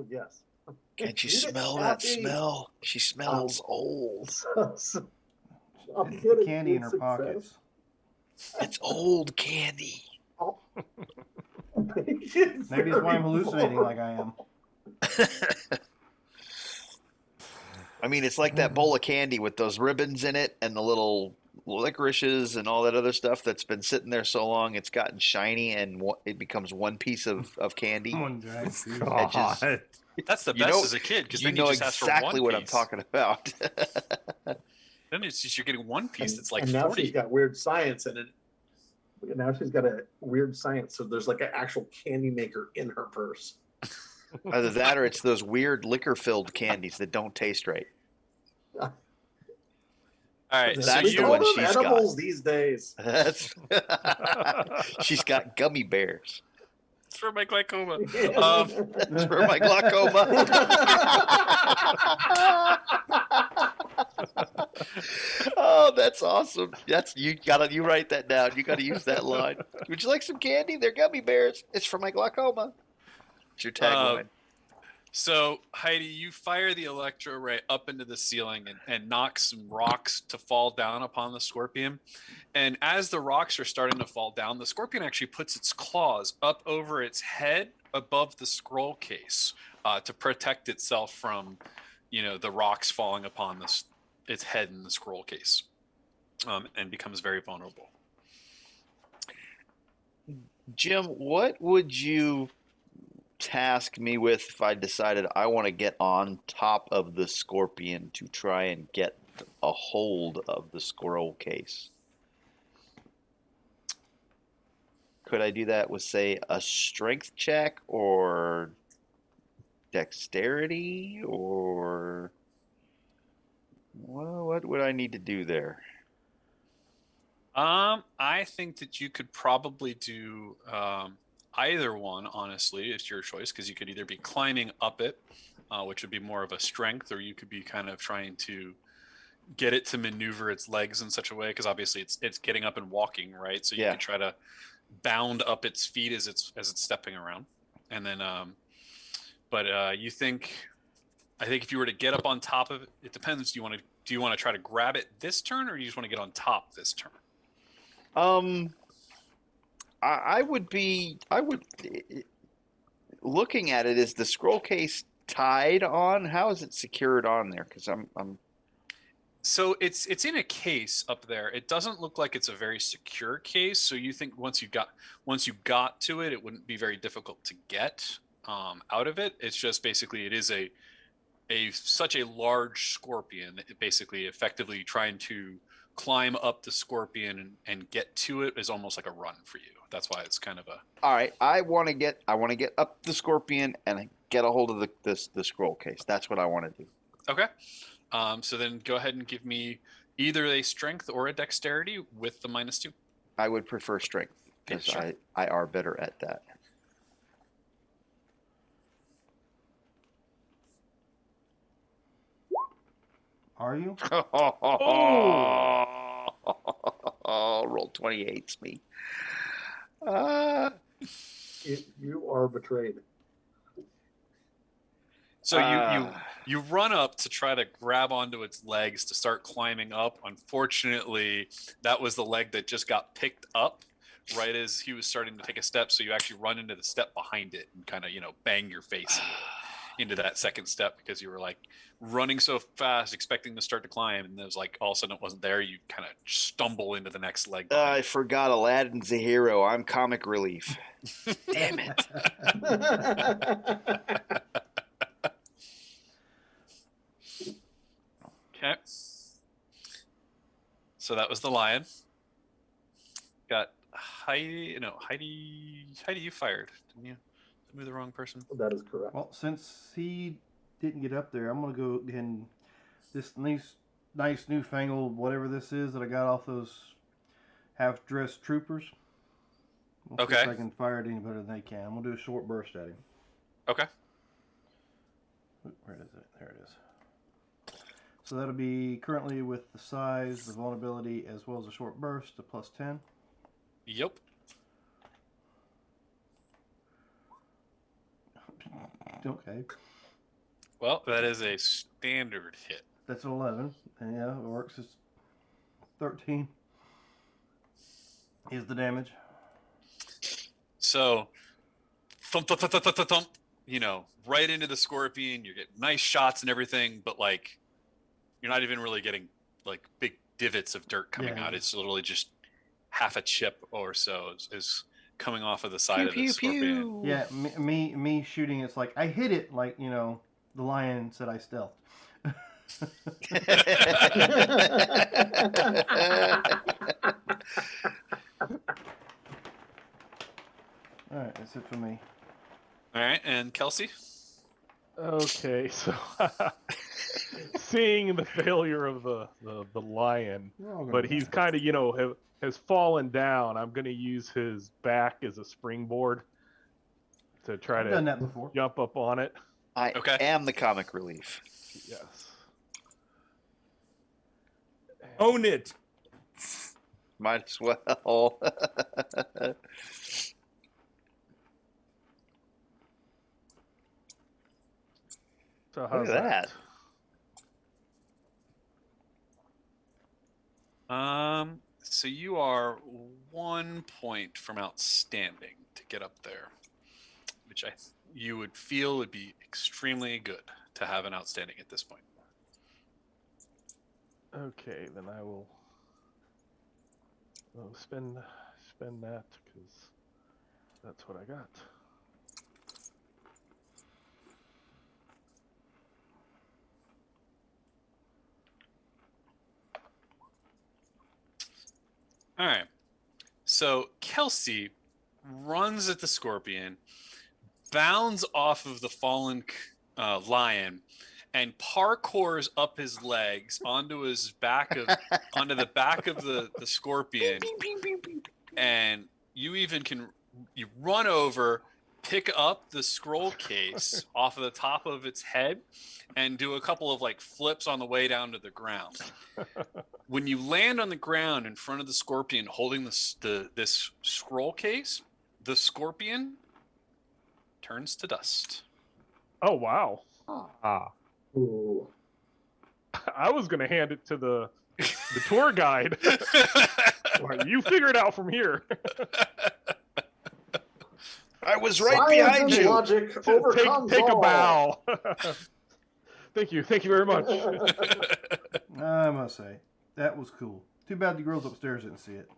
Yes. Can't you Eat it, smell that Kathy. smell? She smells old. I'm It's getting the candy in her good pockets. It's old candy. Maybe it's why I'm hallucinating like I am. I mean, it's like that bowl of candy with those ribbons in it and the little licorices and all that other stuff that's been sitting there so long it's gotten shiny and it becomes one piece of candy. One giant piece. God. That's the You best know- as a kid because You then know you just ask for exactly one what I'm piece. talking about. Then it's just you're getting one piece that's like and now 40. she's got weird science in it. Now she's got a weird science, so there's like an actual candy maker in her purse. Either that or it's those weird liquor-filled candies that don't taste right. All right, so That's we the you call one them she's got. edibles these days. That's she's got gummy bears. it's for my glaucoma. It's for my glaucoma. Oh, that's awesome. You write that down. You gotta use that line. Would you like some candy? They're gummy bears. It's for my glaucoma. It's your tagline. So Heidi, you fire the electro ray up into the ceiling and knock some rocks to fall down upon the scorpion. And as the rocks are starting to fall down, the scorpion actually puts its claws up over its head above the scroll case to protect itself from, the rocks falling upon its head in the scroll case, and becomes very vulnerable. Jim, what would you task me with if I decided I want to get on top of the scorpion to try and get a hold of the scroll case? Could I do that with, say, a strength check or dexterity, or what would I need to do there? I think that you could probably do either one. Honestly, it's your choice because you could either be climbing up it, which would be more of a strength, or you could be kind of trying to get it to maneuver its legs in such a way because obviously it's getting up and walking, right? So you Yeah. could try to bound up its feet as it's stepping around, and then you think. I think if you were to get up on top of it, it depends. Do you want to try to grab it this turn, or do you just want to get on top this turn? I would looking at it. Is the scroll case tied on? How is it secured on there? Because I'm. So it's in a case up there. It doesn't look like it's a very secure case. So you think once you got to it, it wouldn't be very difficult to get out of it. It's just basically it is such a large scorpion that it basically effectively trying to climb up the scorpion and get to it is almost like a run for you. That's why it's kind of a. All right, I want to get up the scorpion and get a hold of the scroll case. That's what I want to do. Okay. So then go ahead and give me either a strength or a dexterity with the -2. I would prefer strength because sure. I are better at that. Are you? Roll 28's me. You are betrayed. So you run up to try to grab onto its legs to start climbing up. Unfortunately, that was the leg that just got picked up right as he was starting to take a step. So you actually run into the step behind it and kind of bang your face into that second step because you were like running so fast, expecting to start to climb, and it was like all of a sudden it wasn't there. You kind of stumble into the next leg. I forgot Aladdin's a hero. I'm comic relief. Damn it. Okay. So that was the lion. Got Heidi. No, Heidi. You fired, didn't you? Am I the wrong person? That is correct. Well, since he didn't get up there, I'm gonna go ahead and this nice newfangled whatever this is that I got off those half-dressed troopers. We'll see Okay. if I can fire it any better than they can. I'm gonna do a short burst at him. Okay. Where is it? There it is. So that'll be currently with the size, the vulnerability, as well as a short burst, a +10. Yep. Okay. Well, that is a standard hit. That's an 11. And yeah, it works. It's 13 is the damage. So, thump, thump, thump, thump, thump, thump, right into the scorpion. You get nice shots and everything, but like, you're not even really getting like big divots of dirt coming out. It's literally just half a chip or so is coming off of the side of the scorpion. Yeah, me shooting. It's like I hit it like the lion said I stealthed. All right, that's it for me. All right, and Kelsey. Okay, so seeing the failure of the lion, but he's kind of has fallen down. I'm going to use his back as a springboard to try I've to done that before. jump up on it. I am the comic relief. Yes. Own it. Might as well. So how's Look at that. So you are 1 point from outstanding to get up there, which you would feel would be extremely good to have an outstanding at this point. Okay, then I will spend that because that's what I got. All right. So Kelsey runs at the scorpion, bounds off of the fallen lion, and parkours up his legs onto the back of the scorpion, and you run over, pick up the scroll case off of the top of its head, and do a couple of like flips on the way down to the ground. When you land on the ground in front of the scorpion holding this scroll case, the scorpion turns to dust. Oh wow! Ah. Ooh. I was gonna hand it to the tour guide. Well, you figure it out from here. I was right Science behind and you. logic overcomes Take a all. bow. Thank you very much. I must say, that was cool. Too bad the girls upstairs didn't see it.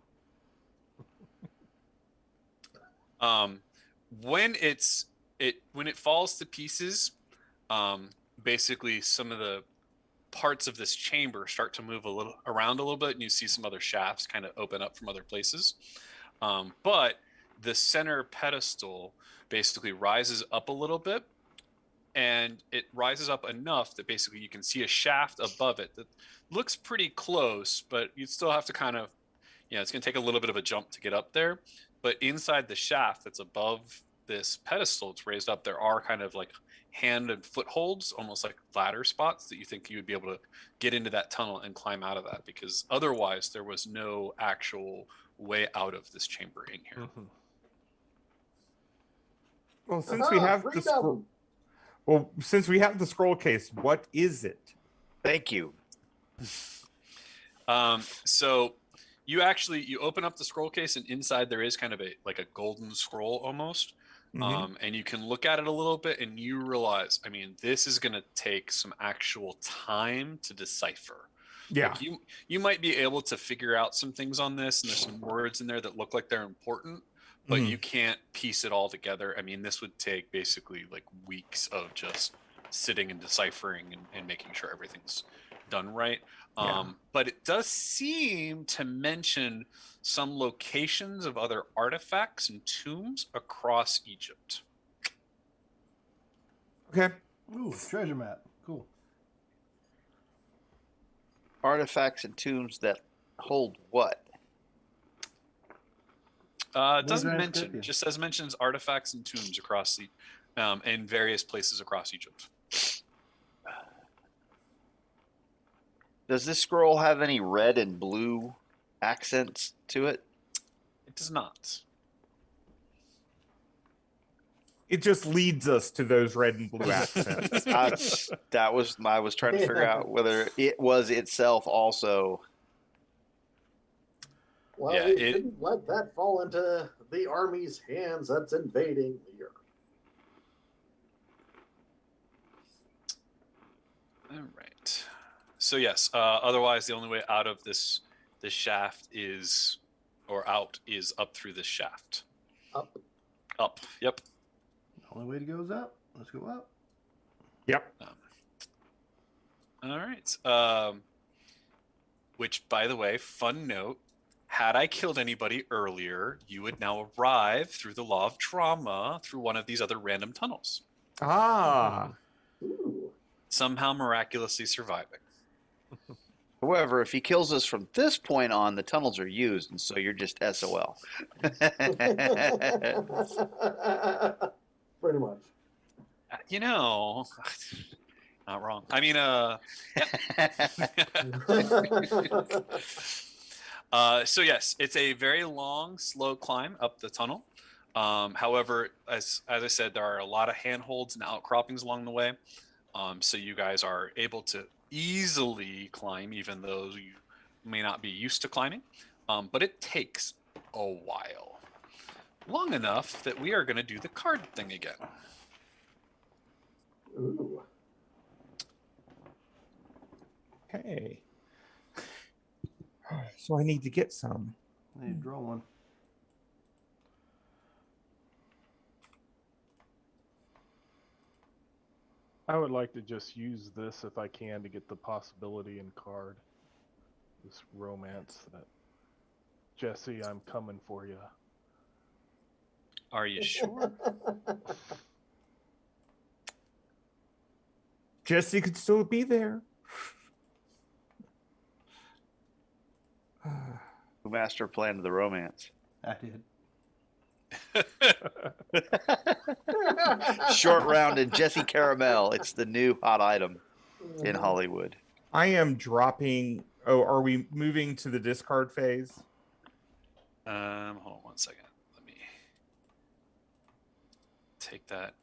When it falls to pieces, basically some of the parts of this chamber start to move around a little bit, and you see some other shafts kind of open up from other places. But the center pedestal basically rises up a little bit, and it rises up enough that basically you can see a shaft above it that looks pretty close, but you still have to kind of, it's going to take a little bit of a jump to get up there. But inside the shaft that's above this pedestal, it's raised up, there are kind of like hand and footholds, almost like ladder spots that you think you would be able to get into that tunnel and climb out of that, because otherwise there was no actual way out of this chamber in here. Mm-hmm. Well, since we have the scroll case, what is it? Thank you. So you open up the scroll case, and inside there is kind of a golden scroll almost. Mhm. And you can look at it a little bit, and you realize, this is going to take some actual time to decipher. Yeah. Like you might be able to figure out some things on this, and there's some words in there that look like they're important, but you can't piece it all together. This would take basically like weeks of just sitting and deciphering and making sure everything's done right. Yeah. But it does seem to mention some locations of other artifacts and tombs across Egypt. Okay. Ooh, treasure map. Cool. Artifacts and tombs that hold what? It doesn't giant mention. scorpion. Just says mentions artifacts and tombs across in various places across Egypt. Does this scroll have any red and blue accents to it? It does not. It just leads us to those red and blue accents. I was trying to figure out whether it was itself also. Well, Yeah, we it- shouldn't let that fall into the army's hands that's invading the earth. All right. So yes. Otherwise, the only way out of this shaft is up through this shaft. Up. Up. Yep. The only way to go is up. Let's go up. Yep. All right. Which, by the way, fun note, had I killed anybody earlier, you would now arrive through the law of trauma through one of these other random tunnels, Ah. Ooh. somehow miraculously surviving. However, if he kills us from this point on, the tunnels are used, and so you're just SOL. Pretty much. Not wrong. So yes, it's a very long, slow climb up the tunnel. However, as I said, there are a lot of handholds and outcroppings along the way. So you guys are able to easily climb, even though you may not be used to climbing. But it takes a while. Long enough that we are going to do the card thing again. Ooh. Okay. So I need to get some. I need to draw one. I would like to just use this if I can to get the possibility in card. This romance that Jesse, I'm coming for you. Are you sure? Jesse could still be there. Who master planned the romance? I did. Short round and Jesse Caramel. It's the new hot item in Hollywood. I am dropping. Oh, are we moving to the discard phase? Hold on 1 second. Let me take that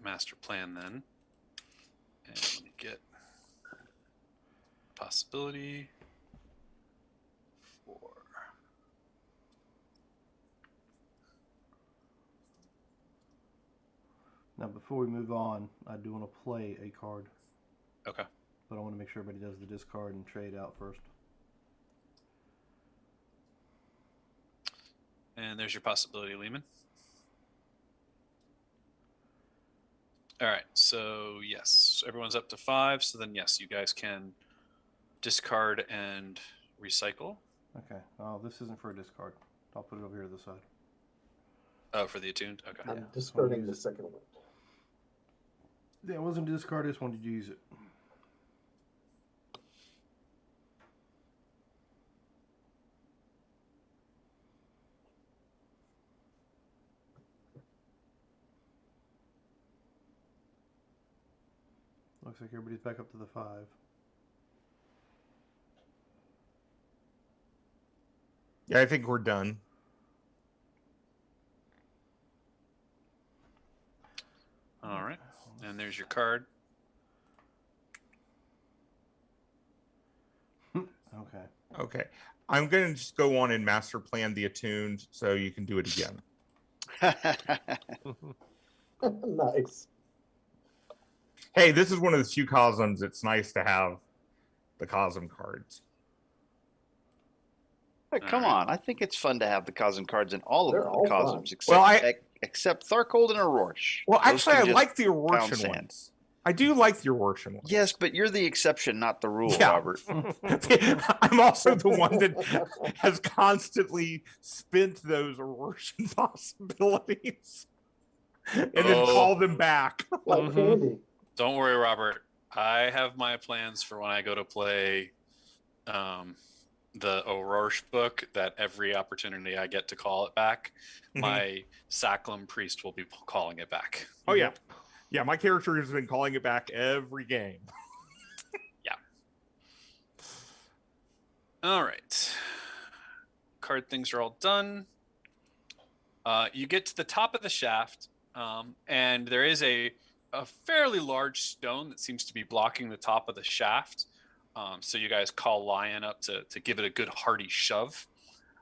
master plan then, and let me get possibility for. Now, before we move on, I do want to play a card. Okay. But I want to make sure everybody does the discard and trade out first. And there's your possibility, Lehman. All right, so yes, everyone's up to 5. So then, yes, you guys can discard and recycle. Okay. Oh, this isn't for a discard. I'll put it over here to the side. Oh, for the attuned? Okay. I'm discarding the second one. Yeah, it wasn't a discard. I just wanted to use it. Looks like everybody's back up to the 5. Yeah, I think we're done. All right, and there's your card. Okay. Okay. I'm going to just go on and master plan the attuned so you can do it again. Nice. Hey, this is one of the few Cosms. It's nice to have the Cosm cards. But come on, I think it's fun to have the Cosm cards in all They're of all the fun. Cosms except Tharkold and Aurorsh. Well, Those actually, can I just like the pound Aurortian sand. ones. I do like the Aurortian ones. Yes, but you're the exception, not the rule, Yeah. Robert. I'm also the one that has constantly spent those Aurortian possibilities and then call them back. Like candy. Don't worry, Robert. I have my plans for when I go to play the Aurorsh book, that every opportunity I get to call it back, my Saclam priest will be calling it back. Oh, yeah. Yeah, my character has been calling it back every game. Yeah. All right. Card things are all done. You get to the top of the shaft, and there is a fairly large stone that seems to be blocking the top of the shaft. So you guys call Lion up to give it a good hearty shove.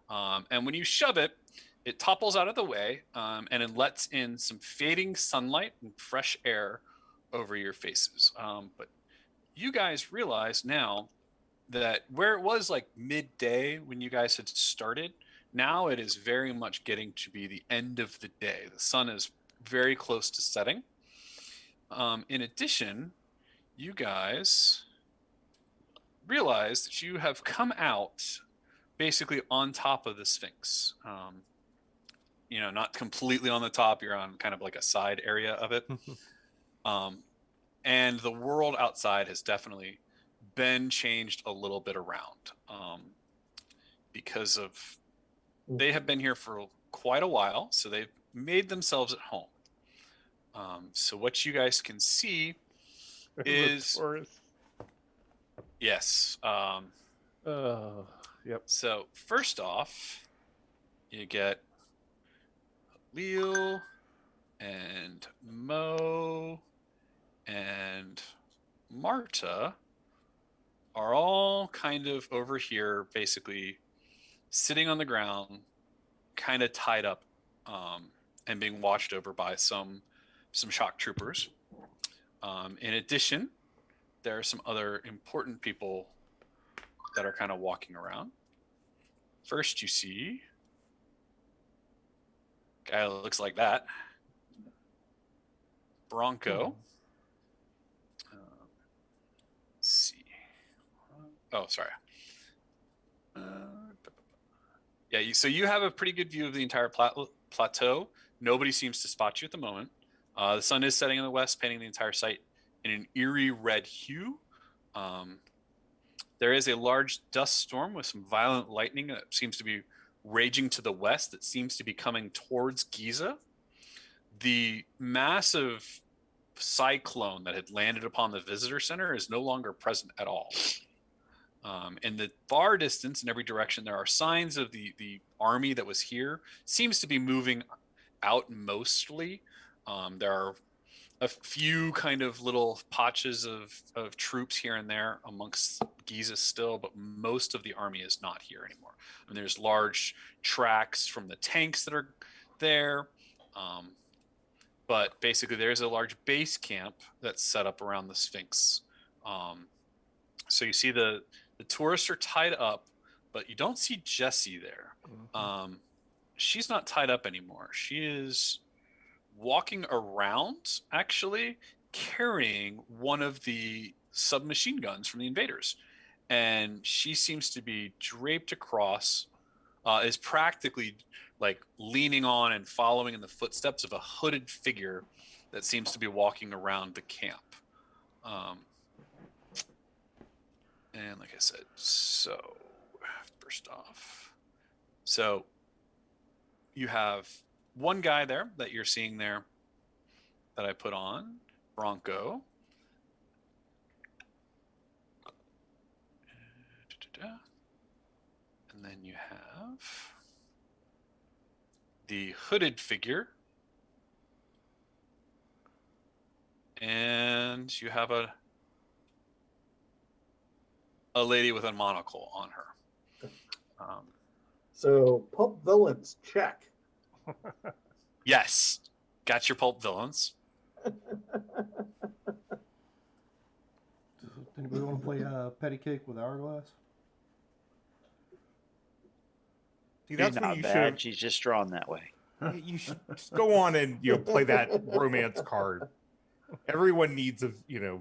And when you shove it, it topples out of the way, and it lets in some fading sunlight and fresh air over your faces. But you guys realize now that where it was like midday when you guys had started, now it is very much getting to be the end of the day. The sun is very close to setting. In addition, you guys realize that you have come out basically on top of the Sphinx. Not completely on the top. You're on kind of like a side area of it. And the world outside has definitely been changed a little bit around because of they have been here for quite a while. So they've made themselves at home. So what you guys can see is... Yes. Yep. So first off, you get Leo and Mo and Marta are all kind of over here, basically sitting on the ground, kind of tied up, and being watched over by some shock troopers. In addition, there are some other important people that are kind of walking around. First, you see a guy that looks like that. Bronco. Let's see. Oh, sorry. Yeah, so you have a pretty good view of the entire plateau. Nobody seems to spot you at the moment. The sun is setting in the west, painting the entire site in an eerie red hue. There is a large dust storm with some violent lightning that seems to be raging to the west, that seems to be coming towards Giza. The massive cyclone that had landed upon the visitor center is no longer present at all. In the far distance, in every direction, there are signs of the army that was here. Seems to be moving out mostly. There are a few kind of little patches of troops here and there amongst Giza still, but most of the army is not here anymore. I mean, there's large tracks from the tanks that are there. But basically, there's a large base camp that's set up around the Sphinx. So you see the tourists are tied up, but you don't see Jessie there. She's not tied up anymore. She is walking around, actually, carrying one of the submachine guns from the invaders. And she seems to be draped across, is practically like leaning on and following in the footsteps of a hooded figure that seems to be walking around the camp. And like I said, so first off, so you have one guy there that you're seeing there that I put on, Bronco. And then you have the hooded figure. And you have a lady with a monocle on her. So, Pulp Villains, check. Yes. Got your pulp villains. Does anybody want to play patty cake with Hourglass? See, She's that's when not you bad. should. She's just drawn that way. You should just go on and play that romance card. Everyone needs a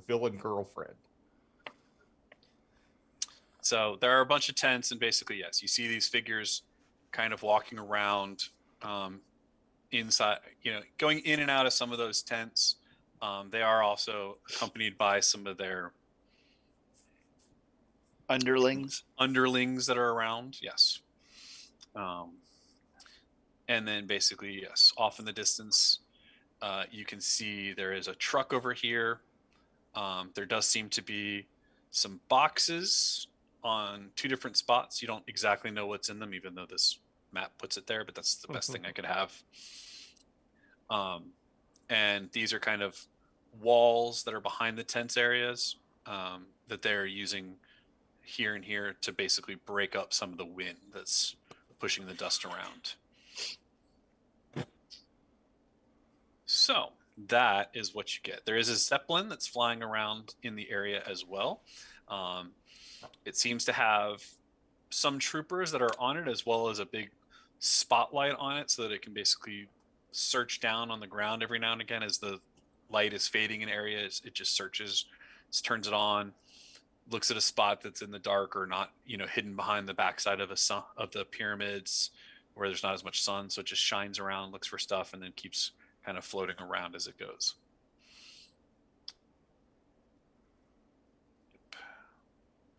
villain girlfriend. So there are a bunch of tents, and basically, yes, you see these figures kind of walking around inside, going in and out of some of those tents. They are also accompanied by some of their Underlings. that are around. Yes. And then basically, yes, off in the distance, you can see there is a truck over here. There does seem to be some boxes on two different spots. You don't exactly know what's in them, even though this map puts it there, but that's the best thing I could have. And these are kind of walls that are behind the tents areas that they're using here and here to basically break up some of the wind that's pushing the dust around. So that is what you get. There is a Zeppelin that's flying around in the area as well. It seems to have some troopers that are on it, as well as a big spotlight on it, so that it can basically search down on the ground every now and again as the light is fading in areas. It just searches, turns it on, looks at a spot that's in the dark or not, hidden behind the backside of the pyramids where there's not as much sun. So it just shines around, looks for stuff, and then keeps kind of floating around as it goes.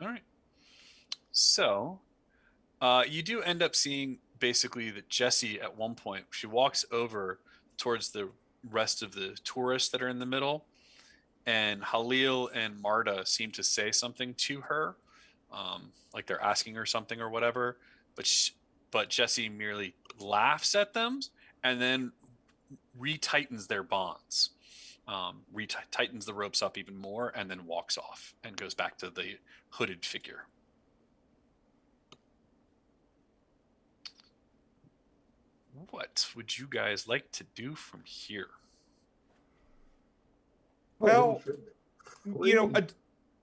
All right. So you do end up seeing basically that Jessie at one point, she walks over towards the rest of the tourists that are in the middle, and Halil and Marta seem to say something to her, like they're asking her something or whatever, but Jessie merely laughs at them and then retightens their bonds, tightens the ropes up even more, and then walks off and goes back to the hooded figure. What would you guys like to do from here? Well,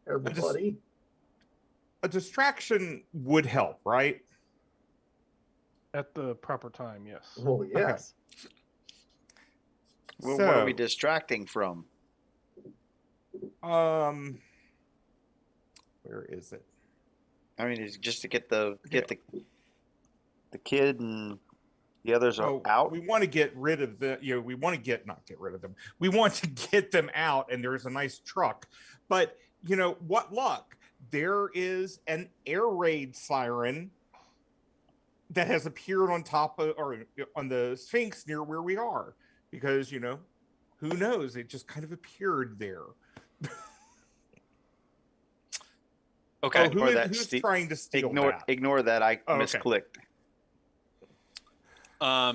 everybody. A distraction would help, right? At the proper time, yes. Oh, yes. Well, what are we distracting from? Where is it? I mean, it's just to get the kid and The others are out. We want to get rid of we want to not get rid of them. We want to get them out, and there's a nice truck. But, what luck? There is an air raid siren that has appeared on top of, or on the Sphinx near where we are. Because, who knows? It just kind of appeared there. Okay. Who's trying to steal that? Ignore that. I misclicked.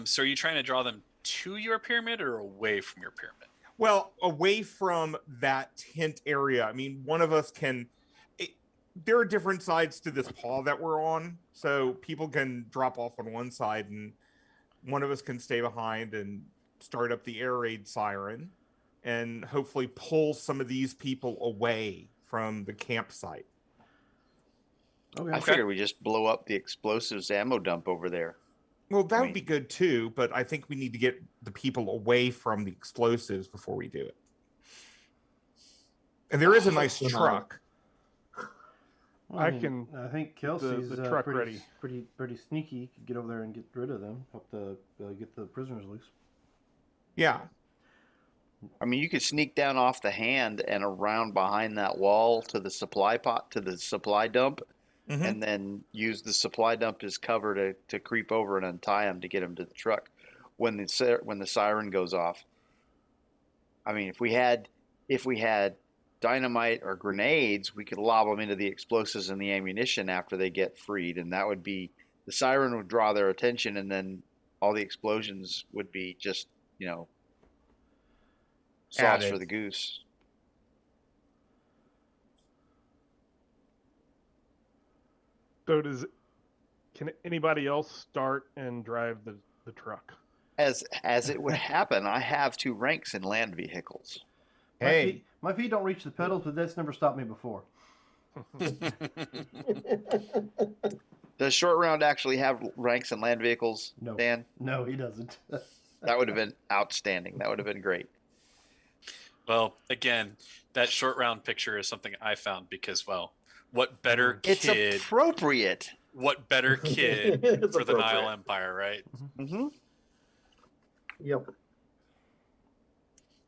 So are you trying to draw them to your pyramid or away from your pyramid? Well, away from that tent area. I mean, one of us can. There are different sides to this paw that we're on, so people can drop off on one side, and one of us can stay behind and start up the air raid siren, and hopefully pull some of these people away from the campsite. Okay. I figured we just blow up the explosives ammo dump over there. Well, that would be good too, but I think we need to get the people away from the explosives before we do it. And there is a nice truck. Well, I think Kelsey's the truck ready. Pretty sneaky. Could get over there and get rid of them. Help get the prisoners loose. Yeah. I mean, you could sneak down off the hand and around behind that wall to the supply dump, and then use the supply dump as cover to creep over and untie them to get them to the truck when the siren goes off. I mean, if we had dynamite or grenades, we could lob them into the explosives and the ammunition after they get freed, and that would be the siren would draw their attention, and then all the explosions would be just sauce for the goose. So can anybody else start and drive the truck? As it would happen, I have 2 ranks in land vehicles. Hey, my feet don't reach the pedals, but that's never stopped me before. Does Short Round actually have ranks in land vehicles, No. Dan? No, he doesn't. That would have been outstanding. That would have been great. Well, again, that Short Round picture is something I found because, well, what better It's kid? appropriate. What better kid It's for the Nile appropriate. Empire, right? Mm-hmm. Yep.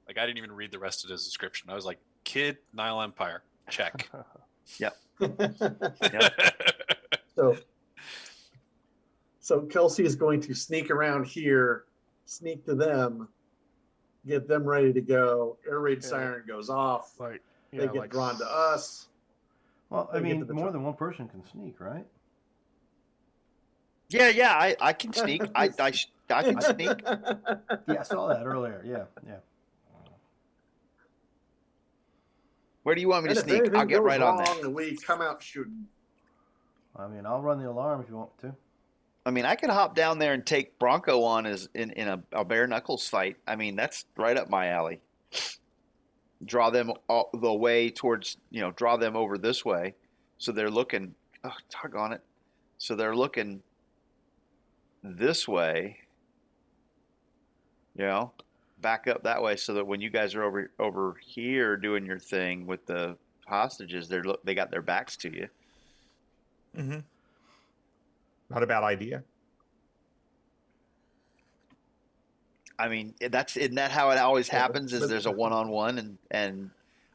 Like I didn't even read the rest of his description. I was like, kid, Nile Empire, check. Yep. So Kelsey is going to sneak around here, sneak to them, get them ready to go. Air raid siren goes off. They get drawn to us. Well, I They get mean, to the more truck. than one person can sneak, right? Yeah. I can sneak. I can sneak. Yeah, I saw that earlier. Yeah. Where do you want me And to if sneak? anything I'll get goes right on wrong, that. we come out shooting. I mean, I'll run the alarm if you want to. I mean, I could hop down there and take Bronco on as in a bare knuckles fight. I mean, that's right up my alley. Draw them all the way towards, draw them over this way, so they're looking. Oh, doggone it! So they're looking this way. Back up that way, so that when you guys are over here doing your thing with the hostages, they got their backs to you. Mm-hmm. Not a bad idea. I mean, isn't that how it always happens? Is there's a one-on-one, and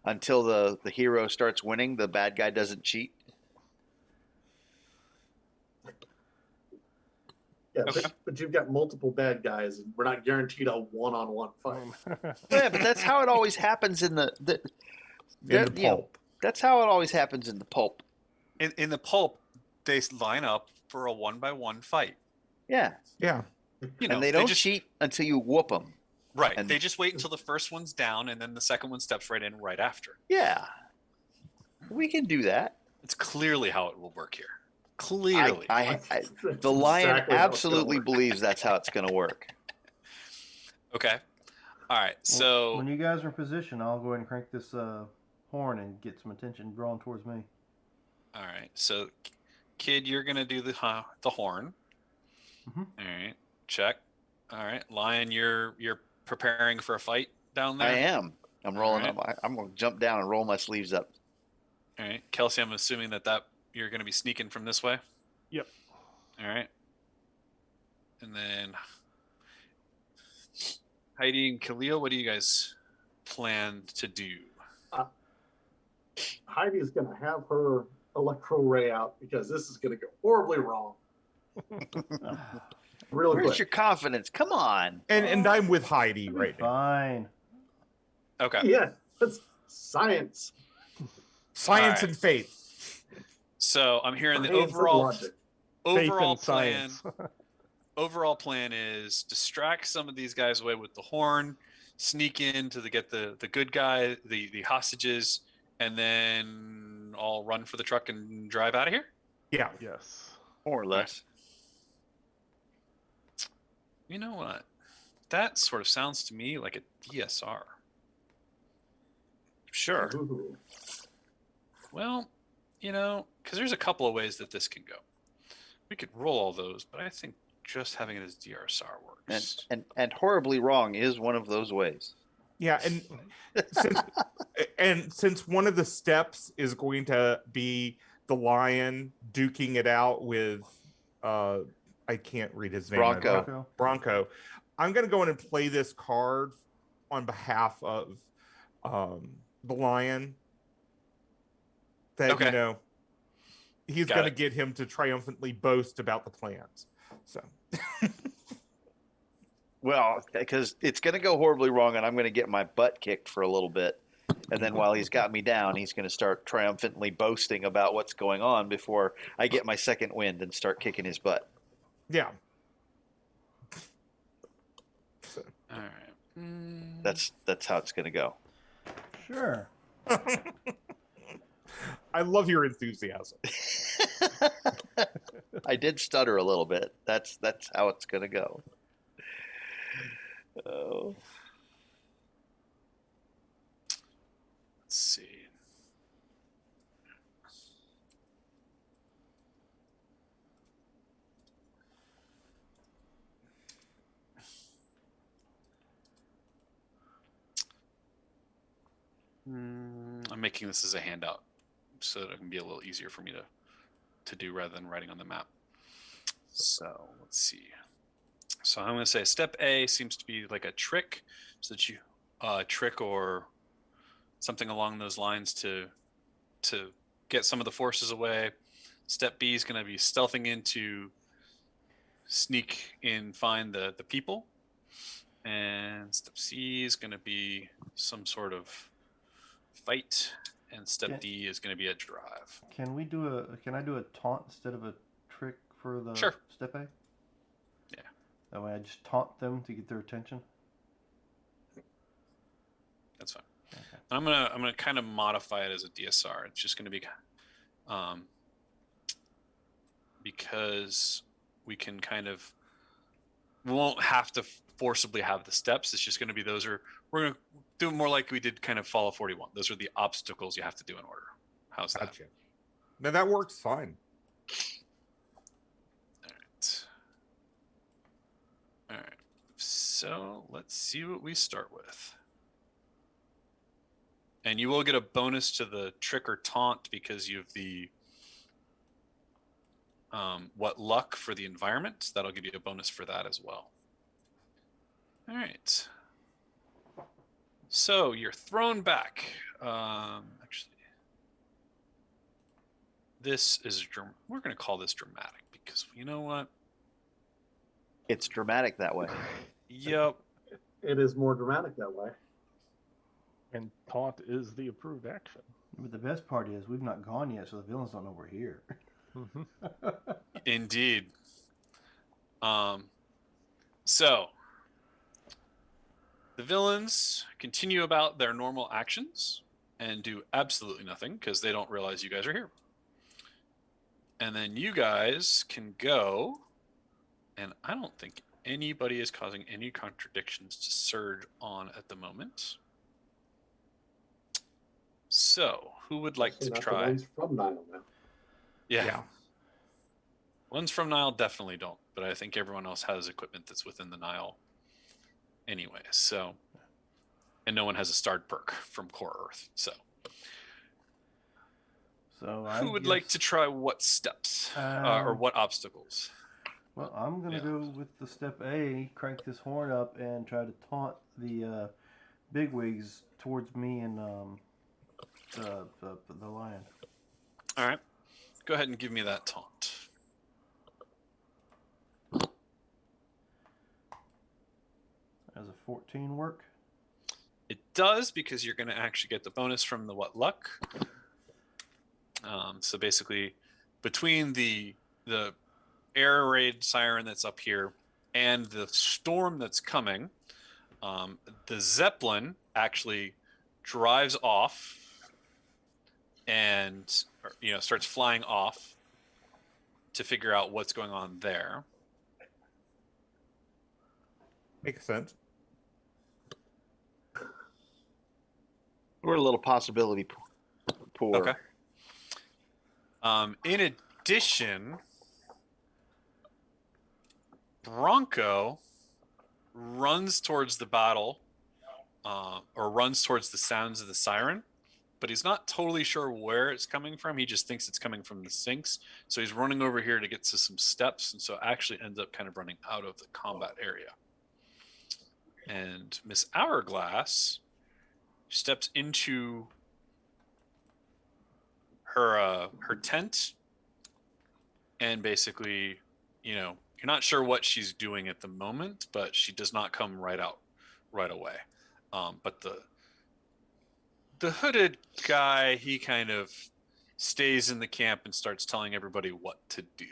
until the hero starts winning, the bad guy doesn't cheat. Yeah, Okay. but you've got multiple bad guys, and we're not guaranteed a one-on-one fight. Yeah, but that's how it always happens in the pulp. That's how it always happens in the pulp. In the pulp, they line up for a 1-by-1 fight. Yeah, Yeah. and they don't cheat until you whoop them. Right. And- They just wait until the first one's down, and then the second one steps right in right after. Yeah, we can do that. It's clearly how it will work here. Clearly. The lion absolutely believes that's how it's going to work. Okay. All right. So when you guys are in position, I'll go ahead and crank this horn and get some attention drawn towards me. all right. So, kid, you're gonna do the horn. Mhm. All right. Check. All right. Lion, you're preparing for a fight down there. I am. I'm rolling All up. I'm going to jump down and roll my sleeves up. All right. Kelsey, I'm assuming that you're gonna be sneaking from this way. Yep. All right. And then Heidi and Khalil, what do you guys plan to do? Heidi's going to have her electro ray out because this is going to go horribly wrong. Really Where's quick. your confidence? Come on. And I'm with Heidi It'll be right now. fine. Okay. Yeah, that's science. Science Alright. and faith. So I'm hearing the Science and overall logic. Faith overall and plan. science. Overall plan is distract some of these guys away with the horn, sneak in to get the good guy, the hostages, and then I'll run for the truck and drive out of here. Yeah. Yes. More or less. You know what? That sort of sounds to me like a DSR. Sure. Ooh. Well, because there's a couple of ways that this can go. We could roll all those, but I think just having it as DSR works. And horribly wrong is one of those ways. Yeah, since one of the steps is going to be the lion duking it out with I can't read his name. Bronco. I'm going to go in and play this card on behalf of the lion. That Okay. He's Got going to it. get him to triumphantly boast about the plans. So Well, because it's going to go horribly wrong, and I'm going to get my butt kicked for a little bit. And then while he's got me down, he's going to start triumphantly boasting about what's going on before I get my second wind and start kicking his butt. yeah. So. All right. That's how it's going to go. Sure. I love your enthusiasm. I did stutter a little bit. That's how it's going to go. Oh. Let's see. I'm making this as a handout so that it can be a little easier for me to do rather than writing on the map. So let's see. So I'm going to say step A seems to be like a trick, so that you trick or something along those lines to get some of the forces away. Step B is going to be stealthing in to sneak in, find the people. And step C is going to be some sort of fight. And step Yeah. D is going to be a drive. Can I do a taunt instead of a trick for the Sure. step A? Yeah. That way I just taunt them to get their attention. That's fine. Okay. I'm gonna kind of modify it as a DSR. It's just gonna be because we won't have to forcibly have the steps. It's just gonna be we're gonna do it more like we did kind of Fall of 41. Those are the obstacles you have to do in order. How's that? Gotcha. Now that works fine. All right. So let's see what we start with. And you will get a bonus to the trick or taunt because you have the luck for the environment. That'll give you a bonus for that as well. All right. So you're thrown back. Actually, we're going to call this dramatic because you know what? It's dramatic that way. Yep. It is more dramatic that way. And taunt is the approved action. But the best part is we've not gone yet, so the villains don't know we're here. Mm-hmm. Indeed. So the villains continue about their normal actions and do absolutely nothing because they don't realize you guys are here. And then you guys can go, and I don't think anybody is causing any contradictions to surge on at the moment. So, who would like to Not the try? ones from Nile now. Yeah. Ones from Nile definitely don't, but I think everyone else has equipment that's within the Nile anyway. So, and no one has a starred perk from Core Earth. So, So who would like to try what steps or what obstacles? Well, I'm gonna go with the step A, crank this horn up, and try to taunt the bigwigs towards me and the lion. All right. Go ahead and give me that taunt. As a 14 work? It does, because you're going to actually get the bonus from the what luck. So basically, between the air raid siren that's up here and the storm that's coming, the Zeppelin actually drives off and starts flying off to figure out what's going on there. Makes sense. We're a little possibility poor. Okay. In addition, Bronco runs towards the battle, or runs towards the sounds of the siren, but he's not totally sure where it's coming from. He just thinks it's coming from the sinks. So he's running over here to get to some steps, and so actually ends up kind of running out of the combat area. And Miss Hourglass steps into her tent, and basically, you're not sure what she's doing at the moment, but she does not come right away. But the hooded guy, he kind of stays in the camp and starts telling everybody what to do.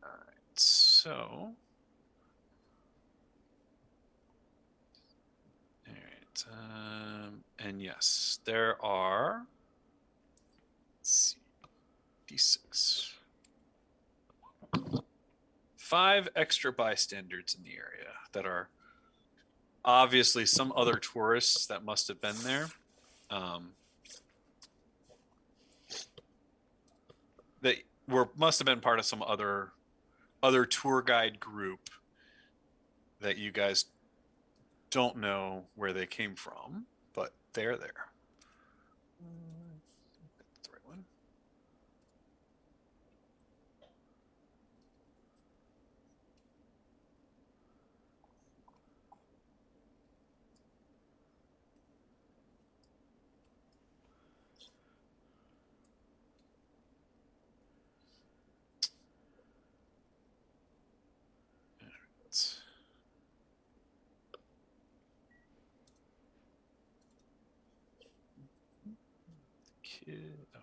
All right, so. All right, and yes, there are. Let's see, D6. 5 extra bystanders in the area that are obviously some other tourists that must have been there. That must have been part of some other tour guide group that you guys don't know where they came from, but they're there. That's the right one. Kid. Oh.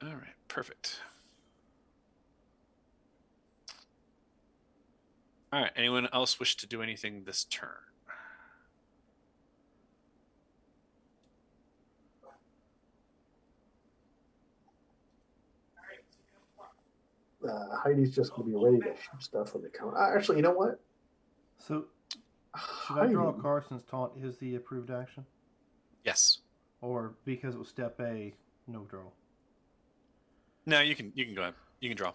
All right, perfect. All right, anyone else wish to do anything this turn? Heidi's just going to be ready to shoot stuff when they come. Actually, you know what? So, should I draw a card since taunt is the approved action? Yes. Or because it was step A, no draw? No, you can go ahead. You can draw.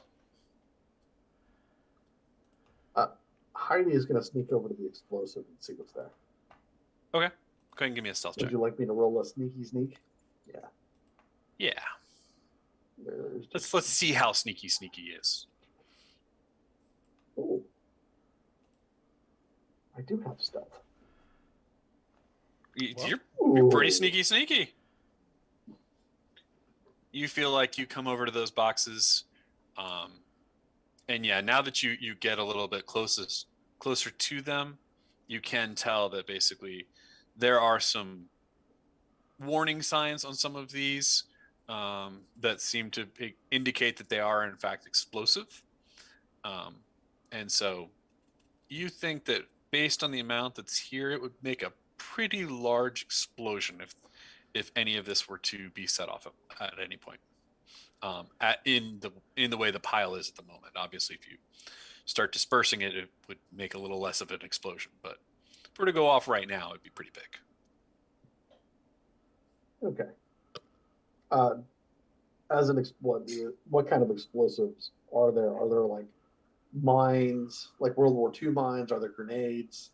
Heidi is going to sneak over to the explosive and see what's there. Okay. Go ahead and give me a stealth check. Would you like me to roll a sneaky sneak? Yeah. Yeah. Let's see how sneaky is. Oh. I do have stealth. You're pretty sneaky. You feel like you come over to those boxes, and yeah, now that you get a little bit closer to them, you can tell that basically there are some warning signs on some of these that seem to indicate that they are in fact explosive, and so you think that based on the amount that's here, it would make a pretty large explosion if any of this were to be set off at any point. In the way the pile is at the moment. Obviously, if you start dispersing it, it would make a little less of an explosion. But if it were to go off right now, it'd be pretty big. Okay. As what kind of explosives are there? Are there like mines, like World War II mines? Are there grenades?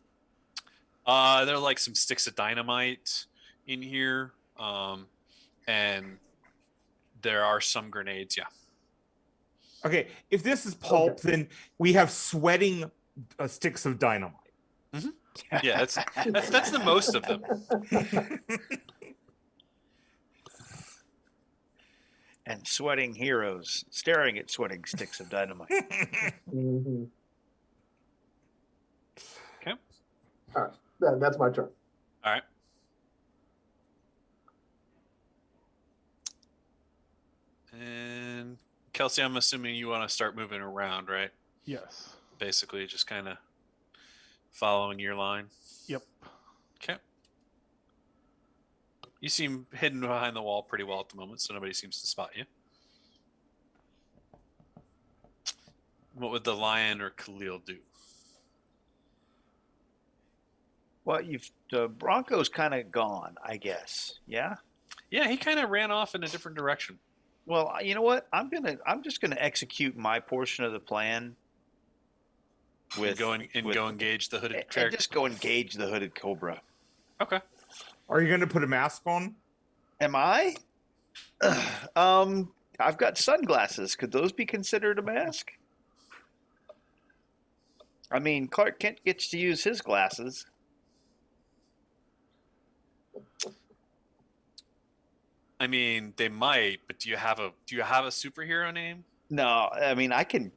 There are like some sticks of dynamite in here, and there are some grenades. Yeah. Okay, if this is pulp, then we have sweating sticks of dynamite. Yeah, that's the most of them. And sweating heroes staring at sweating sticks of dynamite. Mm-hmm. Okay. All right, that's my turn. All right. And Kelsey, I'm assuming you want to start moving around, right? Yes. Basically, just kind of following your line. Yep. Okay. You seem hidden behind the wall pretty well at the moment, so nobody seems to spot you. What would the lion or Khalil do? Well, the Bronco's kind of gone, I guess. Yeah. Yeah, he kind of ran off in a different direction. Well, you know what? I'm just gonna execute my portion of the plan. Go engage the hooded And character. just go engage the hooded cobra. Okay. Are you going to put a mask on? Am I? I've got sunglasses. Could those be considered a mask? I mean, Clark Kent gets to use his glasses. I mean, they might, but do you have a superhero name? No, I mean I can.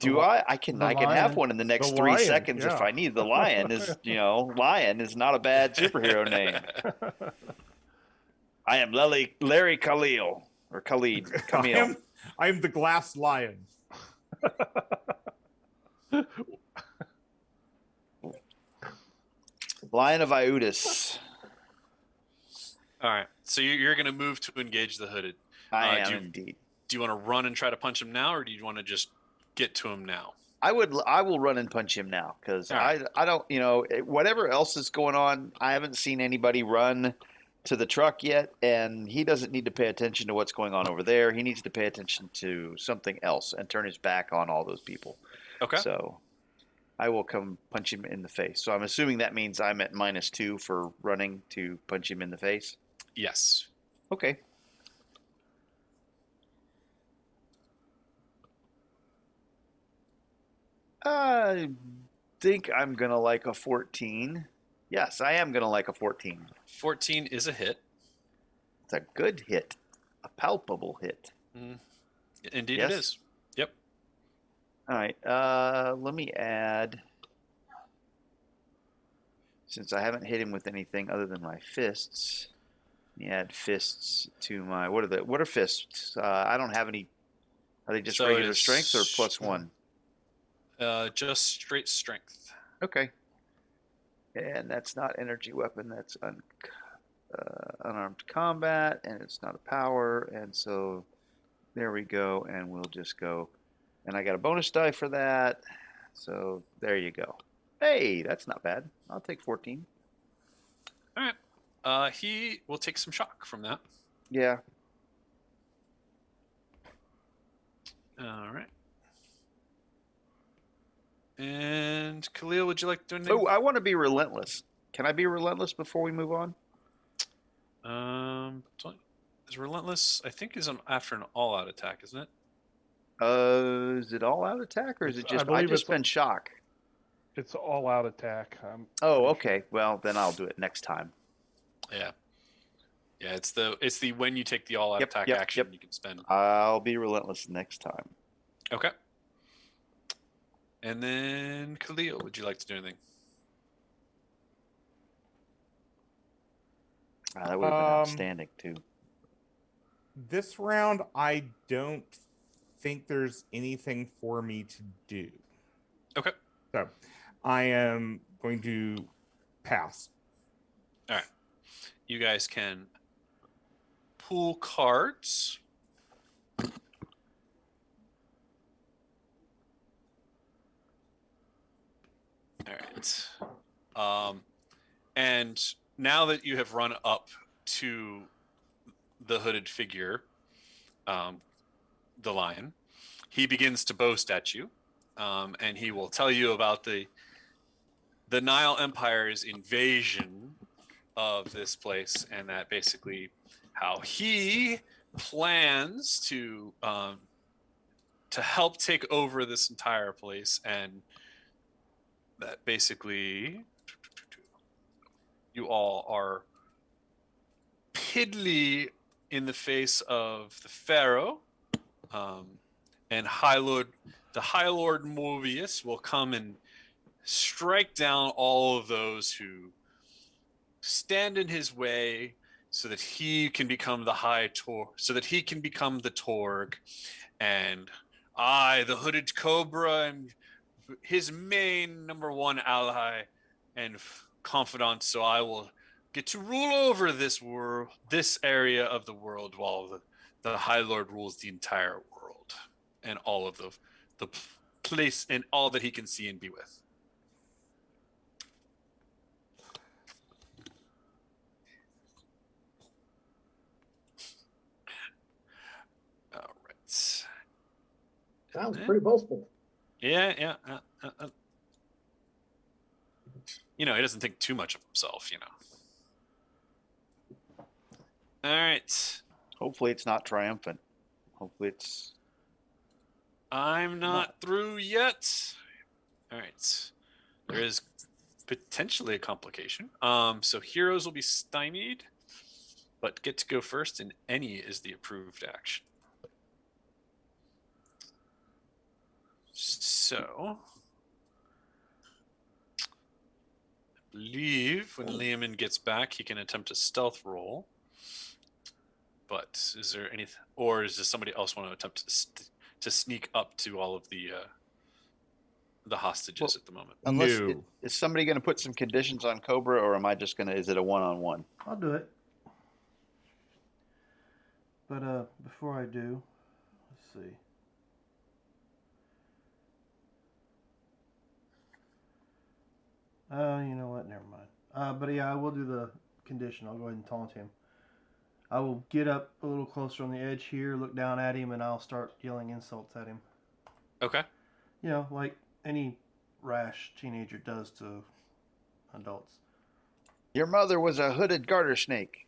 I can have one in the next 3 lion, seconds if I need. The lion is, lion is not a bad superhero name. I am Larry Khalil or Khalid Camille. I am the glass lion. Lion of Iutis. All right. So you're going to move to engage the hooded. I am indeed. Do you want to run and try to punch him now, or do you want to just get to him now? I will run and punch him now because I don't, whatever else is going on, I haven't seen anybody run to the truck yet, and he doesn't need to pay attention to what's going on over there. He needs to pay attention to something else and turn his back on all those people. Okay. So I will come punch him in the face. So I'm assuming that means I'm at -2 for running to punch him in the face. Yes. Okay. I think I'm going to like a 14. Yes, I am going to like a 14. 14 is a hit. It's a good hit. A palpable hit. Indeed Yes? it is. Yep. All right. Let me add, since I haven't hit him with anything other than my fists, let me add fists to my, what are fists? I don't have any. Are they just So regular it's- strengths or +1? Just straight strength. Okay. And that's not energy weapon. That's unarmed combat, and it's not a power. And so there we go. And we'll just go. And I got a bonus die for that. So there you go. Hey, that's not bad. I'll take 14. All right. He will take some shock from that. Yeah. All right. And Khalil, would you like to do anything? Oh, I want to be relentless. Can I be relentless before we move on? Is relentless? I think is after an all-out attack, isn't it? Is it all out attack or is it just? I believe just it's- been shock. It's all out attack. Oh, okay. Well, then I'll do it next time. Yeah. Yeah, it's the when you take the all-out Yep, attack yep, action yep. you can spend. I'll be relentless next time. Okay. And then Khalil, would you like to do anything? That would have been outstanding too. This round, I don't think there's anything for me to do. Okay. So I am going to pass. All right. You guys can pull cards. All right. And now that you have run up to the hooded figure, the lion, he begins to boast at you. and he will tell you about the Nile Empire's invasion of this place, and that basically how he plans to help take over this entire place, and that basically you all are piddly in the face of the Pharaoh, and the High Lord Mobius will come and strike down all of those who stand in his way, so that he can become so that he can become the Torg, and I, the Hooded Cobra, am his main number one ally and confidant. So I will get to rule over this area of the world, while the High Lord rules the entire world and all of the place and all that he can see and be with. All right. Sounds pretty boastful. Yeah. He doesn't think too much of himself, All right. Hopefully, it's not triumphant. Hopefully, it's. I'm not through yet. All right. There is potentially a complication. So heroes will be stymied, but get to go first, and any is the approved action. So, I believe when Liamin gets back, he can attempt a stealth roll. But is there anything, or does somebody else want to attempt to sneak up to all of the hostages at the moment? Unless No. is somebody going to put some conditions on Cobra, or am I just going to? Is it a one-on-one? I'll do it. But before I do, let's see. You know what? Never mind. But yeah, I will do the condition. I'll go ahead and taunt him. I will get up a little closer on the edge here, look down at him, and I'll start yelling insults at him. Okay. Like any rash teenager does to adults. Your mother was a hooded garter snake.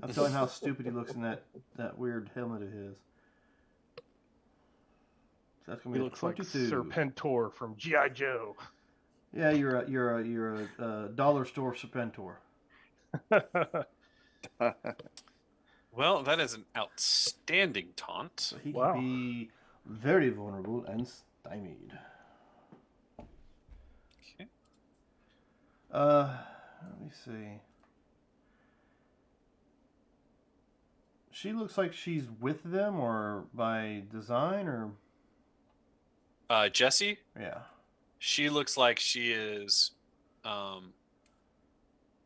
I'm telling him how stupid he looks in that weird helmet of his. So that's gonna He be looks like 22. Serpentor from G.I. Joe. Yeah, you're a dollar store Serpentor. Well, that is an outstanding taunt. So he Wow. can be very vulnerable and stymied. Okay. Let me see. She looks like she's with them, or by design, or Jessie, yeah. she looks like she is.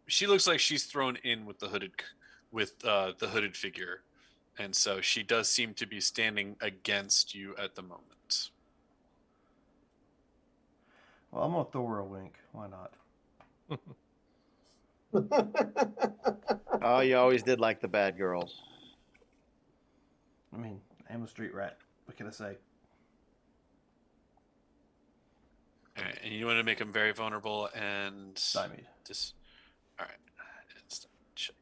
She looks like she's thrown in with the hooded figure, and so she does seem to be standing against you at the moment. Well, I'm gonna throw her a wink. Why not? Oh, you always did like the bad girls. I mean, I'm a street rat. What can I say? All right, and you want to make him very vulnerable and Stymied. just. All right, let's check.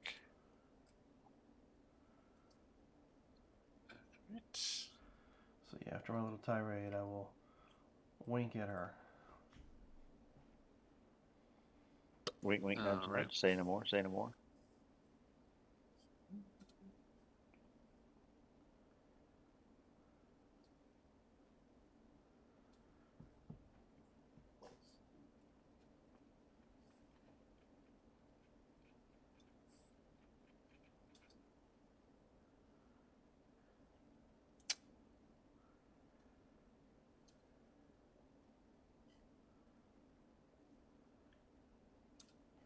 All right. So yeah, after my little tirade, I will wink at her. Wink, wink, nudge, Right. nudge. Say no more. Say no more.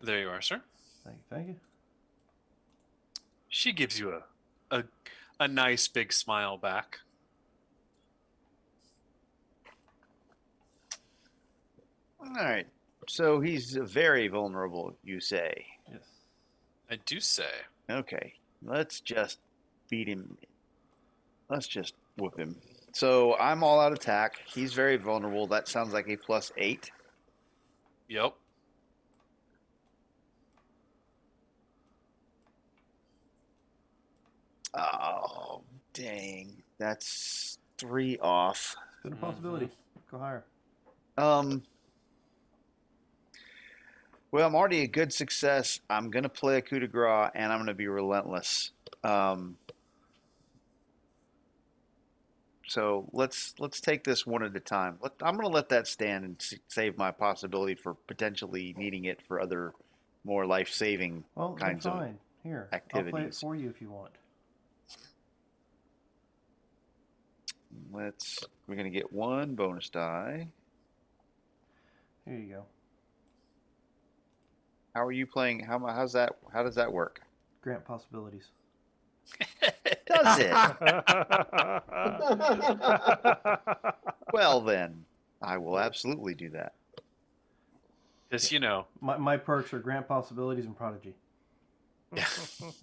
There you are, sir. Thank you. She gives you a nice big smile back. All right. So he's very vulnerable, you say. Yes. I do say. Okay. Let's just beat him. Let's just whoop him. So I'm all out attack. He's very vulnerable. That sounds like a +8. Yep. Oh, dang. That's 3 off. Spin a possibility. Go higher. Well, I'm already a good success. I'm going to play a coup de grace, and I'm going to be relentless. So let's take this one at a time. I'm going to let that stand and save my possibility for potentially needing it for other more life-saving Well, then kinds of fine. Here, I'll play it activities. for you if you want. We're going to get 1 bonus die. Here you go. How are you playing? How does that work? Grant possibilities. Does it? Well, then, I will absolutely do that. Because, My perks are grant possibilities and prodigy.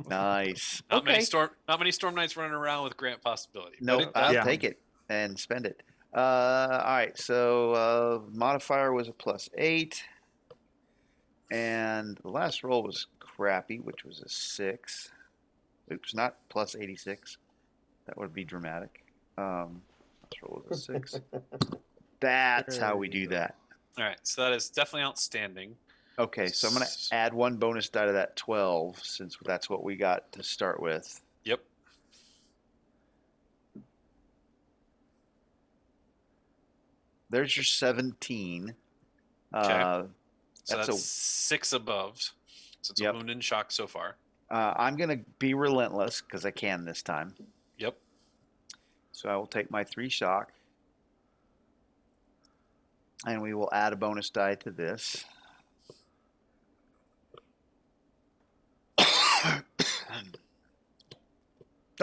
Nice. not Okay. many storm knights running around with grant possibility. but Nope, it does. I'll take it and spend it. All right, so modifier was a +8. And the last roll was crappy, which was a 6. Oops, not +86. That would be dramatic. Last roll was a 6. That's how we do that. All right, so that is definitely outstanding. Okay, so I'm going to add 1 bonus die to that 12, since that's what we got to start with. Yep. There's your 17. Okay. So that's that's a- 6 above. So it's Yep. a wound and shock so far. I'm going to be relentless because I can this time. Yep. So I will take my 3 shock. And we will add a bonus die to this.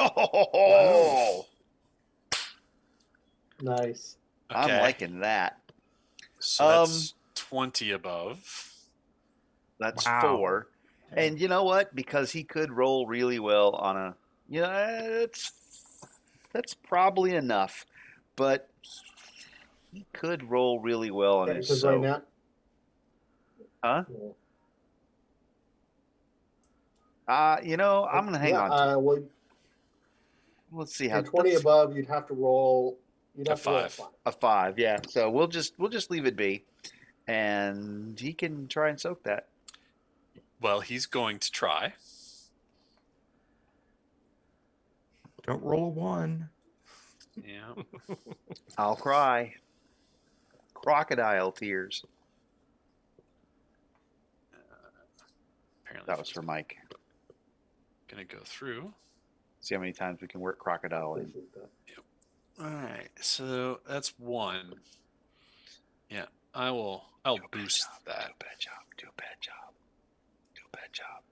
Oh! Nice. Okay. I'm liking that. So that's 20 above. That's Wow. 4. And you know what? Because he could roll really well on a, that's probably enough. But he could roll really well on Yeah, his because soak. right now. Huh? Yeah. I'm gonna hang on to it. Well, Let's see how in 20 let's- above, you'd have to roll. You'd A have to roll a 5. 5. a 5. Yeah. So we'll just leave it be, and he can try and soak that. Well, he's going to try. Don't roll a 1. Yeah. I'll cry. Crocodile tears. Apparently That was for Mike. Gonna go through. See how many times we can work crocodile in. Appreciate that. All right, so that's 1. Yeah, I'll boost that. Do a bad job. Do a bad job. Do a bad job.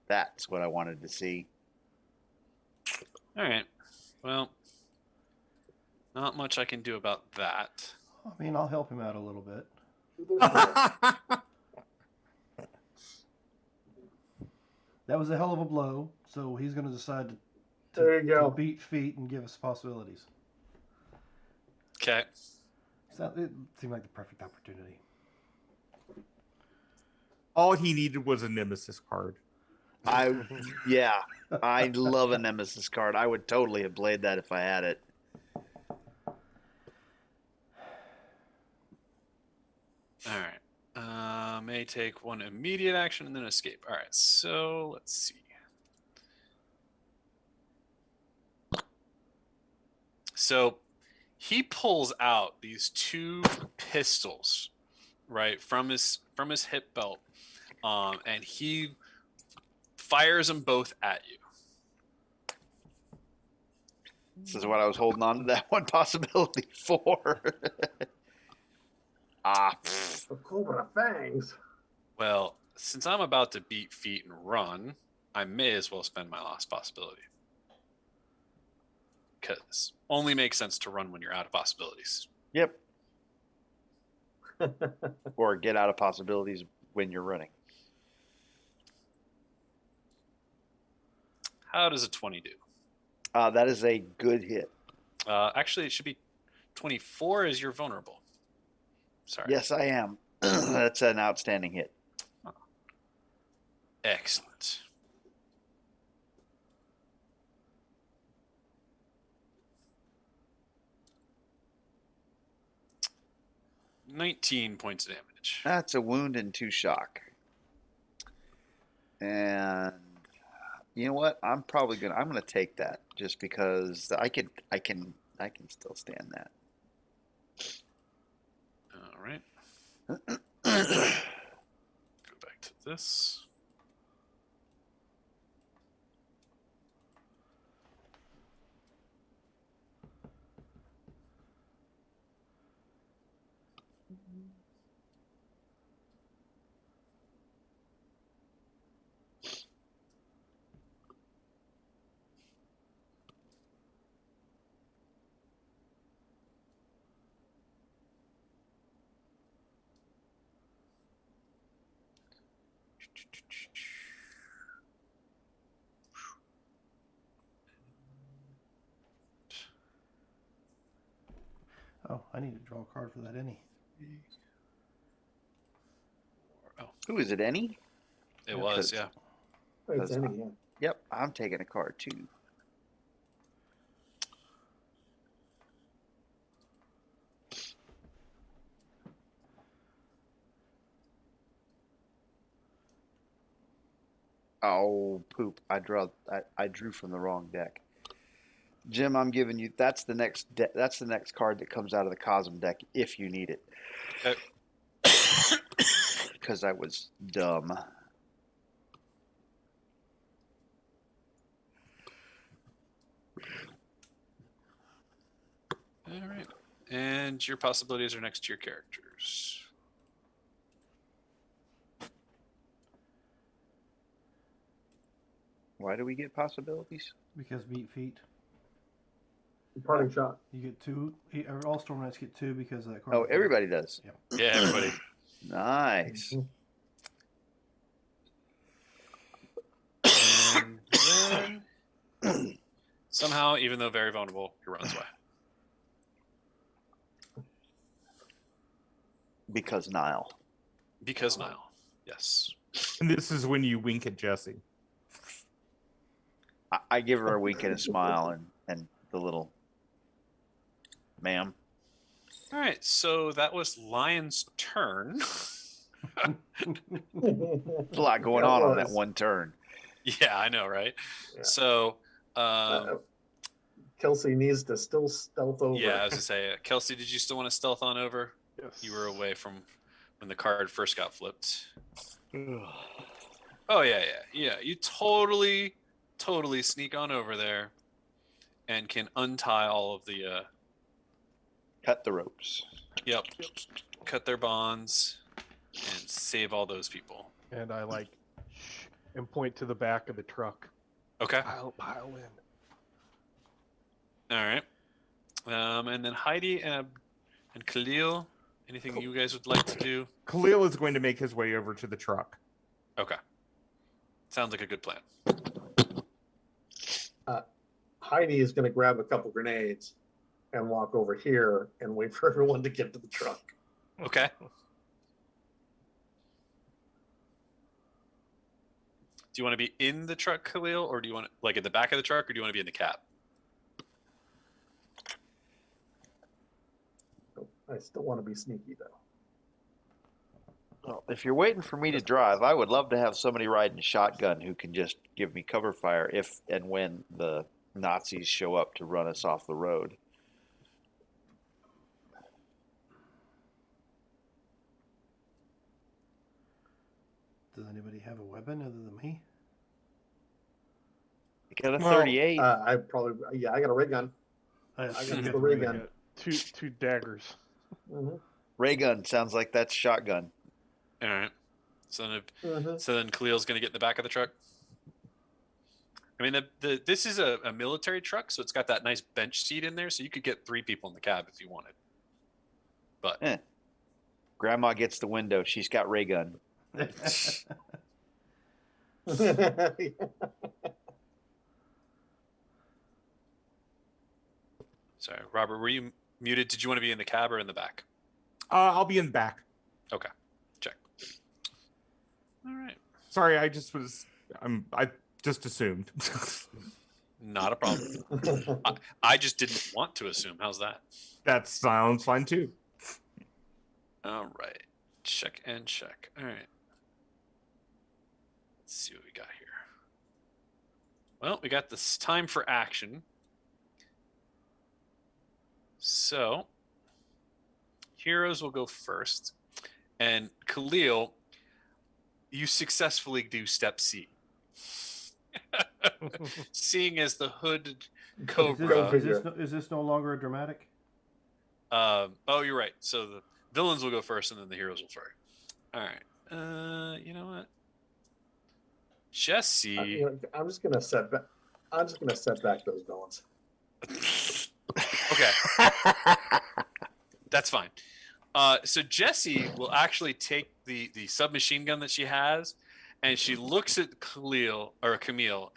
That's what I wanted to see. All right. Well, not much I can do about that. I mean, I'll help him out a little bit. That was a hell of a blow, so he's going to decide There you to go. beat feet and give us possibilities. Okay. So it seemed like the perfect opportunity. All he needed was a nemesis card. I love a nemesis card. I would totally have played that if I had it. All right. May take 1 immediate action and then escape. All right. So let's see. So he pulls out these 2 pistols, right, from his hip belt, and he fires them both at you. This is what I was holding on to that one possibility for. The Cobra Fangs. Well, since I'm about to beat feet and run, I may as well spend my last possibility. Because only makes sense to run when you're out of possibilities. Yep. or get out of possibilities when you're running. How does a 20 do? That is a good hit. Actually, it should be 24 as you're vulnerable. Sorry. Yes, I am. That's an outstanding hit. Excellent. $19 points of damage. That's a wound and 2 shock. And you know what? I'm gonna take that just because I can still stand that. All right. Go back to this. Oh, I need to draw a card for that any. Oh, Who is it? Any? it was, yeah. It's any, yeah. Yep, I'm taking a card too. Oh, poop! I drew from the wrong deck. Jim, I'm giving you. That's the next card that comes out of the Cosm deck if you need it. Okay. Because I was dumb. All right. And your possibilities are next to your characters. Why do we get possibilities? Because meat feet. Parting shot. You get 2. All Storm Knights get 2 because of that card. Oh, everybody does. Yeah, everybody. Nice. And then somehow, even though very vulnerable, he runs away. Because Nile. Because Nile. Yes. And this is when you wink at Jesse. I give her a wink and a smile and the little ma'am. All right. So that was Lion's turn. There's a lot going on that one turn. Yeah, I know, right? Yeah. So, Kelsey needs to still stealth over. yeah, I was going to say, Kelsey, did you still want to stealth on over? Yes. You were away from when the card first got flipped. Oh, yeah. You totally sneak on over there and can untie all of the, Cut the ropes. yep, cut their bonds and save all those people. And I like shh, and point to the back of the truck. Okay. Pile in. All right. And then Heidi and Khalil, anything you guys would like to do? Khalil is going to make his way over to the truck. Okay. Sounds like a good plan. Heidi is going to grab a couple grenades and walk over here and wait for everyone to get to the truck. Okay. Do you want to be in the truck, Khalil, or do you want to, like, in the back of the truck, or do you want to be in the cab? I still want to be sneaky though. Well, if you're waiting for me to drive, I would love to have somebody riding shotgun who can just give me cover fire if and when the Nazis show up to run us off the road. Does anybody have a weapon other than me? You got a Well, 38. I got a ray gun. I got you the got ray the gun. Two daggers. Mm-hmm. Ray gun sounds like that's shotgun. All right. So then, Mm-hmm. so then Khalil's going to get in the back of the truck. I mean, this is a military truck, so it's got that nice bench seat in there, so you could get 3 people in the cab if you wanted. But Grandma gets the window. She's got ray gun. Sorry, Robert, were you muted? Did you want to be in the cab or in the back? I'll be in back. Okay, check. All right, Sorry, I just assumed. not a problem. I just didn't want to assume. How's that? That sounds fine too. All right, check and check. All right, let's see what we got here. Well, we got this time for action. So, heroes will go first. And Khalil, you successfully do step C. Seeing as the hooded cobra. Is this no longer a dramatic? Oh, you're right. So the villains will go first, and then the heroes will first. All right. You know what? Jesse. I'm just gonna set back. I'm just gonna set back those villains. Okay. That's fine. So Jessie will actually take the submachine gun that she has, and she looks at Camille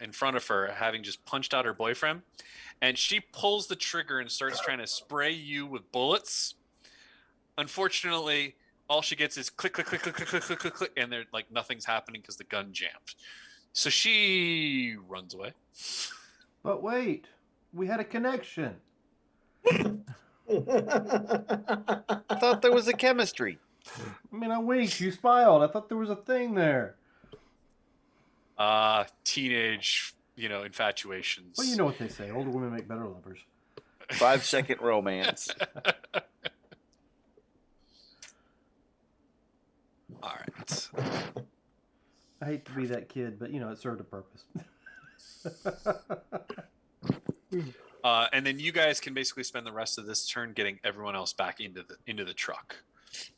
in front of her, having just punched out her boyfriend, and she pulls the trigger and starts trying to spray you with bullets. Unfortunately, all she gets is click, click, click, click, click, click, click, click, click, and they're like nothing's happening because the gun jammed. So she runs away. But wait, we had a connection. I thought there was a chemistry. I mean, I winked. You smiled. I thought there was a thing there. Teenage, infatuations. Well, you know what they say. Older women make better lovers. 5-second romance. All right. I hate to be that kid, but it served a purpose. And then you guys can basically spend the rest of this turn getting everyone else back into the truck.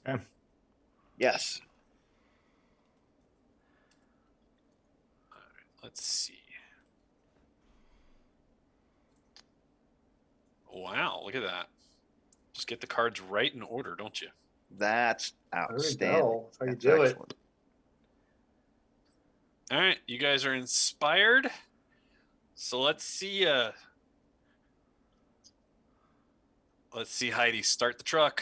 Okay. Yes. All right, let's see. Wow, look at that. Just get the cards right in order, don't you? That's outstanding. That's how you That's do excellent. All right, you guys are inspired. So let's see Heidi start the truck.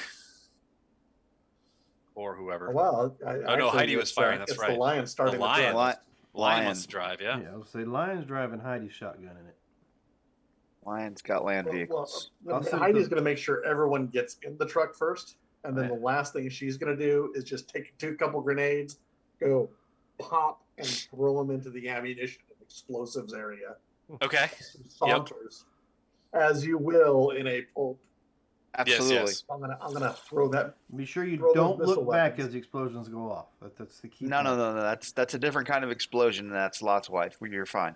Or whoever. Well, no, Heidi was firing. That's it's right. The lion starting The lion. the truck. Lion wants to drive, yeah. Yeah, I would say Lion's driving Heidi's shotgun in it. Lion's got land vehicles. Heidi's going to make sure everyone gets in the truck first, and then Right. the last thing she's going to do is just take a couple grenades, go pop, and throw them into the ammunition and explosives area. Okay. Saunters, as you will in a pulp. Absolutely. Yes. I'm gonna throw that. Be sure you Throw those don't missile look back weapons. as the explosions go off. That's the key. No. thing. That's a different kind of explosion. That's Lot's wife. You're fine.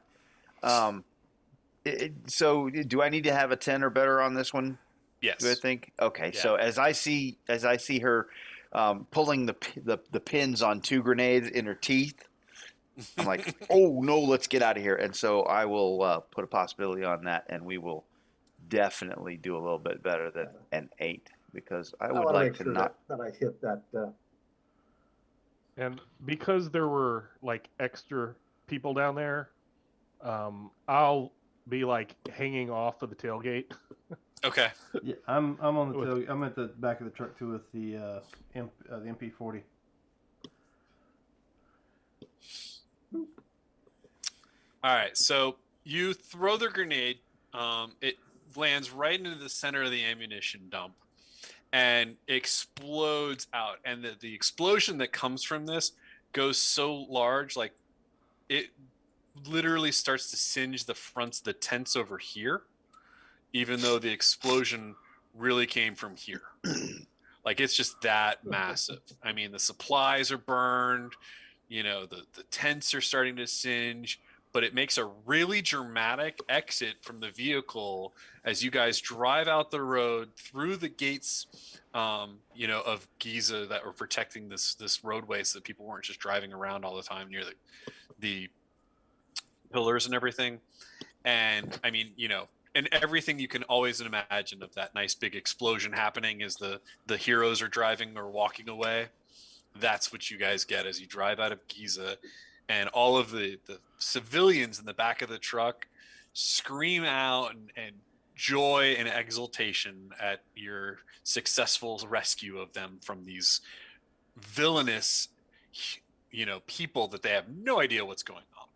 So do I need to have a 10 or better on this one? Yes. Do I think? Okay. Yeah. So as I see her pulling the pins on 2 grenades in her teeth, I'm like, oh no, let's get out of here. And so I will put a possibility on that, and we will definitely do a little bit better than an 8, because I would wanna like make to sure not. that I hit that. And because there were like extra people down there, I'll be like hanging off of the tailgate. Okay. Yeah, I'm on the tail. I'm at the back of the truck too with the MP40. All right. So you throw the grenade. It lands right into the center of the ammunition dump and explodes out. And the explosion that comes from this goes so large, like it literally starts to singe the fronts of the tents over here, even though the explosion really came from here. Like it's just that massive. I mean, the supplies are burned, the tents are starting to singe, but it makes a really dramatic exit from the vehicle as you guys drive out the road through the gates, of Giza that were protecting this roadway so that people weren't just driving around all the time near the pillars and everything. And I mean, and everything you can always imagine of that nice big explosion happening as the heroes are driving or walking away. That's what you guys get as you drive out of Giza, and all of the civilians in the back of the truck scream out and joy and exultation at your successful rescue of them from these villainous, people that they have no idea what's going on.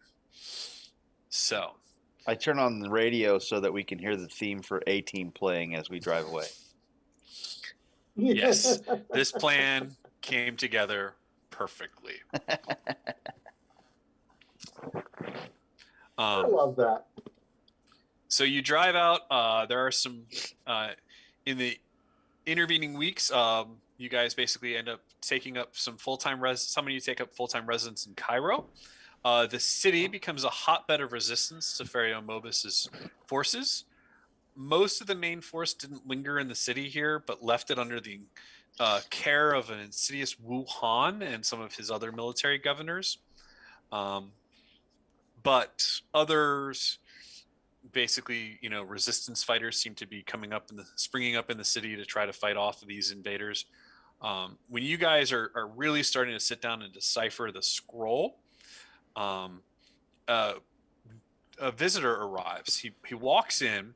So I turn on the radio so that we can hear the theme for A-Team playing as we drive away. yes, this plan came together perfectly. I love that. So you drive out. There are some in the intervening weeks. You guys basically end up taking up some full-time some of you take up full-time residence in Cairo. The city becomes a hotbed of resistance to Pharaoh Mobus's forces. Most of the main force didn't linger in the city here, but left it under the care of an insidious Wu Han and some of his other military governors. But others, basically, resistance fighters seem to be springing up in the city to try to fight off these invaders. When you guys are really starting to sit down and decipher the scroll, a visitor arrives. He walks in,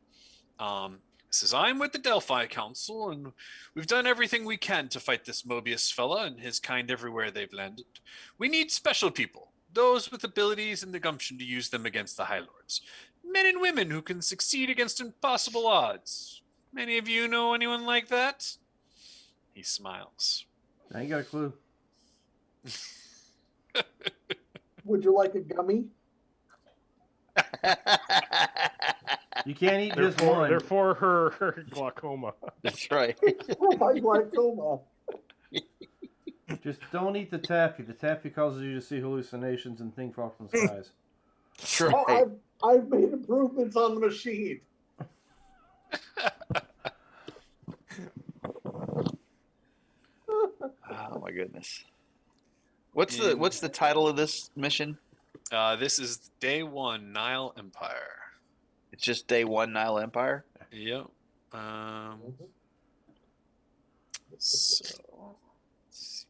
says, "I'm with the Delphi Council, and we've done everything we can to fight this Mobius fella and his kind everywhere they've landed. We need special people, those with abilities and the gumption to use them against the High Lords. Men and women who can succeed against impossible odds. Many of you know anyone like that?" He smiles. I ain't got a clue. Would you like a gummy? You can't eat just Therefore, one. therefore her glaucoma. That's right. Oh, my glaucoma. Just don't eat the taffy. The taffy causes you to see hallucinations and things fall from the skies. That's Oh, right. I've made improvements on the machine. Oh my goodness. What's the title of this mission? This is Day 1, Nile Empire. It's just Day 1 Nile Empire? Yep. So, let's see.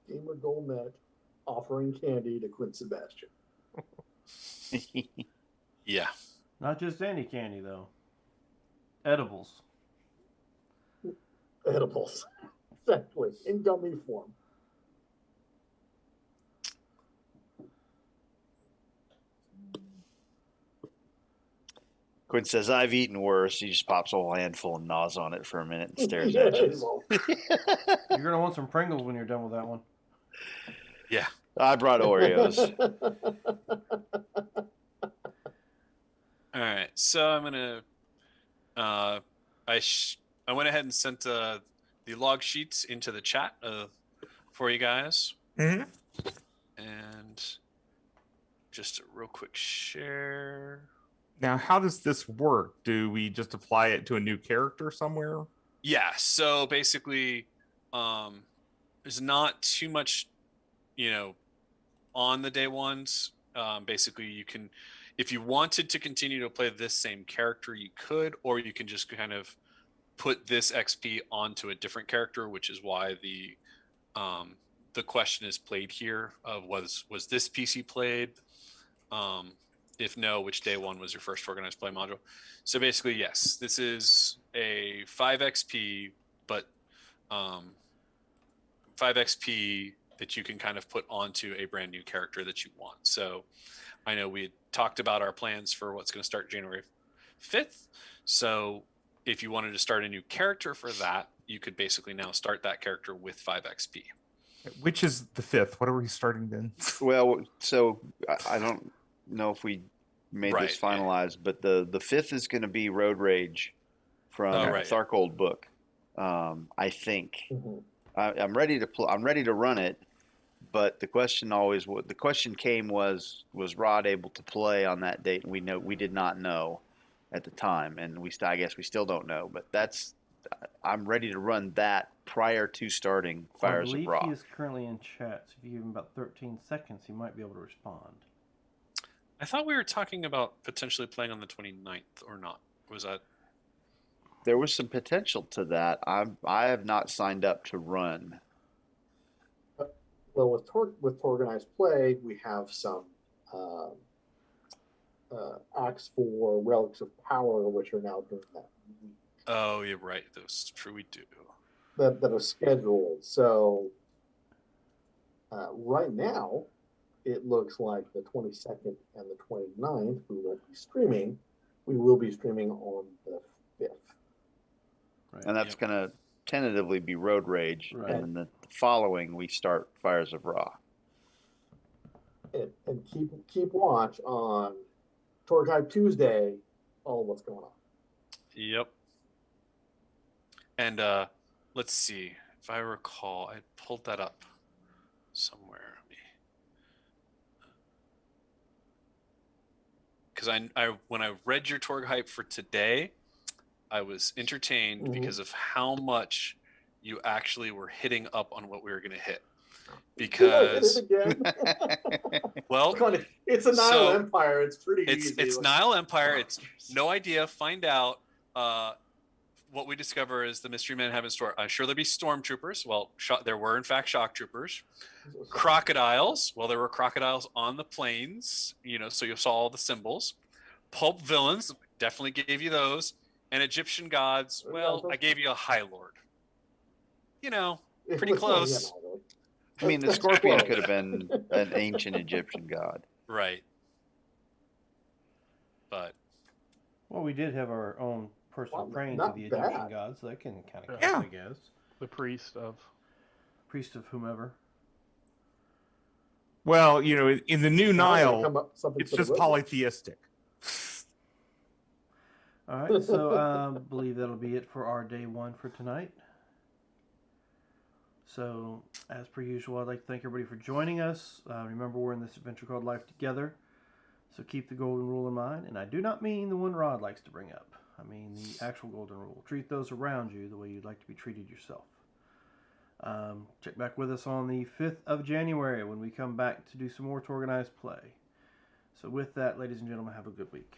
Gamer Goldnet offering candy to Quinn Sebastian. Yeah. Not just any candy, though. Edibles. Edibles. Exactly. In gummy form. Quinn says, "I've eaten worse." He just pops a whole handful and gnaws on it for a minute and stares at you. You're going to want some Pringles when you're done with that one. Yeah. I brought Oreos. All right. So I'm gonna. I went ahead and sent the log sheets into the chat for you guys. Mm-hmm. And just a real quick share. Now, how does this work? Do we just apply it to a new character somewhere? Yeah. So basically, there's not too much, on the day ones. Basically, you can, if you wanted to continue to play this same character, you could, or you can just kind of put this XP onto a different character, which is why the question is played here of was this PC played? If no, which day one was your first organized play module? So basically, yes, this is a 5 XP, but 5 XP that you can kind of put onto a brand new character that you want. So I know we had talked about our plans for what's going to start January 5th. So if you wanted to start a new character for that, you could basically now start that character with 5 XP. Which is the 5th? What are we starting then? Well, so I don't know if we made this finalized, but the 5th is going to be Road Rage from the Tharkold book. I think I'm ready to I'm ready to run it, but the question came was Rod able to play on that date? And we did not know. at the time, and I guess we still don't know. But I'm ready to run that prior to starting Fires I of believe Ra. he is currently in chat, so if you give him about 13 seconds, he might be able to respond. I thought we were talking about potentially playing on the 29th or not. Was that? There was some potential to that. I have not signed up to run. Well, with TORGanized play, we have some acts for Relics of Power, which are now doing that week. Oh, you're right. That's true. We do. That are scheduled. So right now, it looks like the 22nd and the 29th we won't be streaming. We will be streaming on the 5th. Right. And that's going to tentatively be Road Rage. Right. And then the following, we start Fires of Ra. And keep watch on Torg Tuesday, all of what's going on. Yep. And let's see. If I recall, I pulled that up somewhere. Because I when I read your Torg hype for today, I was entertained because of how much you actually were hitting up on what we were going to hit. Because well, it's a Nile Empire. It's pretty easy. It's Nile Empire. It's no idea. Find out. What we discover is the mystery men have in store. Sure, there'll be stormtroopers. Well, there were in fact shock troopers. Crocodiles. Well, there were crocodiles on the plains. So you saw all the symbols. Pulp villains. Definitely gave you those. And Egyptian gods. Well, I gave you a High Lord. Pretty close. I mean, the scorpion could have been an ancient Egyptian god. Right. But. Well, we did have our own person praying to the Egyptian gods, so that can kind of count, I guess. The priest of whomever. Well, in the new Nile, it's just polytheistic. All right, so I believe that'll be it for our day one for tonight. So, as per usual, I'd like to thank everybody for joining us. Remember, we're in this adventure called Life Together, so keep the golden rule in mind. And I do not mean the one Rod likes to bring up. I mean the actual golden rule. Treat those around you the way you'd like to be treated yourself. Check back with us on the 5th of January when we come back to do some more TORGanized play. So with that, ladies and gentlemen, have a good week.